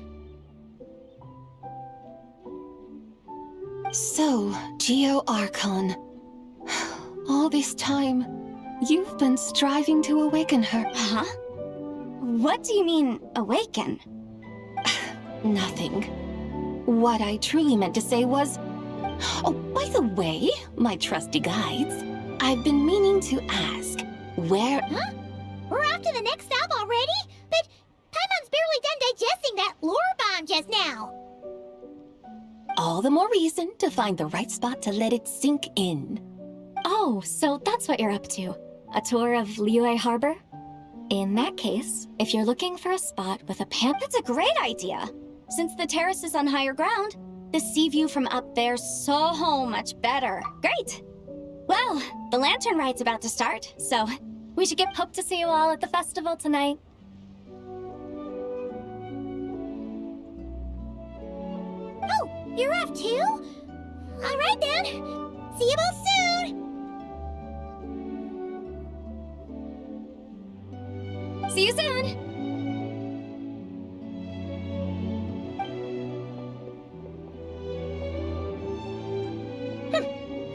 So, Geo Archon. All this time, you've been striving to awaken her. Huh? What do you mean, awaken? Nothing. What I truly meant to say was... Oh, by the way, my trusty guides, I've been meaning to ask, where... Huh? We're off to the next stop already? But Paimon's barely done digesting that lore bomb just now. All the more reason to find the right spot to let it sink in. Oh, so that's what you're up to. A tour of Liyue Harbor? In that case, if you're looking for a spot with a That's a great idea! Since the terrace is on higher ground, the sea view from up there's so much better. Great! Well, the lantern ride's about to start, so we should hope to see you all at the festival tonight. Oh, you're off too? All right then. See you both soon. See you soon!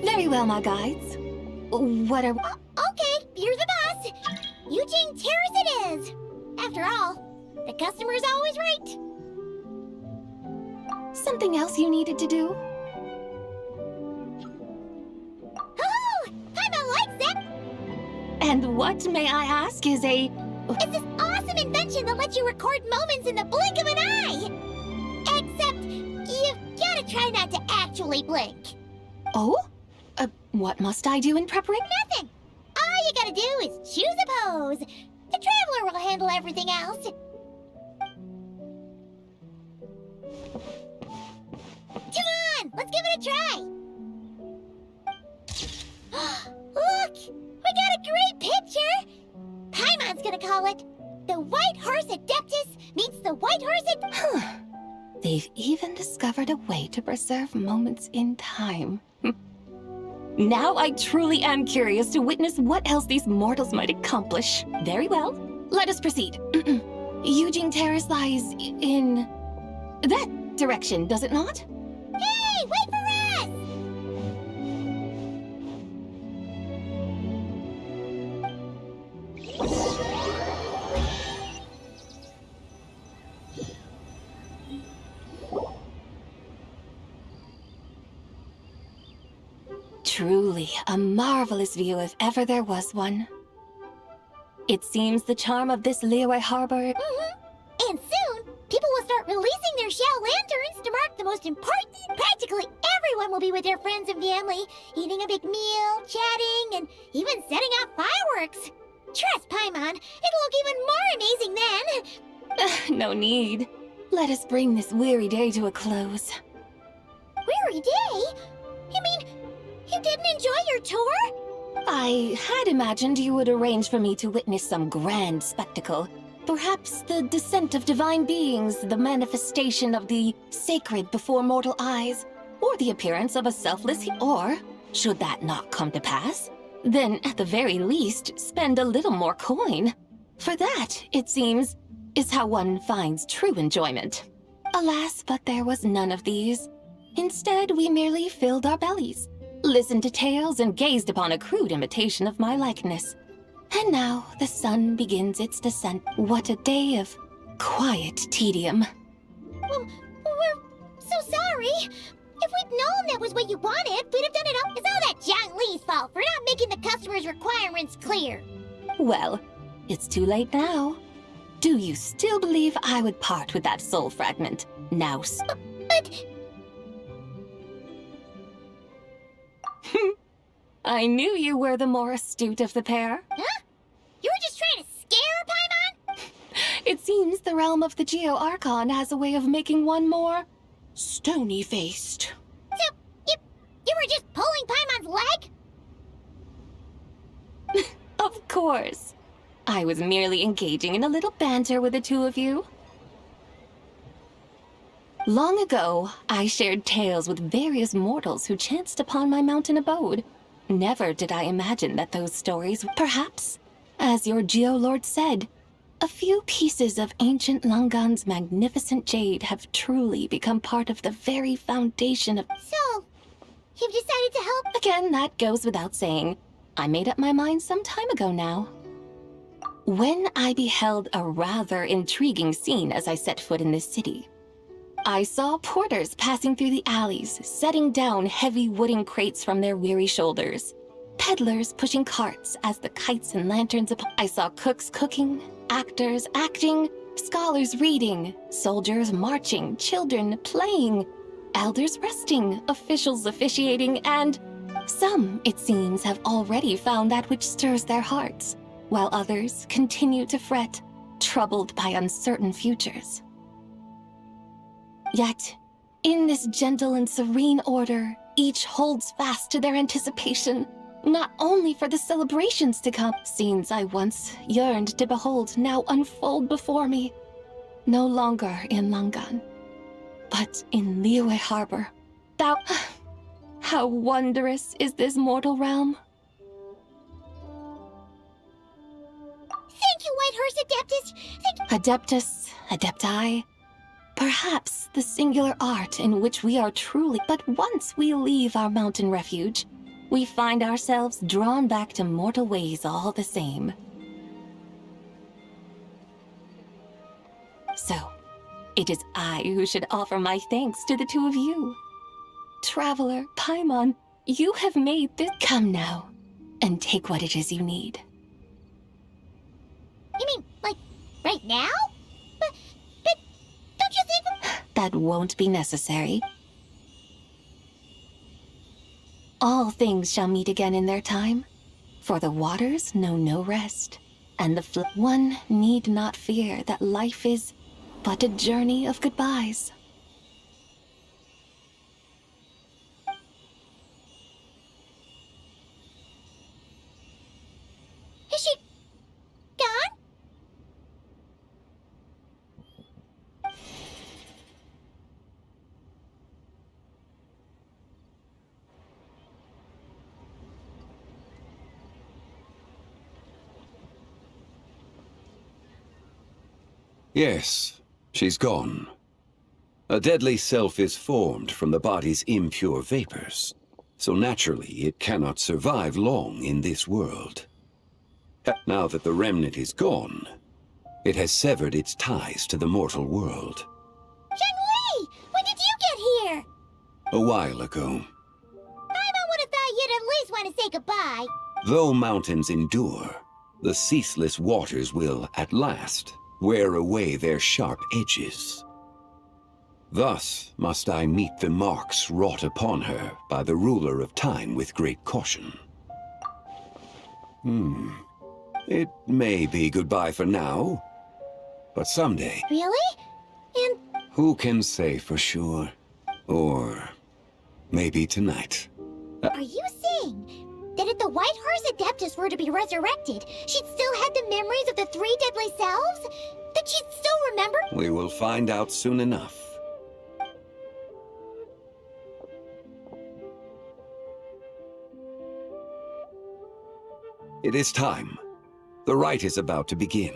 Very well, my guides. What are... Okay, you're the boss. Eugene Terrace it is. After all, the customer's always right. Something else you needed to do? Oh, Paimon likes that. And what, may I ask, is a... It's this awesome invention that lets you record moments in the blink of an eye. Except, you've gotta try not to actually blink. Oh? What must I do in preparation? Nothing. All you gotta do is choose a pose. The Traveler will handle everything else. Come on, let's give it a try. Look, we got a great picture. Paimon's gonna call it The White Horse Adeptus Meets the White Horse They've even discovered a way to preserve moments in time. Now I truly am curious to witness what else these mortals might accomplish. Very well, let us proceed. Eugene Terrace lies in... that direction, does it not? Hey, wait for us! Truly a marvelous view if ever there was one. It seems the charm of this Liyue Harbor... And soon, people will start releasing their shell lanterns to mark the most important. Practically everyone will be with their friends and family, eating a big meal, chatting, and even setting off fireworks. Trust Paimon, it'll look even more amazing then. No need. Let us bring this weary day to a close. Weary day? You mean, you didn't enjoy your tour? I had imagined you would arrange for me to witness some grand spectacle. Perhaps the descent of divine beings, the manifestation of the sacred before mortal eyes, or the appearance of a selfless or, should that not come to pass, then at the very least spend a little more coin. For that, it seems, is how one finds true enjoyment. Alas, but there was none of these. Instead, we merely filled our bellies, listened to tales, and gazed upon a crude imitation of my likeness. And now the sun begins its descent. What a day of quiet tedium. Well, we're so sorry. If we'd known that was what you wanted, we'd have done it all. It's all that Jiang Li's fault for not making the customer's requirements clear. Well, it's too late now. Do you still believe I would part with that soul fragment? Now, But... I knew you were the more astute of the pair. Huh? You were just trying to scare Paimon? It seems the realm of the Geo-Archon has a way of making one more stony-faced. So, you were just pulling Paimon's leg? Of course. I was merely engaging in a little banter with the two of you. Long ago, I shared tales with various mortals who chanced upon my mountain abode. Never did I imagine that those stories, perhaps, as your Geolord said, a few pieces of ancient Langan's magnificent jade have truly become part of the very foundation of... So, you've decided to help? Again, that goes without saying. I made up my mind some time ago now. When I beheld a rather intriguing scene as I set foot in this city, I saw porters passing through the alleys, setting down heavy wooden crates from their weary shoulders. Peddlers pushing carts as the kites and lanterns I saw cooks cooking, actors acting, scholars reading, soldiers marching, children playing, elders resting, officials officiating, and some, it seems, have already found that which stirs their hearts, while others continue to fret, troubled by uncertain futures. Yet, in this gentle and serene order, each holds fast to their anticipation, not only for the celebrations to come, scenes I once yearned to behold now unfold before me, no longer in Langan, but in Liyue Harbor. How wondrous is this mortal realm? Thank you, Whitehorse Adeptus! Adeptus, Adepti, perhaps the singular art in which we are truly... But once we leave our mountain refuge, we find ourselves drawn back to mortal ways all the same. So, it is I who should offer my thanks to the two of you. Traveler, Paimon, you have made this... Come now, and take what it is you need. You mean, like, right now? But don't you think... That won't be necessary. All things shall meet again in their time, for the waters know no rest, and the one need not fear that life is but a journey of goodbyes. Is she gone? Yes, she's gone. A deadly self is formed from the body's impure vapors, so naturally it cannot survive long in this world. Now that the remnant is gone, it has severed its ties to the mortal world. Zhengli! When did you get here? A while ago. Paimon would have thought you'd at least want to say goodbye. Though mountains endure, the ceaseless waters will, at last, wear away their sharp edges. Thus must I meet the marks wrought upon her by the ruler of time with great caution. It may be goodbye for now, but someday... Really? And... Who can say for sure? Or maybe tonight. Are you saying that if the Whitehorse Adeptus were to be resurrected, she'd still have the memories of the three deadly selves? That she'd still remember? We will find out soon enough. It is time. The rite is about to begin.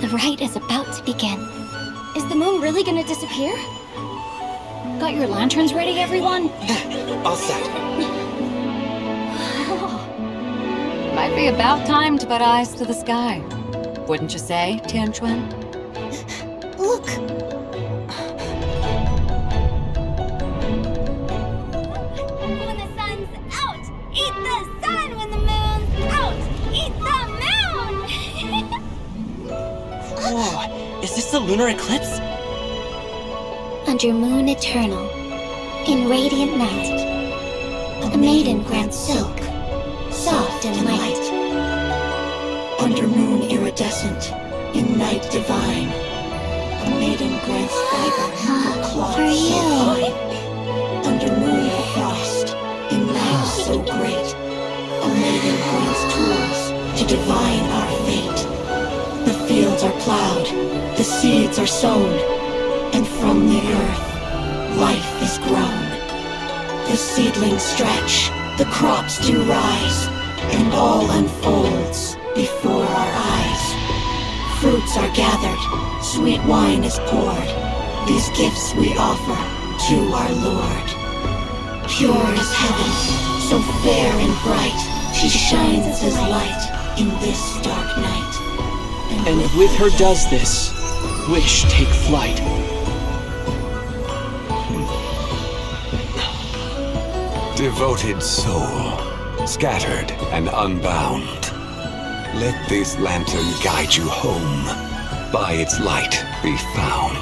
The rite is about to begin. Is the moon really gonna disappear? Got your lanterns ready, everyone? All set. Might be about time to put eyes to the sky. Wouldn't you say, Tianchuan? Look! When the sun's out, eat the sun. When the moon's out, eat the moon. Whoa, is this the lunar eclipse? Under moon eternal, in radiant night, a maiden grants silk, soft and light. Under moon iridescent, in night divine, a maiden grants fiber for cloth For so you. fine. Under moon frost, in night so great, a maiden grants tools to divine our fate. The fields are plowed, the seeds are sown, and from the earth, life is grown. The seedlings stretch, the crops do rise, and all unfolds before our eyes. Fruits are gathered, sweet wine is poured. These gifts we offer to our Lord. Pure as heaven, so fair and bright, she shines as light in this dark night. And with her does this, wish take flight. Devoted soul, scattered and unbound, let this lantern guide you home, by its light be found.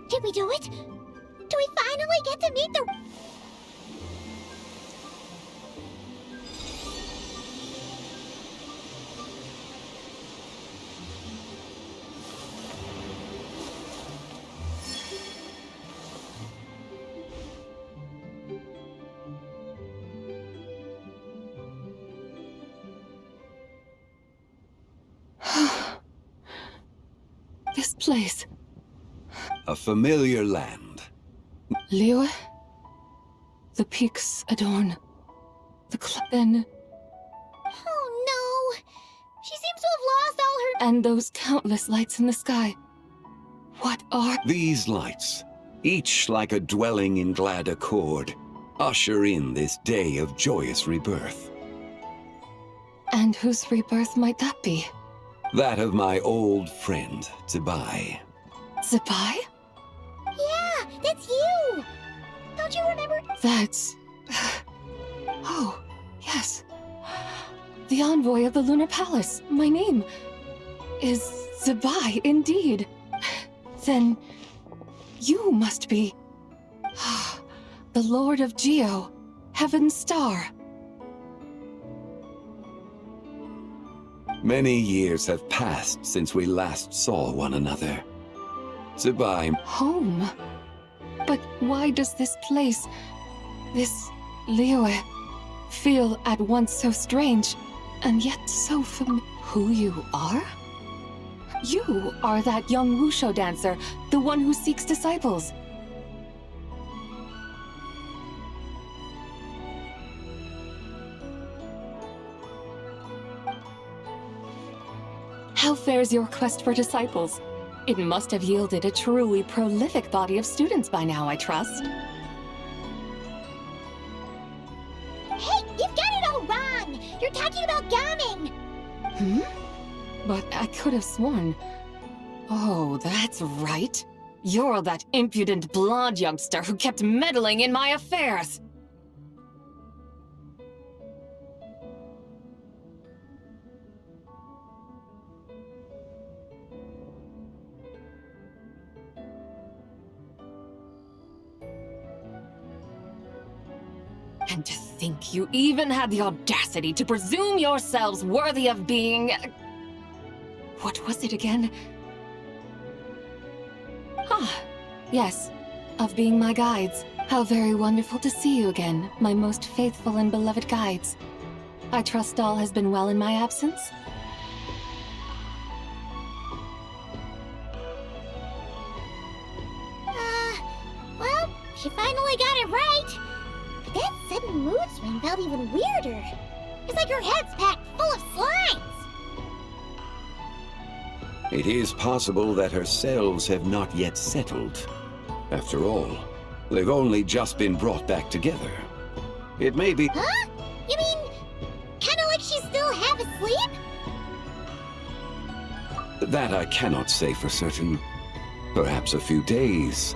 Did we do it? Do we finally get to meet the... This place. A familiar land. Liyue? The peaks adorn the then. Oh no! She seems to have lost all her... And those countless lights in the sky. What are... These lights, each like a dwelling in glad accord, usher in this day of joyous rebirth. And whose rebirth might that be? That of my old friend, Zabai. Zabai? Yeah, that's you! Don't you remember? That's... Oh, yes. The envoy of the Lunar Palace. My name is Zabai, indeed. Then you must be... the Lord of Geo, Heaven's Star. Many years have passed since we last saw one another. Zabai... Home? But why does this place, this Liyue, feel at once so strange, and yet so familiar? Who you are? You are that young Wushu dancer, the one who seeks disciples. How fares your quest for disciples? It must have yielded a truly prolific body of students by now, I trust. Hey, you've got it all wrong! You're talking about gaming! But I could have sworn... Oh, that's right. You're that impudent blonde youngster who kept meddling in my affairs! And to think you even had the audacity to presume yourselves worthy of being... What was it again? Yes, of being my guides. How very wonderful to see you again, my most faithful and beloved guides. I trust all has been well in my absence? Well, she finally got it right. But that sudden mood swing felt even weirder. It's like her head's packed full of slimes. It is possible that her cells have not yet settled. After all, they've only just been brought back together. It may be... Huh? You mean, kinda like she's still half asleep? That I cannot say for certain. Perhaps a few days.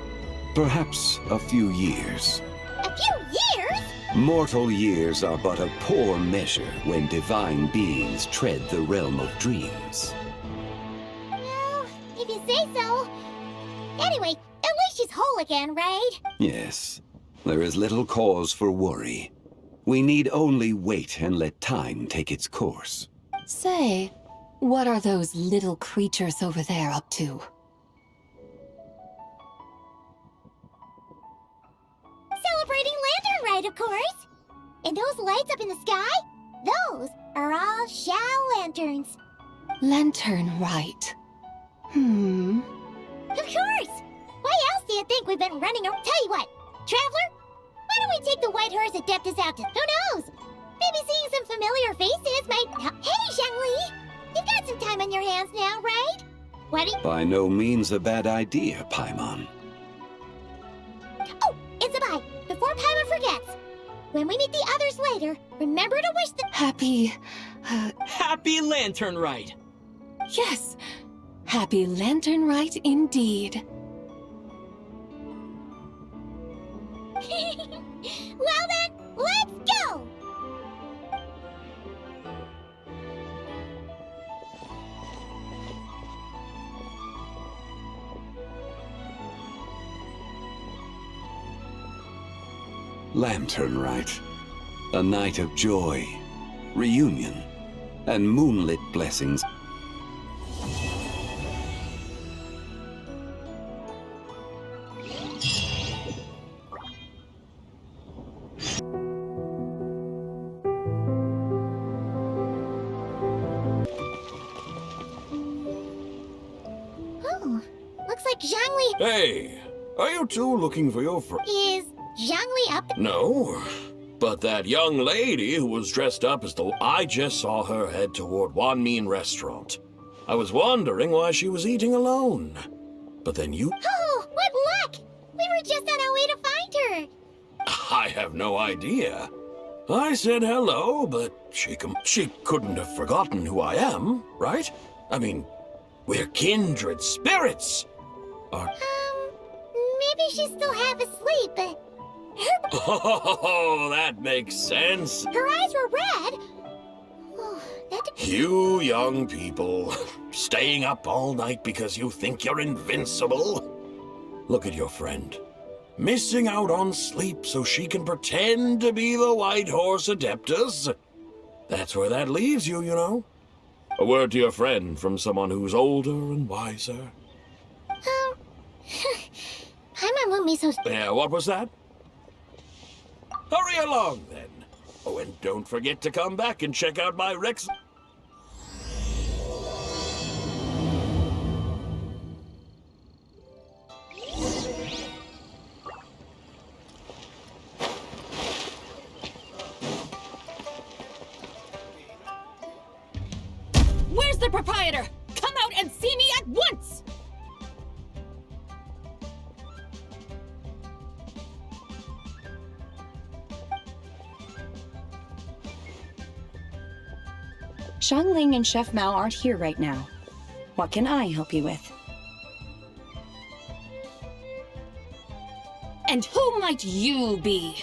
Perhaps a few years. A few years? Mortal years are but a poor measure when divine beings tread the realm of dreams. Well, if you say so. Anyway, at least she's whole again, right? Yes, there is little cause for worry. We need only wait and let time take its course. Say, what are those little creatures over there up to? Celebrating Lantern Rite, of course! And those lights up in the sky? Those are all Shao lanterns. Lantern Rite. Of course! Why else do you think we've been running around? Tell you what, Traveler, why don't we take the White Horse Adeptus out to... Who knows? Maybe seeing some familiar faces might... Hey, Zhangli! You've got some time on your hands now, right? What do you... By no means a bad idea, Paimon. Oh, and Sabai, before Paimon forgets, when we meet the others later, remember to wish the... Happy Lantern Rite! Yes! Happy Lantern Rite indeed. Well then, let's go! Lantern Rite. A night of joy, reunion, and moonlit blessings. Oh, looks like Zhangli... Hey, are you two looking for your friend? Is Zhangli up? No, but that young lady who was dressed up as the... I just saw her head toward Wanmin restaurant. I was wondering why she was eating alone. But then you... Oh, what luck! We were just on our way to find her. I have no idea. I said hello, but she couldn't have forgotten who I am, right? I mean, we're kindred spirits. Maybe she's still half asleep, but... Oh, that makes sense. Her eyes were red. Oh, that... You young people, staying up all night because you think you're invincible. Look at your friend. Missing out on sleep so she can pretend to be the White Horse Adeptus. That's where that leaves you, you know. A word to your friend from someone who's older and wiser. Paimon won't be so... Yeah, what was that? Hurry along, then. Oh, and don't forget to come back and check out my Rex... Where's the proprietor? Come out and see me at once! Xiangling and Chef Mao aren't here right now. What can I help you with? And who might you be?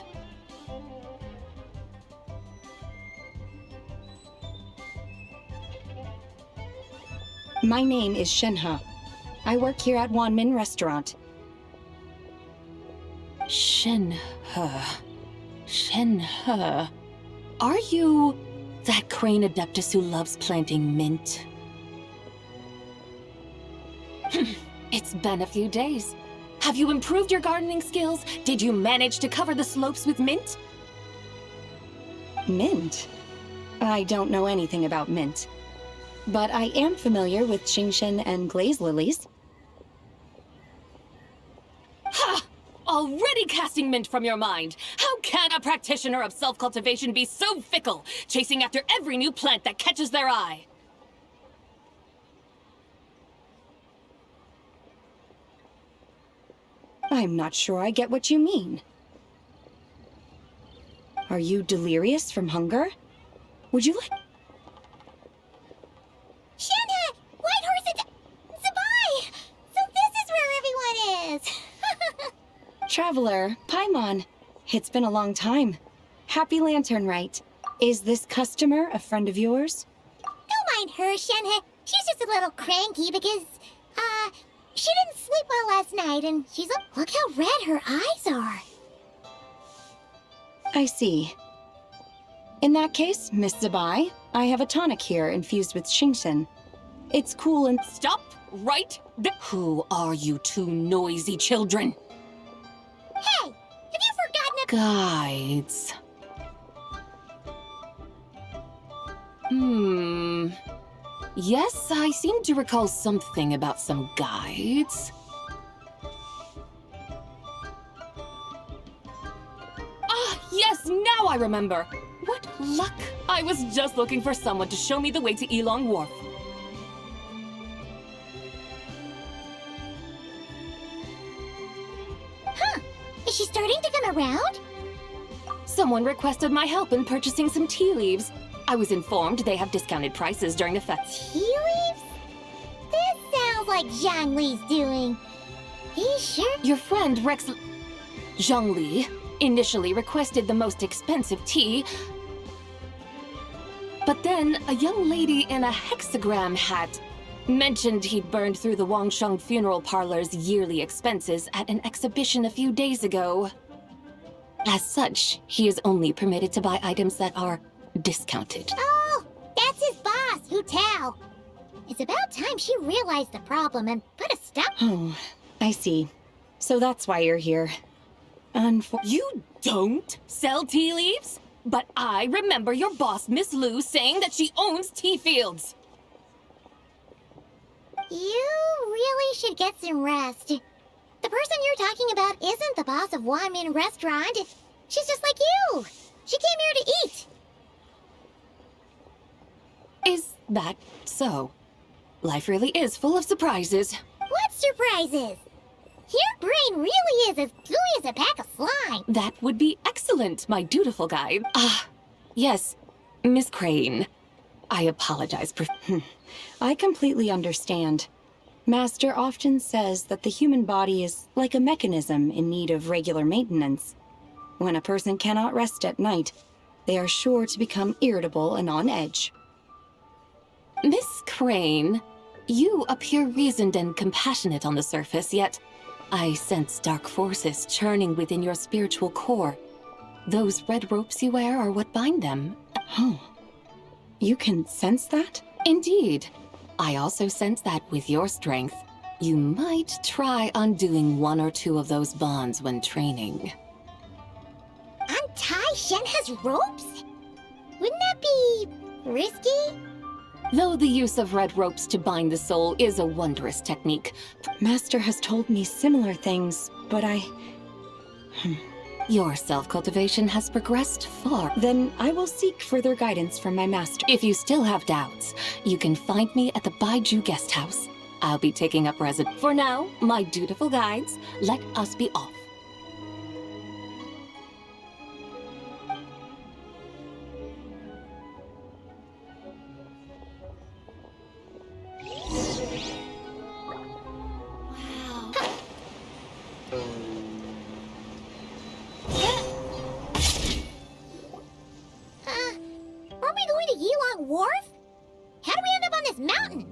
My name is Shenhe. I work here at Wanmin Restaurant. Shenhe. Shenhe. Are you that crane adeptus who loves planting mint? It's been a few days. Have you improved your gardening skills? Did you manage to cover the slopes with mint? Mint? I don't know anything about mint. But I am familiar with Qingshen and glaze lilies. Ha! Already casting mint from your mind! How can a practitioner of self-cultivation be so fickle, chasing after every new plant that catches their eye? I'm not sure I get what you mean. Are you delirious from hunger? Would you like... Shenhe! White Horse and... Zabai! So this is where everyone is! Traveler, Paimon. It's been a long time. Happy Lantern Rite. Is this customer a friend of yours? Don't mind her, Shenhe. She's just a little cranky because, she didn't sleep well last night and she's look how red her eyes are. I see. In that case, Miss Zabai, I have a tonic here infused with Qingshen. It's cool and— Stop right there! Who are you two noisy children? Hey! Have you forgotten Guides. Yes, I seem to recall something about some guides. Ah, yes, now I remember. What luck! I was just looking for someone to show me the way to Elong Wharf. Huh? Is she starting to come around? Someone requested my help in purchasing some tea leaves. I was informed they have discounted prices during the fest. Tea leaves? This sounds like Zhongli's doing. He sure— Your friend Rex Zhongli initially requested the most expensive tea, but then a young lady in a hexagram hat mentioned he'd burned through the Wangsheng funeral parlor's yearly expenses at an exhibition a few days ago. As such, he is only permitted to buy items that are discounted. Oh, that's his boss, Hu Tao. It's about time she realized the problem and put a stop— Oh, I see. So that's why you're here. You don't sell tea leaves? But I remember your boss, Miss Lu, saying that she owns tea fields. You really should get some rest. The person you're talking about isn't the boss of Wanmin Restaurant. She's just like you. She came here to eat. Is that so? Life really is full of surprises. What surprises? Your brain really is as gooey as a pack of slime. That would be excellent, my dutiful guide. Yes, Miss Crane. I apologize. I completely understand. Master often says that the human body is like a mechanism in need of regular maintenance. When a person cannot rest at night, they are sure to become irritable and on edge. Miss Crane, you appear reasoned and compassionate on the surface, yet I sense dark forces churning within your spiritual core. Those red ropes you wear are what bind them. Oh, you can sense that? Indeed. I also sense that with your strength, you might try undoing one or two of those bonds when training. Untie Shenhe's ropes? Wouldn't that be risky? Though the use of red ropes to bind the soul is a wondrous technique. Master has told me similar things, but Your self-cultivation has progressed far. Then I will seek further guidance from my master. If you still have doubts, you can find me at the Baiju guest house. I'll be taking up residence. For now, my dutiful guides, let us be off. Aren't we going to Yilong Wharf? How do we end up on this mountain?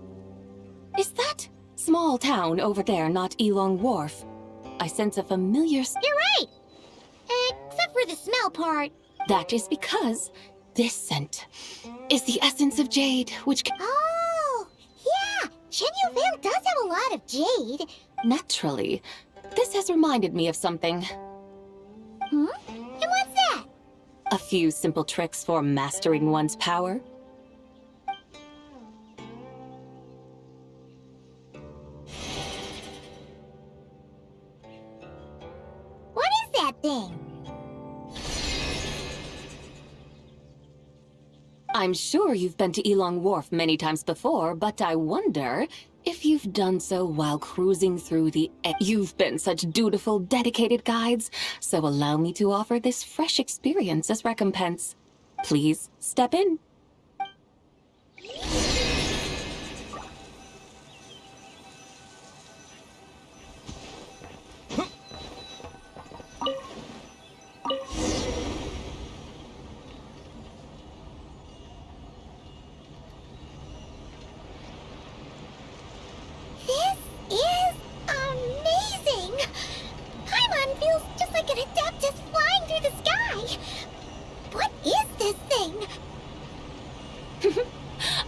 Is that small town over there not Elong Wharf? I sense a familiar... You're right! Except for the smell part. That is because this scent is the essence of jade, which... Oh, yeah! Shenyu Vale does have a lot of jade. Naturally. this has reminded me of something. Hmm? And what's that? A few simple tricks for mastering one's power. What is that thing? I'm sure you've been to Elong Wharf many times before, but I wonder if you've done so while cruising through the... You've been such dutiful, dedicated guides, so allow me to offer this fresh experience as recompense. Please, step in.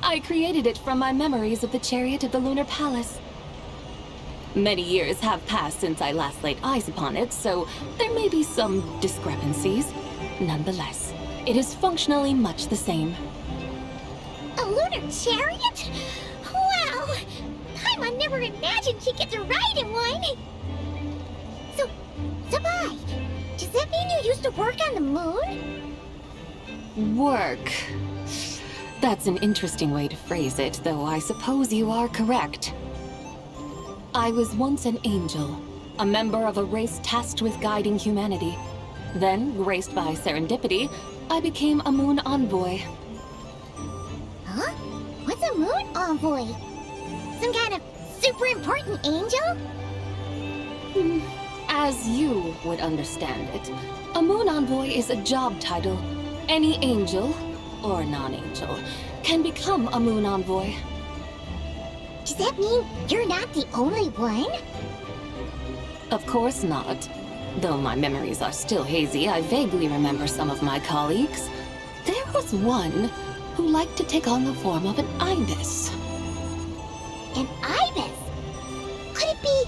I created it from my memories of the chariot of the Lunar Palace. Many years have passed since I last laid eyes upon it, so there may be some discrepancies. Nonetheless, it is functionally much the same. A lunar chariot? Wow! Paimon never imagined she'd get to ride in one! So, Sabai, does that mean you used to work on the moon? Work. That's an interesting way to phrase it, though I suppose you are correct. I was once an angel, a member of a race tasked with guiding humanity. Then, graced by serendipity, I became a moon envoy. Huh? What's a moon envoy? Some kind of super important angel? As you would understand it, a moon envoy is a job title. Any angel, or non-angel, can become a moon envoy. Does that mean you're not the only one? Of course not. Though my memories are still hazy, I vaguely remember some of my colleagues. There was one who liked to take on the form of an ibis. An ibis? Could it be...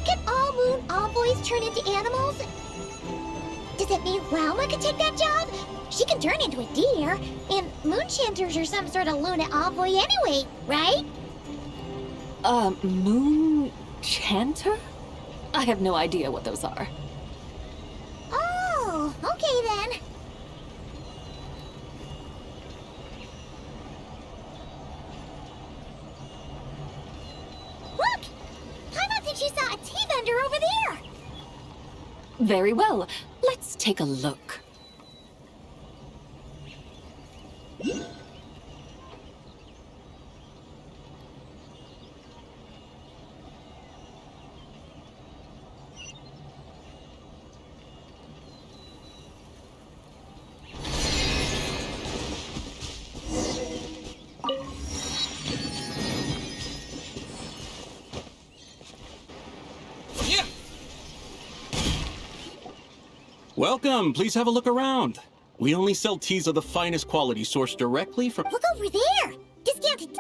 Can all moon envoys turn into animals? Does that mean Rauma could take that job? She can turn into a deer, and moon chanters are some sort of Luna envoy anyway, right? Moon chanter? I have no idea what those are. Oh, okay then. Look! Paimon thinks she saw a tea vendor over there! Very well. Let's take a look. Welcome, please have a look around. We only sell teas of the finest quality sourced directly from... Look over there! Discounted...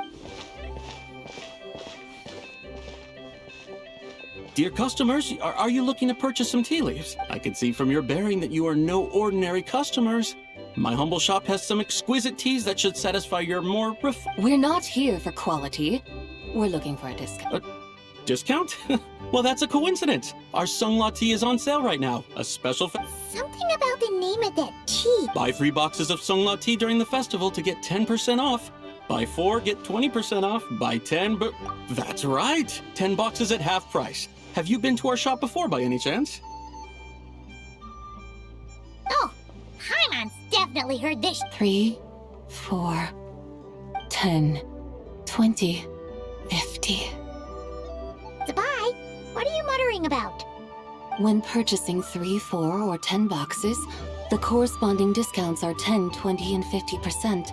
Dear customers, are you looking to purchase some tea leaves? I can see from your bearing that you are no ordinary customers. My humble shop has some exquisite teas that should satisfy your more We're not here for quality. We're looking for a discount. Discount? Well, that's a coincidence. Our Sungla tea is on sale right now. A special Something about the name of that tea. Buy 3 boxes of Sungla tea during the festival to get 10% off. Buy 4, get 20% off. Buy 10, but... That's right! 10 boxes at half price. Have you been to our shop before by any chance? Oh, Paimon's definitely heard this. 3, 4, 10, 20, 50. Sabai, what are you muttering about? When purchasing 3, 4, or 10 boxes, the corresponding discounts are 10, 20, and 50%.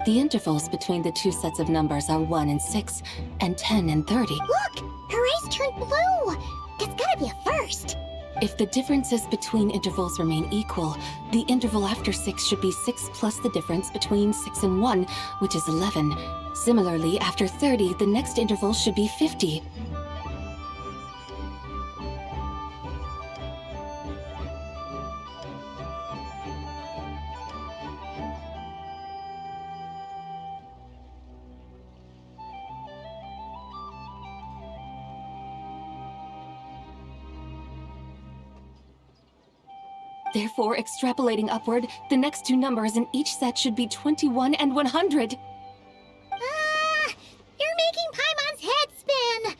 The intervals between the two sets of numbers are 1 and 6, and 10 and 30. Look! Her eyes turned blue! That's gotta be a first! If the differences between intervals remain equal, the interval after 6 should be 6 plus the difference between 6 and 1, which is 11. Similarly, after 30, the next interval should be 50. Therefore, extrapolating upward, the next two numbers in each set should be 21 and 100. You're making Paimon's head spin!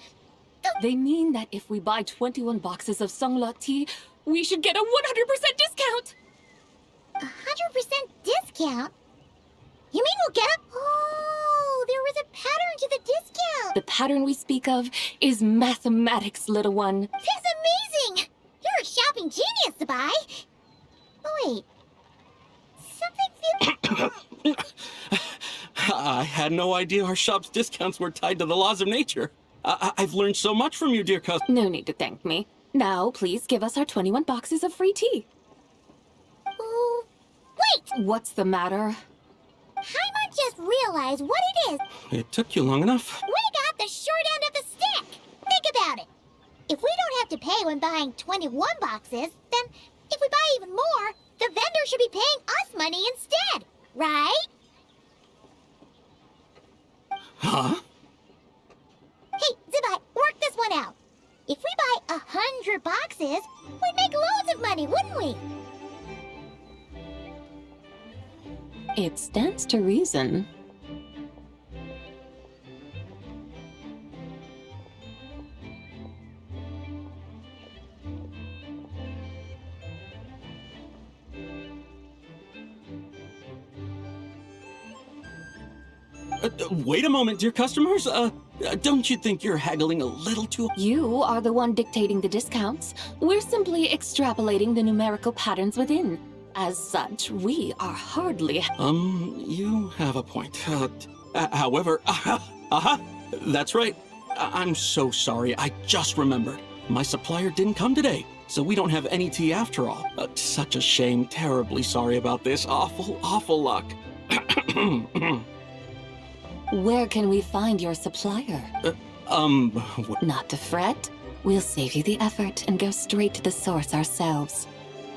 They mean that if we buy 21 boxes of Songlot tea, we should get a 100% discount! 100% discount? You mean we'll get a... Oh, there was a pattern to the discount! The pattern we speak of is mathematics, little one. That's amazing! You're a shopping genius, Sabai! Oh, wait. Something feels... I had no idea our shop's discounts were tied to the laws of nature. I've learned so much from you, dear cousin. No need to thank me. Now, please give us our 21 boxes of free tea. Oh, wait! What's the matter? Paimon just realized what it is. It took you long enough. We got the short end of the stick! Think about it. If we don't have to pay when buying 21 boxes, then if we buy even more, the vendor should be paying us money instead, right? Huh? Hey, Zibai, work this one out. If we buy 100 boxes, we'd make loads of money, wouldn't we? It stands to reason. Wait a moment, dear customers. Don't you think you're haggling a little too... You are the one dictating the discounts. We're simply extrapolating the numerical patterns within. As such, we are hardly... You have a point. However, that's right. I'm so sorry. I just remembered. My supplier didn't come today, so we don't have any tea after all. Such a shame. Terribly sorry about this. Awful luck. Where can we find your supplier? Not to fret. We'll save you the effort and go straight to the source ourselves.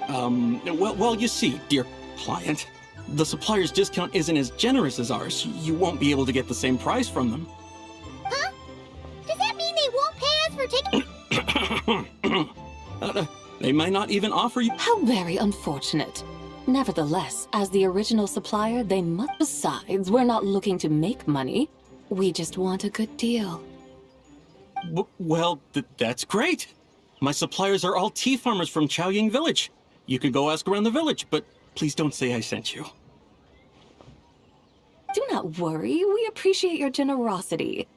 Well, you see, dear client, the supplier's discount isn't as generous as ours. You won't be able to get the same price from them. Huh? Does that mean they won't pay us for taking... They might not even offer you... How very unfortunate. Nevertheless, as the original supplier, they must... Besides, we're not looking to make money. We just want a good deal. Well, that's great. My suppliers are all tea farmers from Chaoying Village. You can go ask around the village, but please don't say I sent you. Do not worry. We appreciate your generosity.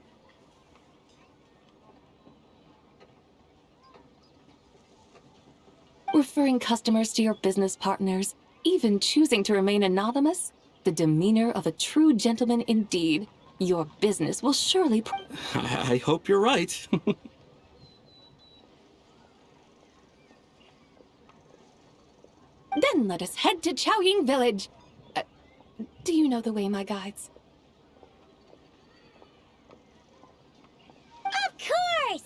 Referring customers to your business partners, even choosing to remain anonymous, the demeanor of a true gentleman indeed. Your business will surely... I hope you're right. Then let us head to Chaoying Village. Do you know the way, my guides? Of course!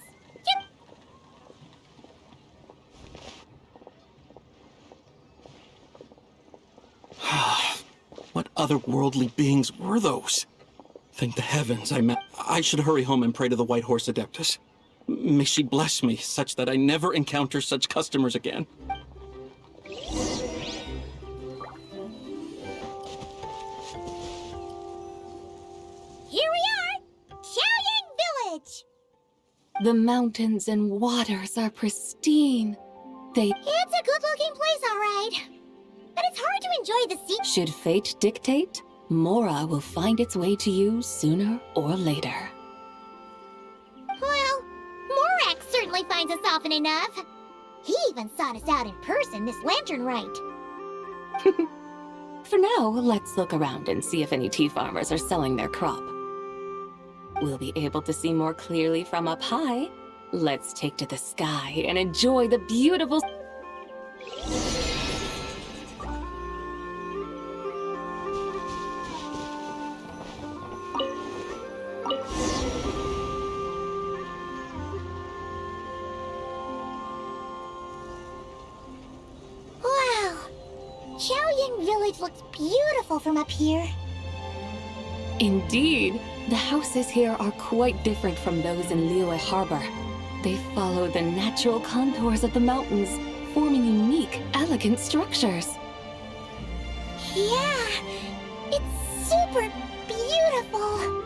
What otherworldly beings were those? Thank the heavens I should hurry home and pray to the White Horse Adeptus. May she bless me such that I never encounter such customers again. Here we are! Chaoying Village! The mountains and waters are pristine. It's a good-looking place, all right. But it's hard to enjoy the sea. Should fate dictate, Mora will find its way to you sooner or later. Well, Morak certainly finds us often enough. He even sought us out in person this lantern rite. For now, let's look around and see if any tea farmers are selling their crop. We'll be able to see more clearly from up high. Let's take to the sky and enjoy the beautiful... Wow! Chaoying Village looks beautiful from up here. Indeed, the houses here are quite different from those in Liyue Harbor. They follow the natural contours of the mountains, forming unique, elegant structures. Yeah, it's super beautiful.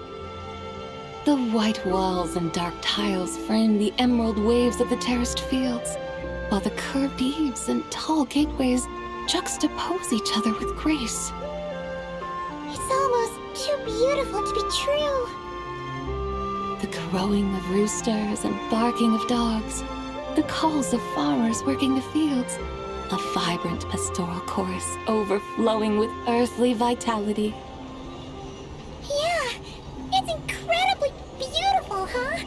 The white walls and dark tiles frame the emerald waves of the terraced fields, while the curved eaves and tall gateways juxtapose each other with grace. It's almost too beautiful to be true. The crowing of roosters and barking of dogs, the calls of farmers working the fields, a vibrant pastoral chorus overflowing with earthly vitality. Yeah, it's incredibly beautiful, huh?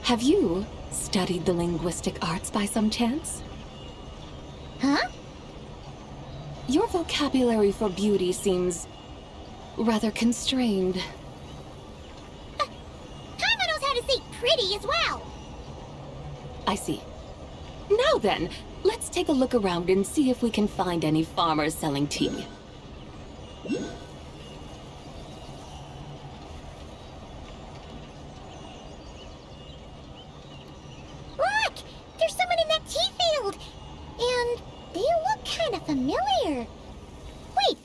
Have you studied the linguistic arts by some chance? Huh? Your vocabulary for beauty seems rather constrained. Paimon knows how to say pretty as well. I see. Now then, let's take a look around and see if we can find any farmers selling tea. Look! There's someone in that tea field! And they look kind of familiar. Wait,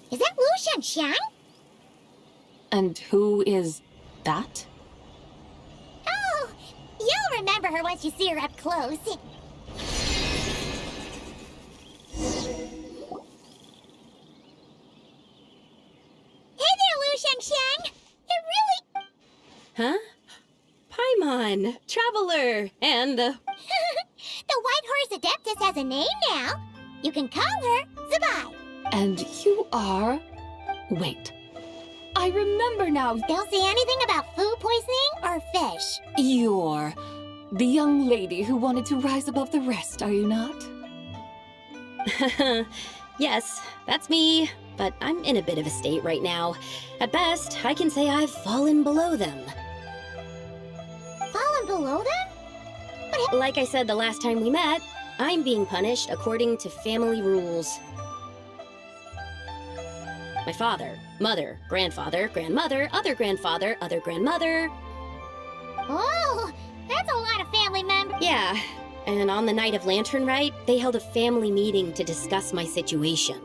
is that Lu Shanxiang? And who is that? Oh, you'll remember her once you see her up close. Hey there, Lu Shanxiang! It really... Huh? Paimon, Traveler, and The White Horse Adeptus has a name now. You can call her Zabai. And you are... Wait. I remember now. Don't say anything about food poisoning or fish. You're the young lady who wanted to rise above the rest, are you not? yes, that's me, but I'm in a bit of a state right now. At best, I can say I've fallen below them. Fallen below them? Like I said the last time we met, I'm being punished according to family rules. My father, mother, grandfather, grandmother, other grandfather, other grandmother. Oh, that's a lot of family members. Yeah, and on the night of Lantern Rite, they held a family meeting to discuss my situation.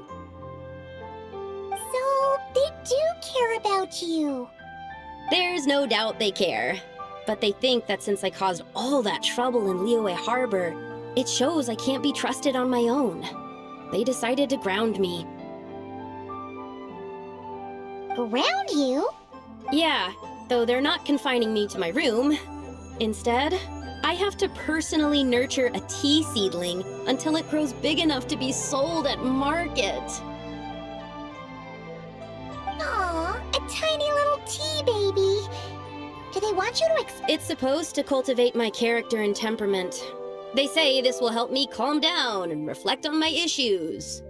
So, they do care about you. There's no doubt they care. But they think that since I caused all that trouble in Liyue Harbor, it shows I can't be trusted on my own. They decided to ground me. Ground you? Yeah, though they're not confining me to my room. Instead, I have to personally nurture a tea seedling until it grows big enough to be sold at market. Aw, a tiny little tea baby. Do they want you to It's supposed to cultivate my character and temperament. They say this will help me calm down and reflect on my issues.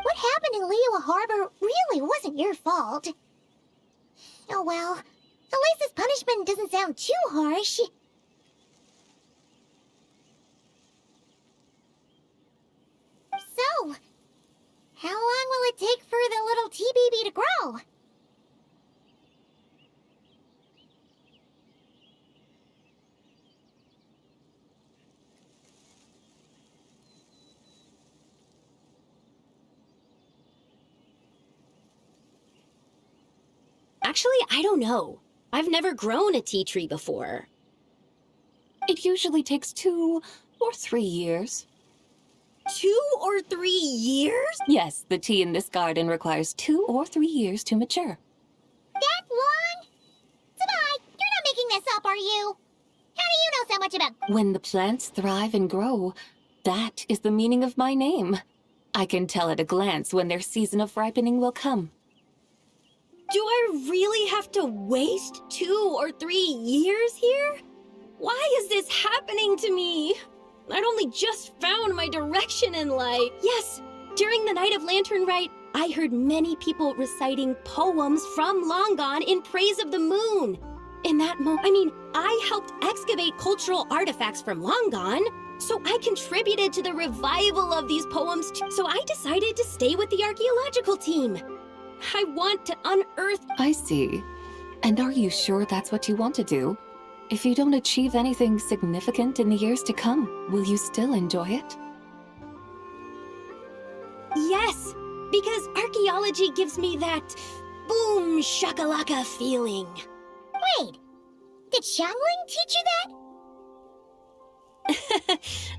What happened in Liyue Harbor really wasn't your fault. Oh well, at least this punishment doesn't sound too harsh. So, how long will it take for the little tea baby to grow? Actually, I don't know. I've never grown a tea tree before. It usually takes 2 or 3 years. 2 or 3 years? Yes, the tea in this garden requires 2 or 3 years to mature. That long? Zabai, you're not making this up, are you? How do you know so much about... When the plants thrive and grow, that is the meaning of my name. I can tell at a glance when their season of ripening will come. Do I really have to waste 2 or 3 years here? Why is this happening to me? I'd only just found my direction in life. Yes, during the night of Lantern Rite, I heard many people reciting poems from long gone in praise of the moon. In that moment, I helped excavate cultural artifacts from long gone, so I contributed to the revival of these poems too. So I decided to stay with the archaeological team. I want to unearth... I see. And are you sure that's what you want to do? if you don't achieve anything significant in the years to come, will you still enjoy it? Yes, because archaeology gives me that boom shakalaka feeling. Wait, did Xiangling teach you that?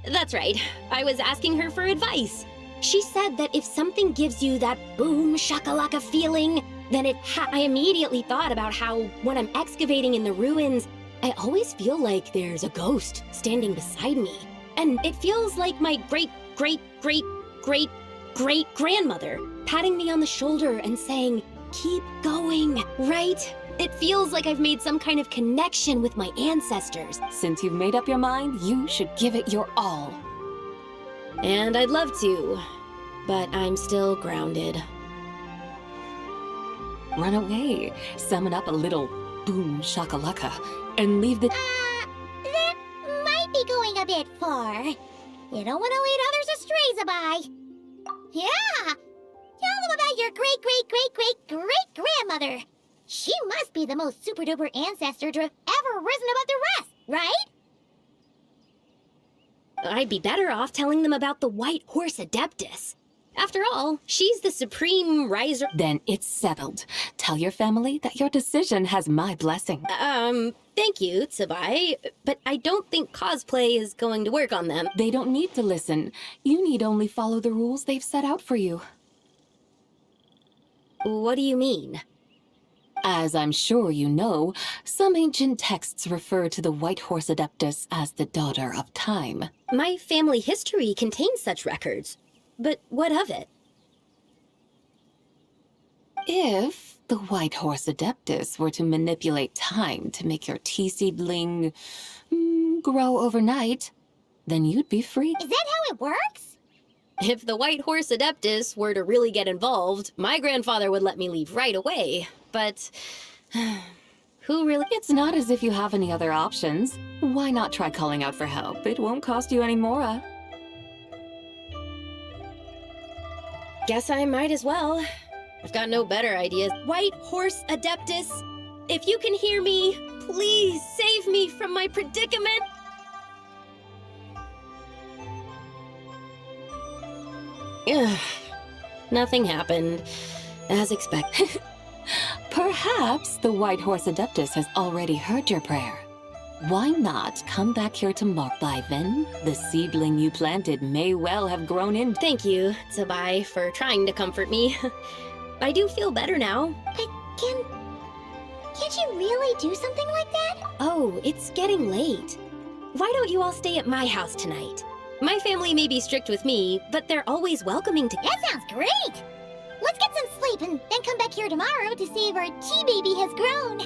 That's right. I was asking her for advice. She said that if something gives you that boom shakalaka feeling, then I immediately thought about how when I'm excavating in the ruins, I always feel like there's a ghost standing beside me. And it feels like my great-great-great-great-great-grandmother patting me on the shoulder and saying, "Keep going," right? It feels like I've made some kind of connection with my ancestors. Since you've made up your mind, you should give it your all. And I'd love to, but I'm still grounded. Run away, summon up a little boom shakalaka, and leave the... That might be going a bit far. You don't want to lead others astray, Zabai. Yeah! Tell them about your great-great-great-great-great-grandmother. She must be the most super-duper ancestor to have ever risen above the rest, right? I'd be better off telling them about the White Horse Adeptus. After all, she's the supreme riser. Then it's settled. Tell your family that your decision has my blessing. Thank you, Tsubai, but I don't think cosplay is going to work on them. They don't need to listen. You need only follow the rules they've set out for you. What do you mean? As I'm sure you know, some ancient texts refer to the White Horse Adeptus as the Daughter of Time. My family history contains such records. But what of it? If the White Horse Adeptus were to manipulate time to make your tea seedling grow overnight, then you'd be free. Is that how it works? If the White Horse Adeptus were to really get involved, my grandfather would let me leave right away. But who really? It's not as if you have any other options. Why not try calling out for help? It won't cost you any more. Guess I might as well. I've got no better ideas. White Horse Adeptus, if you can hear me, please save me from my predicament. Ugh. Nothing happened, as expected. Perhaps the White Horse Adeptus has already heard your prayer. Why not come back here tomorrow? By then, the seedling you planted may well have grown in. Thank you, Tsubai, for trying to comfort me. I do feel better now. But can't you really do something like that? Oh, it's getting late. Why don't you all stay at my house tonight? My family may be strict with me, but they're always welcoming to— That sounds great! Let's get some sleep and then come back here tomorrow to see if our tea baby has grown.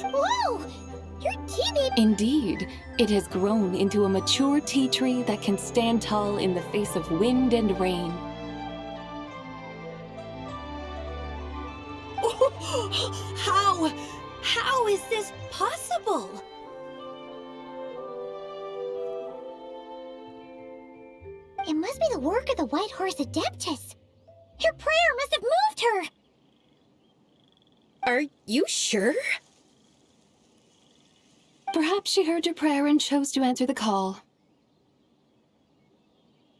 Whoa! Your tea baby— Indeed, it has grown into a mature tea tree that can stand tall in the face of wind and rain. How is this possible? It must be the work of the White Horse Adeptus. Her prayer must have moved her. Are you sure? Perhaps she heard your prayer and chose to answer the call.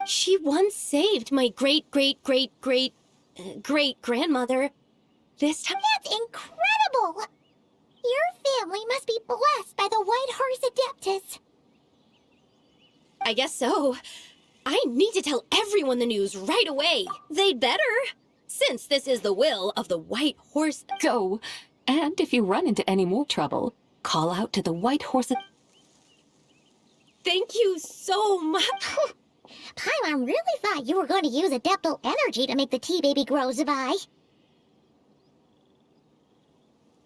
She once saved my great-great-great-great-great-grandmother. This time— That's incredible! Your family must be blessed by the White Horse Adeptus. I guess so. I need to tell everyone the news right away. They'd better, since this is the will of the White Horse. Go, and if you run into any more trouble, call out to the White Horse. Thank you so much. Paimon really thought you were going to use adeptal energy to make the tea baby grow, Zabai.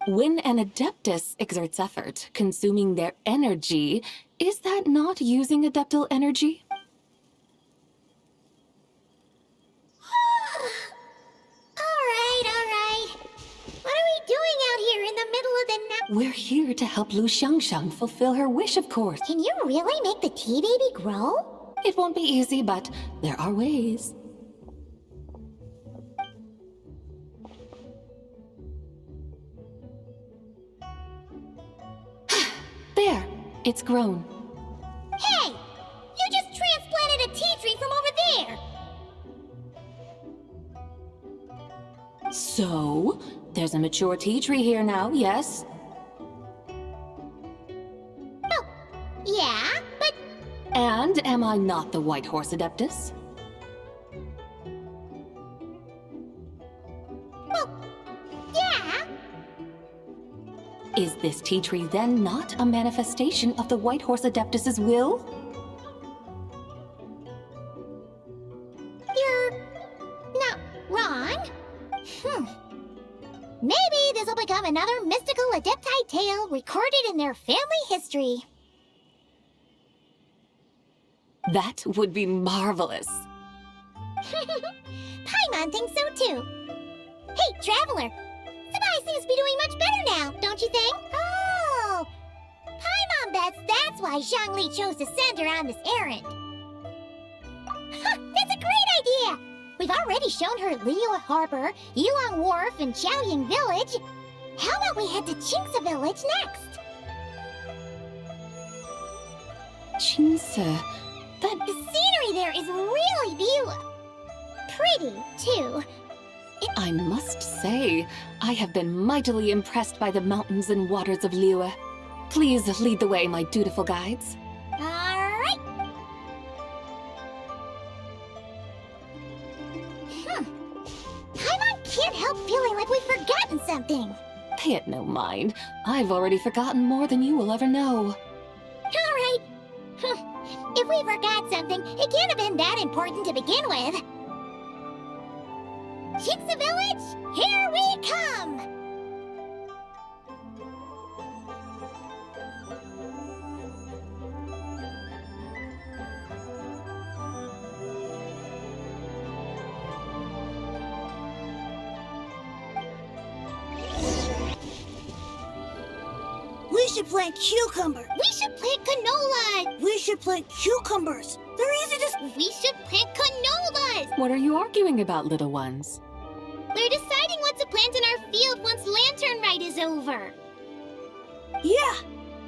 When an Adeptus exerts effort, consuming their energy, is that not using adeptal energy? Alright. What are we doing out here in the middle of the night? We're here to help Lu Xiangxiang fulfill her wish, of course. Can you really make the tea baby grow? It won't be easy, but there are ways. There, it's grown. Hey! You just transplanted a tea tree from over there! So, there's a mature tea tree here now, yes? Oh, yeah, but... And am I not the White Horse Adeptus? Well, yeah. Is this tea tree then not a manifestation of the White Horse Adeptus's will? You're not wrong. Maybe this will become another mystical Adepti tale recorded in their family history. That would be marvelous. Paimon thinks so too. Hey, Traveler! Sabai seems to be doing much better now, don't you think? Oh! Paimon bets that's why Zhongli chose to send her on this errand. That's a great idea! We've already shown her Liyue Harbor, Yulong Wharf, and Xiaoying Village. How about we head to Qingce Village next? Qingce... The scenery there is really beautiful. Pretty, too. I must say, I have been mightily impressed by the mountains and waters of Liyue. Please lead the way, my dutiful guides. Alright. Paimon can't help feeling like we've forgotten something. Pay it no mind. I've already forgotten more than you will ever know. Alright. If we forgot something, it can't have been that important to begin with. Qingce Village, here we come! We should plant cucumber. We should plant canola. We should plant cucumbers. They're easy to... We should plant canolas. What are you arguing about, little ones? We're deciding what to plant in our field once Lantern Rite is over. Yeah!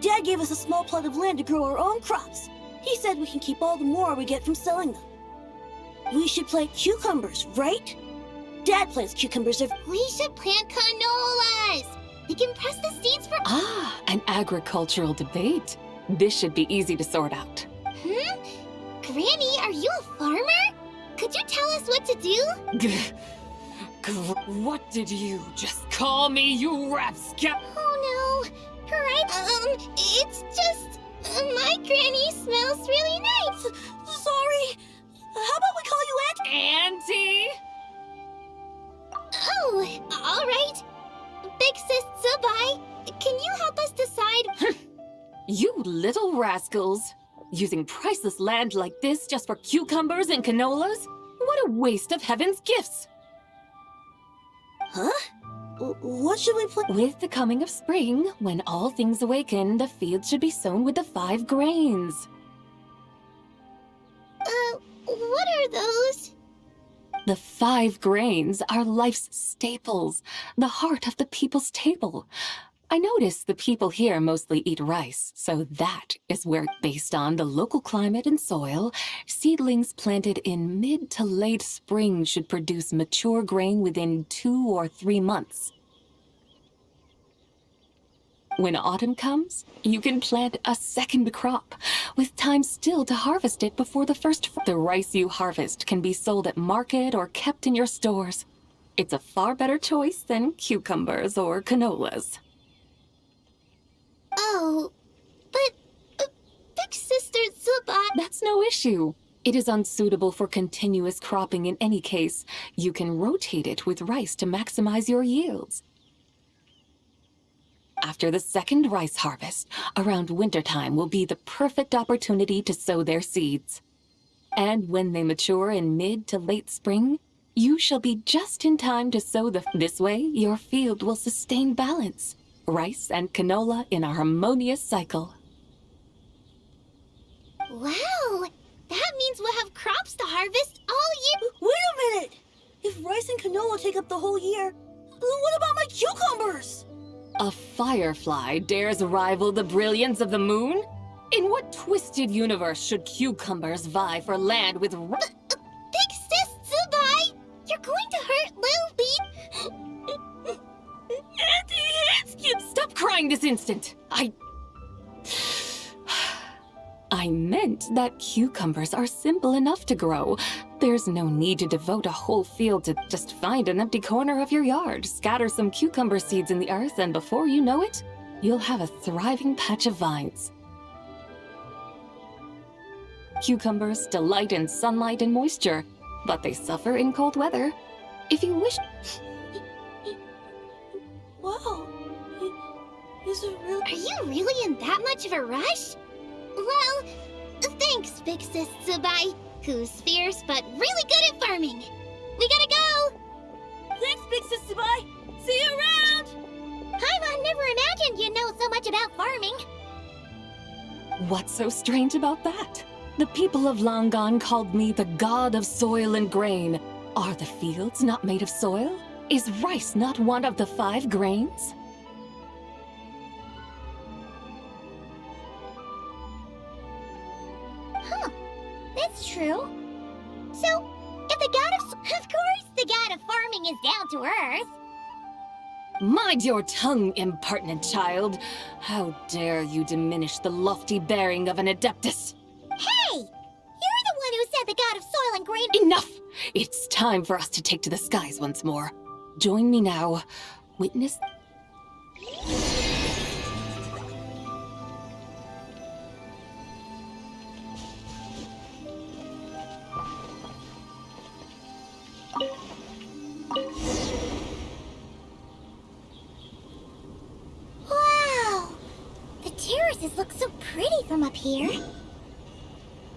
Dad gave us a small plot of land to grow our own crops. He said we can keep all the more we get from selling them. We should plant cucumbers, right? Dad plants cucumbers every... We should plant canolas. We can press the seeds for... Ah, an agricultural debate. This should be easy to sort out. Granny, are you a farmer? Could you tell us what to do? What did you just call me, you rapscap? Oh no. Right? It's just... my granny smells really nice. Sorry. How about we call you Auntie? Oh, all right. Big Sis Sabai, can you help us decide? You little rascals! Using priceless land like this just for cucumbers and canolas? What a waste of heaven's gifts! Huh? What should we plant? With the coming of spring, when all things awaken, the fields should be sown with the 5 grains. What are those? The 5 grains are life's staples, the heart of the people's table. I notice the people here mostly eat rice, so that is where, based on the local climate and soil, seedlings planted in mid to late spring should produce mature grain within 2 or 3 months. When autumn comes, you can plant a second crop, with time still to harvest it before the first. The rice you harvest can be sold at market or kept in your stores. It's a far better choice than cucumbers or canolas. Oh, but Big Sister Sabai... That's no issue. It is unsuitable for continuous cropping in any case. You can rotate it with rice to maximize your yields. After the second rice harvest, around wintertime will be the perfect opportunity to sow their seeds. And when they mature in mid to late spring, you shall be just in time to sow the... This way, your field will sustain balance. Rice and canola in a harmonious cycle. Wow, That means we'll have crops to harvest all year. Wait a minute! If rice and canola take up the whole year, then what about my cucumbers? A firefly dares rival the brilliance of the moon? In what twisted universe should cucumbers vie for land with Big sis Tsubai! You're going to hurt Lil Bean. Stop crying this instant! I meant that cucumbers are simple enough to grow. There's no need to devote a whole field to just find an empty corner of your yard, scatter some cucumber seeds in the earth, and before you know it, you'll have a thriving patch of vines. Cucumbers delight in sunlight and moisture, but they suffer in cold weather. If you wish... Wow. Is it really? Are you really in that much of a rush? Well, thanks, Big Sis Tsubai, who's fierce but really good at farming. We gotta go! Thanks, Big Sis Tsubai! See you around! Paimon never imagined you'd know so much about farming. What's so strange about that? The people of Langan called me the god of soil and grain. Are the fields not made of soil? Is rice not one of the 5 grains? Huh, that's true. So, if the god of course the god of farming is down to earth. Mind your tongue, impertinent child. How dare you diminish the lofty bearing of an adeptus? Hey! You're the one who said the god of soil and grain— Enough! It's time for us to take to the skies once more. Join me now. Witness... Wow! The terraces look so pretty from up here.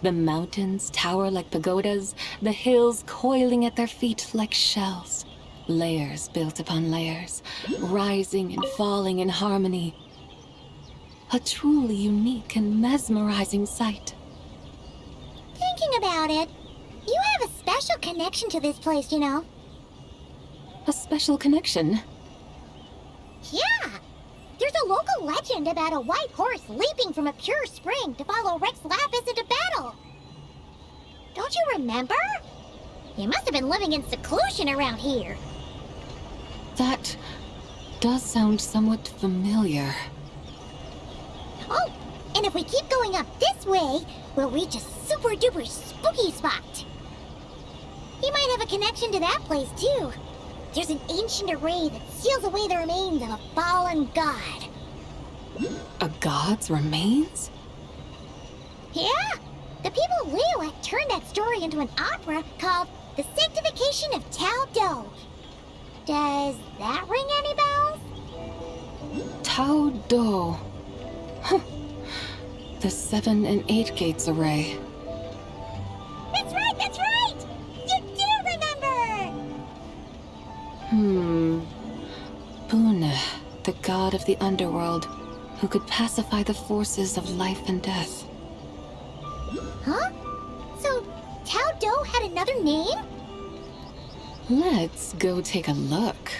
The mountains tower like pagodas, the hills coiling at their feet like shells. Layers built upon layers, rising and falling in harmony. A truly unique and mesmerizing sight. Thinking about it, you have a special connection to this place, you know. A special connection? Yeah! There's a local legend about a white horse leaping from a pure spring to follow Rex Lapis into battle. Don't you remember? You must have been living in seclusion around here. That does sound somewhat familiar. Oh, and if we keep going up this way, we'll reach a super duper spooky spot. You might have a connection to that place too. There's an ancient array that seals away the remains of a fallen god. A god's remains? Yeah! The people of Liyue turned that story into an opera called The Sanctification of Tao Do. Does that ring any bells? Tao Do. Huh. The 7 and 8 gates array. That's right, that's right! You do remember! Bune, the god of the underworld, who could pacify the forces of life and death. Huh? So, Tao Do had another name? Let's go take a look.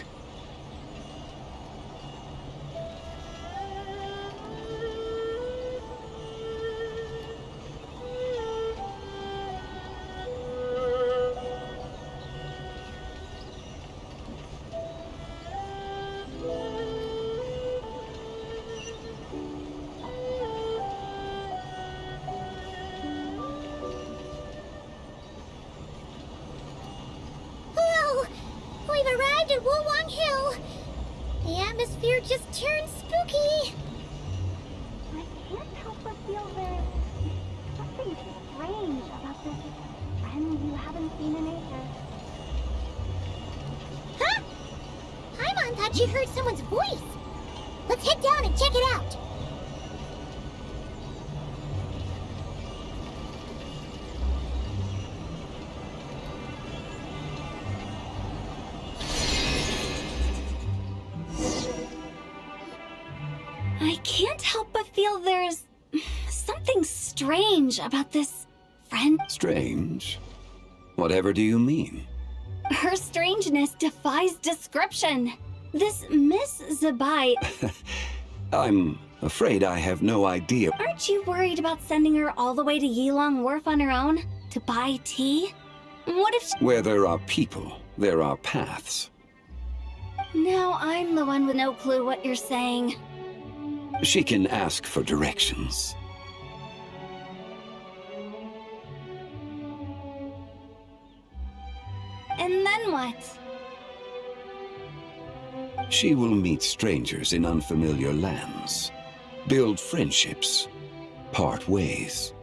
Just turned spooky. I can't help but feel there's something strange about this friend you haven't seen in ages. Huh? Paimon thought she heard someone's voice. Let's head down and check it out. I can't help but feel there's something strange about this friend. Strange? Whatever do you mean? Her strangeness defies description. This Miss Zabai... I'm afraid I have no idea. Aren't you worried about sending her all the way to Yilong Wharf on her own? To buy tea? What if she... Where there are people, there are paths. Now I'm the one with no clue what you're saying. She can ask for directions. And then what? She will meet strangers in unfamiliar lands, build friendships, part ways.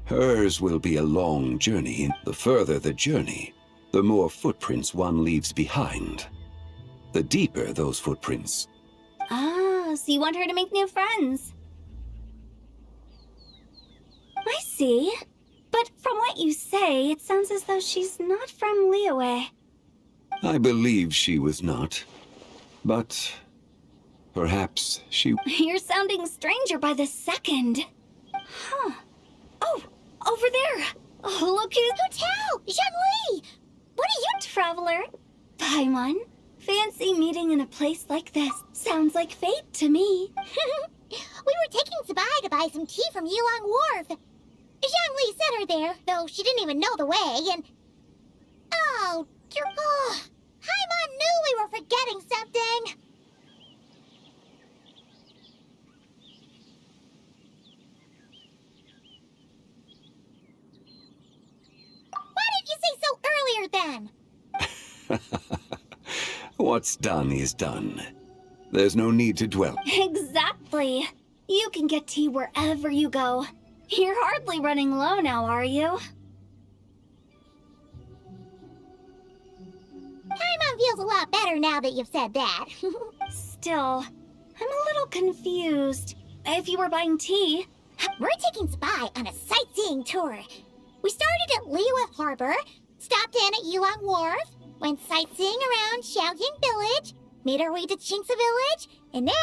Hers will be a long journey, and the further the journey, the more footprints one leaves behind. The deeper those footprints. Ah, so you want her to make new friends. I see. But from what you say, it sounds as though she's not from Liyue. I believe she was not. But perhaps she... You're sounding stranger by the second. Huh. Oh, over there. Oh, look who's... Hotel! Zhongli! What are you... Traveler? Paimon? Fancy meeting in a place like this. Sounds like fate to me. We were taking Zabai to buy some tea from Yilong Wharf. Zhongli sent her there, though she didn't even know the way, and... Oh, dear... Oh, Paimon knew we were forgetting something. Why didn't you say so earlier, then? What's done is done. There's no need to dwell. Exactly. You can get tea wherever you go. You're hardly running low now, are you? Paimon feels a lot better now that you've said that. Still, I'm a little confused. If you were buying tea... We're taking Zabai on a sightseeing tour. We started at Liyue Harbor, stopped in at Yilong Wharf, went sightseeing around Xiaoying Village, made our way to Qingce Village, and now...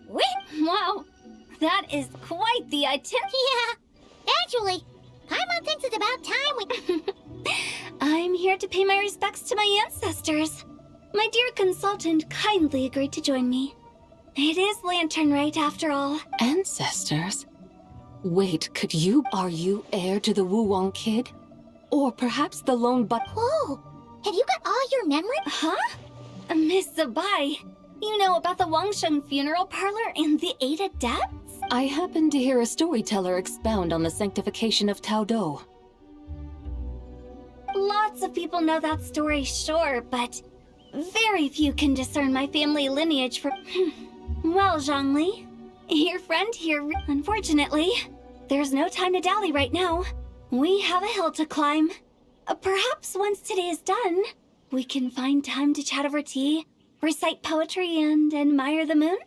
Wow, that is quite the itinerary. Yeah, actually, Paimon thinks it's about time we... I'm here to pay my respects to my ancestors. My dear consultant kindly agreed to join me. It is Lantern Right, after all. Ancestors? Wait, are you heir to the Wuwang kid? Or perhaps the lone but... Whoa! Have you got all your memory? Huh? Miss Zabai, you know about the Wangsheng funeral parlor and the 8 Adepts? I happened to hear a storyteller expound on the sanctification of Taodo. Lots of people know that story, sure, but very few can discern my family lineage from... Well, Zhongli, your friend here... Unfortunately, there's no time to dally right now. We have a hill to climb. Perhaps once today is done, we can find time to chat over tea, recite poetry, and admire the moon?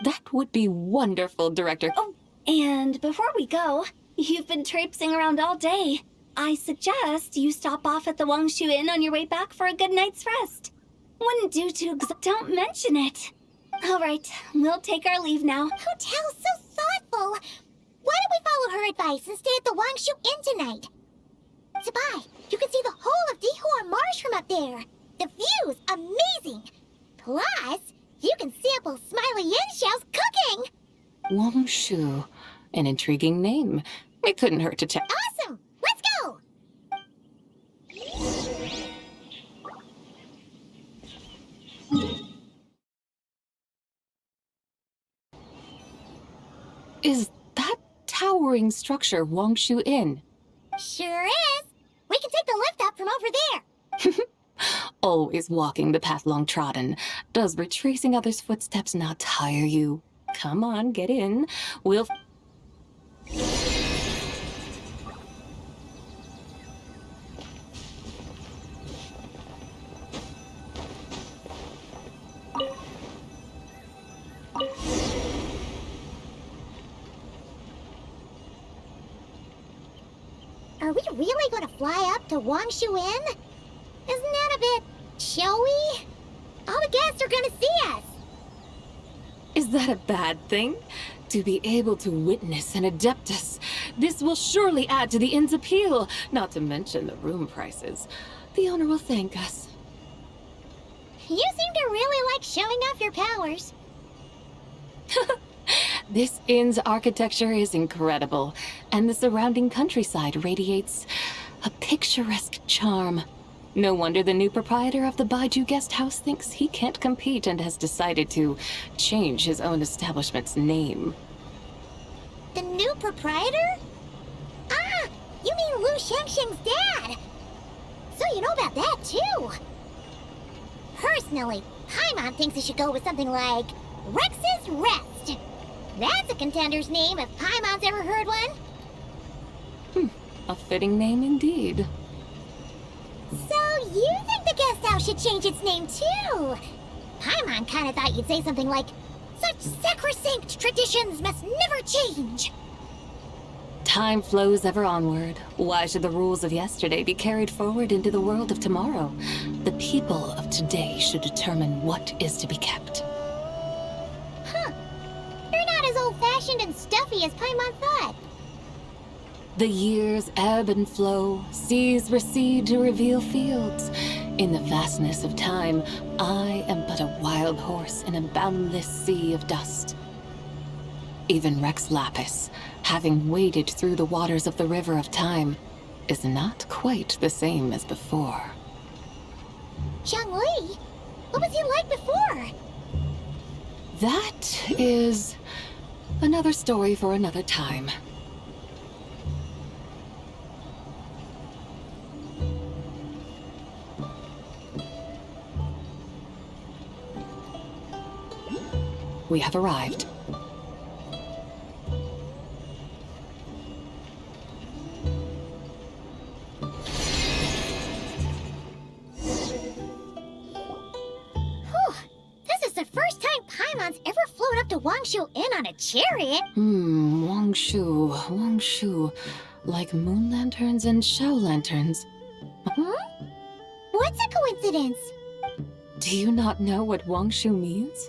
That would be wonderful, Director. Oh, and before we go, you've been traipsing around all day. I suggest you stop off at the Wangshu Inn on your way back for a good night's rest. Wouldn't do to don't mention it. All right, we'll take our leave now. Hotel's so thoughtful. Why don't we follow her advice and stay at the Wangshu Inn tonight? Zabai, you can see the whole of Dihua Marsh from up there. The view's amazing. Plus, you can sample Smiley Yin-Xiao's cooking. Wangshu, an intriguing name. It couldn't hurt to check. Awesome! Let's go! Is that towering structure Wangshu Inn? Sure is. We can take the lift up from over there. Always walking the path long trodden. Does retracing others' footsteps not tire you? Come on, get in. We'll... Are we really going to fly up to Wangshu Inn? Isn't that a bit showy? All the guests are going to see us. Is that a bad thing? To be able to witness an Adeptus, this will surely add to the inn's appeal, not to mention the room prices. The owner will thank us. You seem to really like showing off your powers. This inn's architecture is incredible, and the surrounding countryside radiates a picturesque charm. No wonder the new proprietor of the Baiju guest house thinks he can't compete and has decided to change his own establishment's name. The new proprietor? Ah, you mean Lu Shengsheng's dad. So you know about that, too. Personally, Paimon thinks it should go with something like Rex's Rest. That's a contender's name if Paimon's ever heard one. A fitting name indeed. So you think the guest house should change its name, too? Paimon kinda thought you'd say something like, such sacrosanct traditions must never change. Time flows ever onward. Why should the rules of yesterday be carried forward into the world of tomorrow? The people of today should determine what is to be kept. Huh. You're not as old-fashioned and stuffy as Paimon thought. The years ebb and flow, seas recede to reveal fields. In the vastness of time, I am but a wild horse in a boundless sea of dust. Even Rex Lapis, having waded through the waters of the river of time, is not quite the same as before. Zhongli? What was he like before? That is another story for another time. We have arrived. This is the first time Paimon's ever flown up to Wangshu Inn on a chariot. Wangshu. Like moon lanterns and shell lanterns. What's a coincidence? Do you not know what Wangshu means?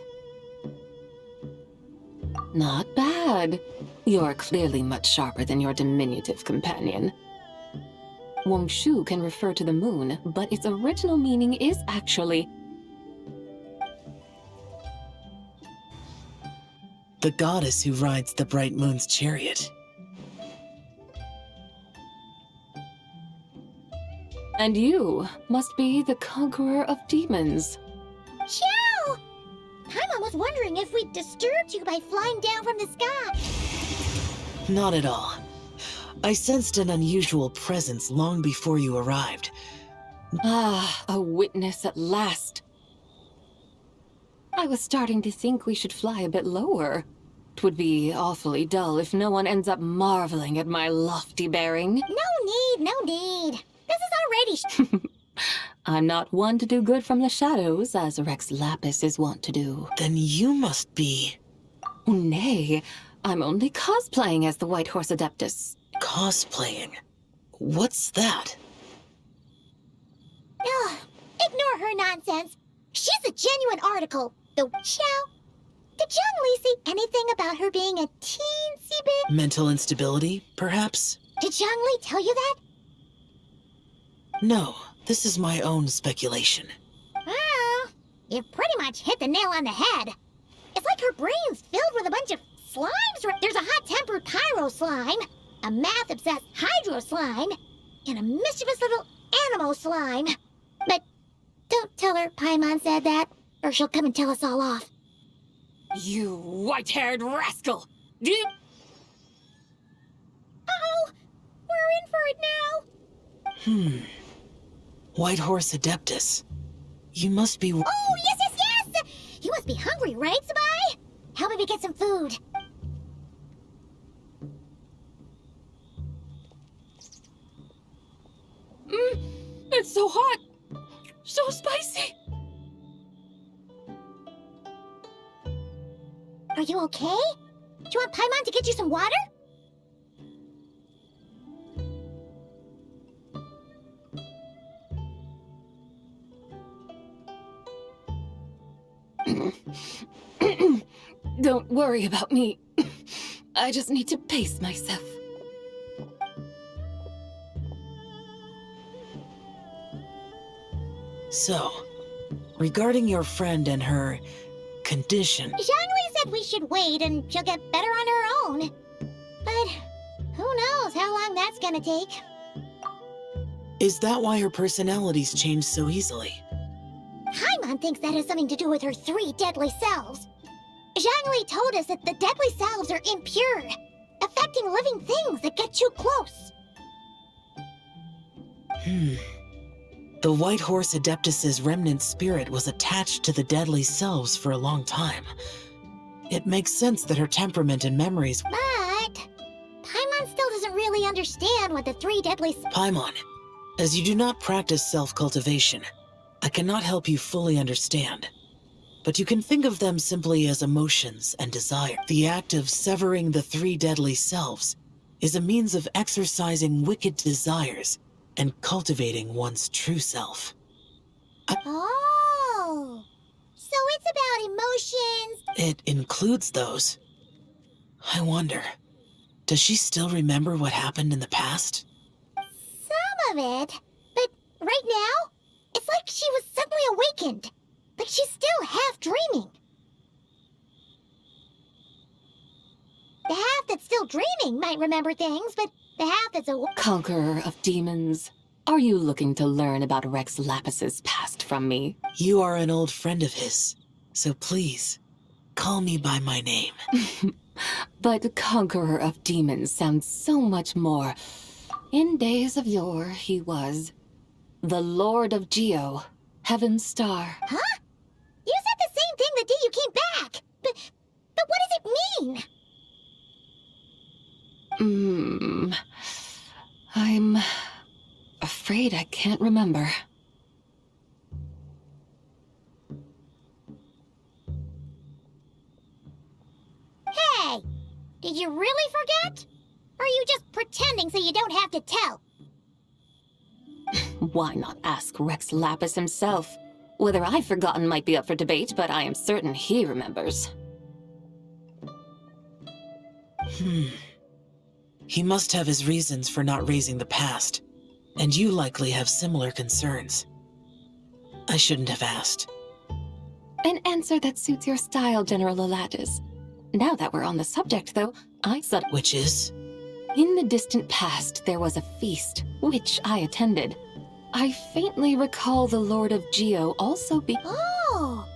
Not bad. You're clearly much sharper than your diminutive companion. Wangshu can refer to the moon, but its original meaning is actually the goddess who rides the bright moon's chariot. And you must be the conqueror of demons. Chow! Paimon was wondering if we'd disturbed you by flying down from the sky. Not at all. I sensed an unusual presence long before you arrived. Ah, a witness at last. I was starting to think we should fly a bit lower. 'Twould be awfully dull if no one ends up marveling at my lofty bearing. No need. This is already I'm not one to do good from the shadows, as Rex Lapis is wont to do. Then you must be... Nay, I'm only cosplaying as the White Horse Adeptus. Cosplaying? What's that? Ugh, ignore her nonsense. She's a genuine article. Though, Chow, did Zhongli see anything about her being a teensy bit? Mental instability, perhaps? Did Zhongli tell you that? No, this is my own speculation. Well, you pretty much hit the nail on the head. It's like her brain's filled with a bunch of slimes. There's a hot-tempered pyro slime, a math-obsessed hydro slime, and a mischievous little animal slime. But don't tell her Paimon said that, or she'll come and tell us all off. You white-haired rascal! Uh-oh! We're in for it now! White Horse Adeptus. You must be... Oh, yes! You must be hungry, right, Sabai? Help me get some food. It's so hot! So spicy! Are you okay? Do you want Paimon to get you some water? Don't worry about me. I just need to pace myself. So, regarding your friend and her condition... Zhangli said we should wait and she'll get better on her own. But who knows how long that's gonna take. Is that why her personalities change so easily? Paimon thinks that has something to do with her 3 deadly selves. Zhangli told us that the deadly selves are impure, affecting living things that get too close. The White Horse Adeptus's remnant spirit was attached to the deadly selves for a long time. It makes sense that her temperament and memories... But Paimon still doesn't really understand what the 3 deadly... Paimon, as you do not practice self-cultivation, I cannot help you fully understand. But you can think of them simply as emotions and desire. The act of severing the 3 deadly selves is a means of exercising wicked desires and cultivating one's true self. Oh, so it's about emotions. It includes those. I wonder, does she still remember what happened in the past? Some of it, but right now, it's like she was suddenly awakened. Like she's still half dreaming. The half that's still dreaming might remember things, but the half that's a... Conqueror of demons, are you looking to learn about Rex Lapis's past from me? You are an old friend of his, so please, call me by my name. But Conqueror of Demons sounds so much more. In days of yore, he was the Lord of Geo, Heaven's Star. Huh? You said the same thing the day you came back! But what does it mean? I'm afraid I can't remember. Hey! Did you really forget? Or are you just pretending so you don't have to tell? Why not ask Rex Lapis himself? Whether I've forgotten might be up for debate, but I am certain he remembers. He must have his reasons for not raising the past, and you likely have similar concerns. I shouldn't have asked. An answer that suits your style, General Elatis. Now that we're on the subject, though, Which is? In the distant past, there was a feast, which I attended. I faintly recall the Lord of Geo also be- Oh!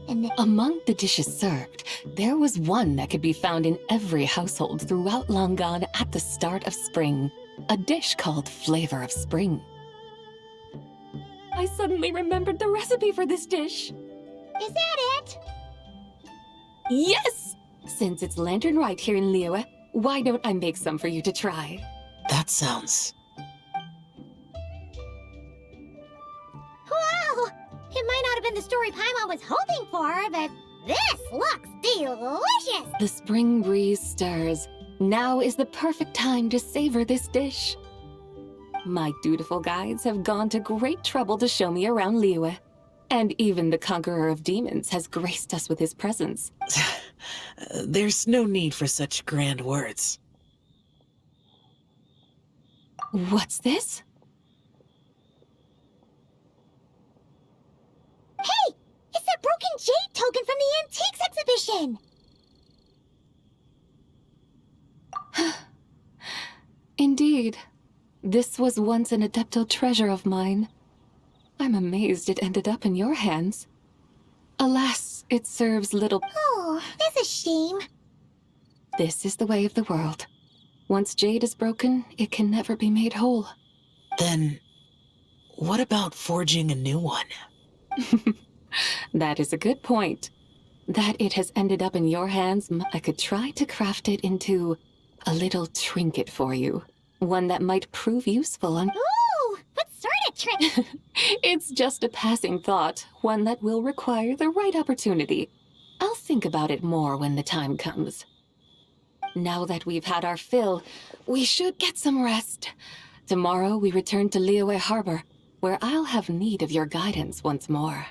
And among the dishes served, there was one that could be found in every household throughout Langan at the start of spring. A dish called Flavor of Spring. I suddenly remembered the recipe for this dish. Is that it? Yes! Since it's Lantern Right here in Liyue, why don't I make some for you to try? That sounds... Wow! It might not have been the story Paimon was hoping for, but this looks delicious! The spring breeze stirs. Now is the perfect time to savor this dish. My dutiful guides have gone to great trouble to show me around Liyue. And even the Conqueror of Demons has graced us with his presence. There's no need for such grand words. What's this? Hey! It's that broken jade token from the Antiques exhibition! Indeed. This was once an adeptal treasure of mine. I'm amazed it ended up in your hands. Alas, it serves little... Oh, that's a shame. This is the way of the world. Once jade is broken, it can never be made whole. Then, what about forging a new one? That is a good point. That it has ended up in your hands, I could try to craft it into a little trinket for you. One that might prove useful on... Ooh! What sort of trick? It's just a passing thought, one that will require the right opportunity. I'll think about it more when the time comes. Now that we've had our fill, we should get some rest. Tomorrow we return to Liyue Harbor, where I'll have need of your guidance once more.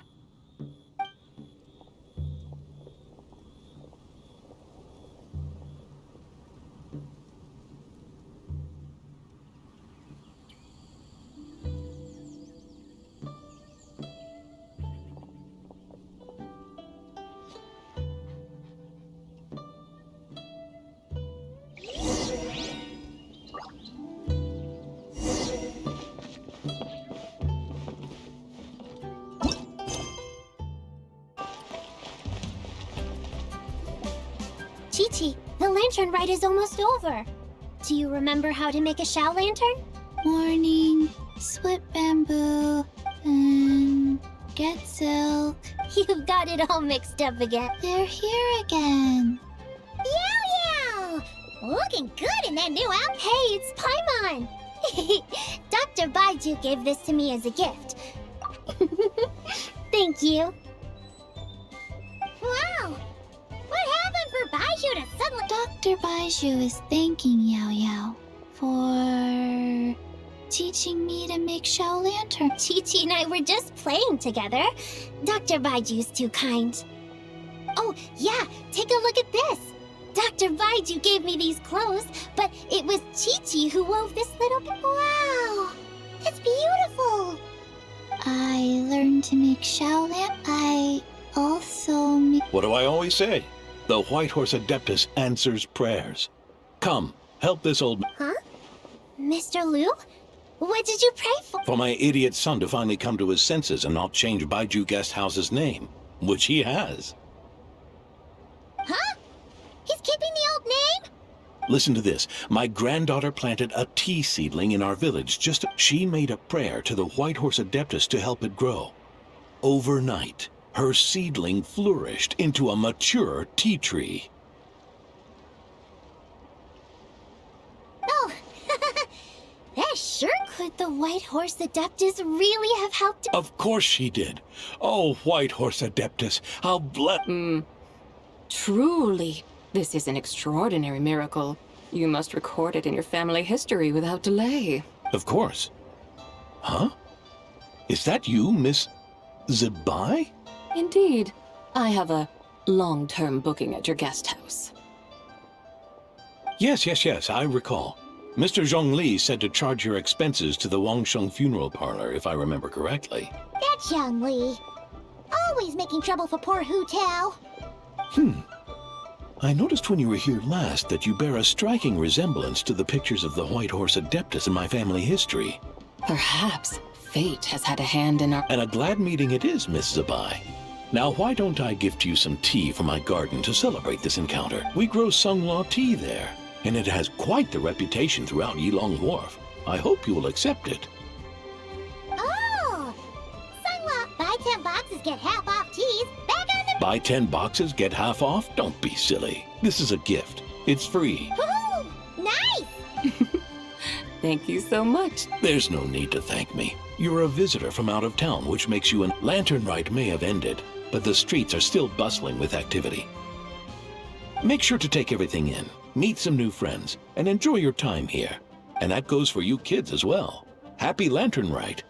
Chi-Chi, the lantern ride is almost over. Do you remember how to make a Shao lantern? Morning, split bamboo, and get silk. You've got it all mixed up again. They're here again. Yow! Looking good in that new outfit. Hey, it's Paimon! Dr. Baiju gave this to me as a gift. Thank you. Wow! What happened for Baiju to suddenly... Dr. Baiju is thanking Yao Yao for teaching me to make Shao lantern. Chi-Chi and I were just playing together. Dr. Baiju's too kind. Oh, yeah, take a look at this. Dr. Baiju gave me these clothes, but it was Chi-Chi who wove this little... Wow! It's beautiful! I learned to make Shao lamp. I also make... What do I always say? The White Horse Adeptus answers prayers. Come, help this old... Huh? Mr. Liu? What did you pray for? For my idiot son to finally come to his senses and not change Baiju Guest House's name, which he has. Huh? He's keeping the old name? Listen to this. My granddaughter planted a tea seedling in our village. She made a prayer to the White Horse Adeptus to help it grow. Overnight, her seedling flourished into a mature tea tree. Oh, that sure could. The White Horse Adeptus really have helped? Of course she did. Oh, White Horse Adeptus, how Truly, this is an extraordinary miracle. You must record it in your family history without delay. Of course. Huh? Is that you, Miss Zabai? Indeed. I have a long-term booking at your guest house. Yes, I recall. Mr. Zhongli said to charge your expenses to the Wangsheng funeral parlor, if I remember correctly. That's Young Li. Always making trouble for poor Hu Tao. I noticed when you were here last that you bear a striking resemblance to the pictures of the White Horse Adeptus in my family history. Perhaps fate has had a hand in our... And a glad meeting it is, Miss Zabai. Now, why don't I gift you some tea from my garden to celebrate this encounter? We grow Sunglaw tea there, and it has quite the reputation throughout Yilong Wharf. I hope you will accept it. Oh! Sunglaw, buy 10 boxes, get half off teas. Back on the... Buy 10 boxes, get half off? Don't be silly. This is a gift. It's free. Woohoo! Nice! Thank you so much. There's no need to thank me. You're a visitor from out of town, which makes you an... Lantern rite may have ended, but the streets are still bustling with activity. Make sure to take everything in, meet some new friends, and enjoy your time here. And that goes for you kids as well. Happy Lantern Rite.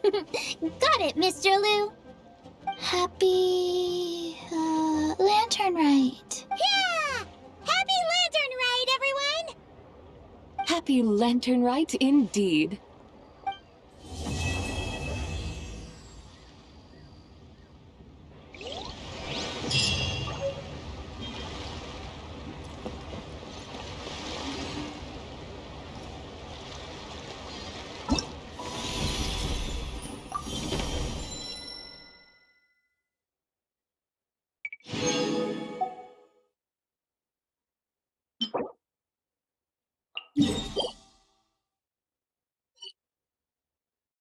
Got it, Mr. Liu. Happy... lantern rite. Yeah! Happy Lantern Rite, everyone! Happy Lantern Rite indeed.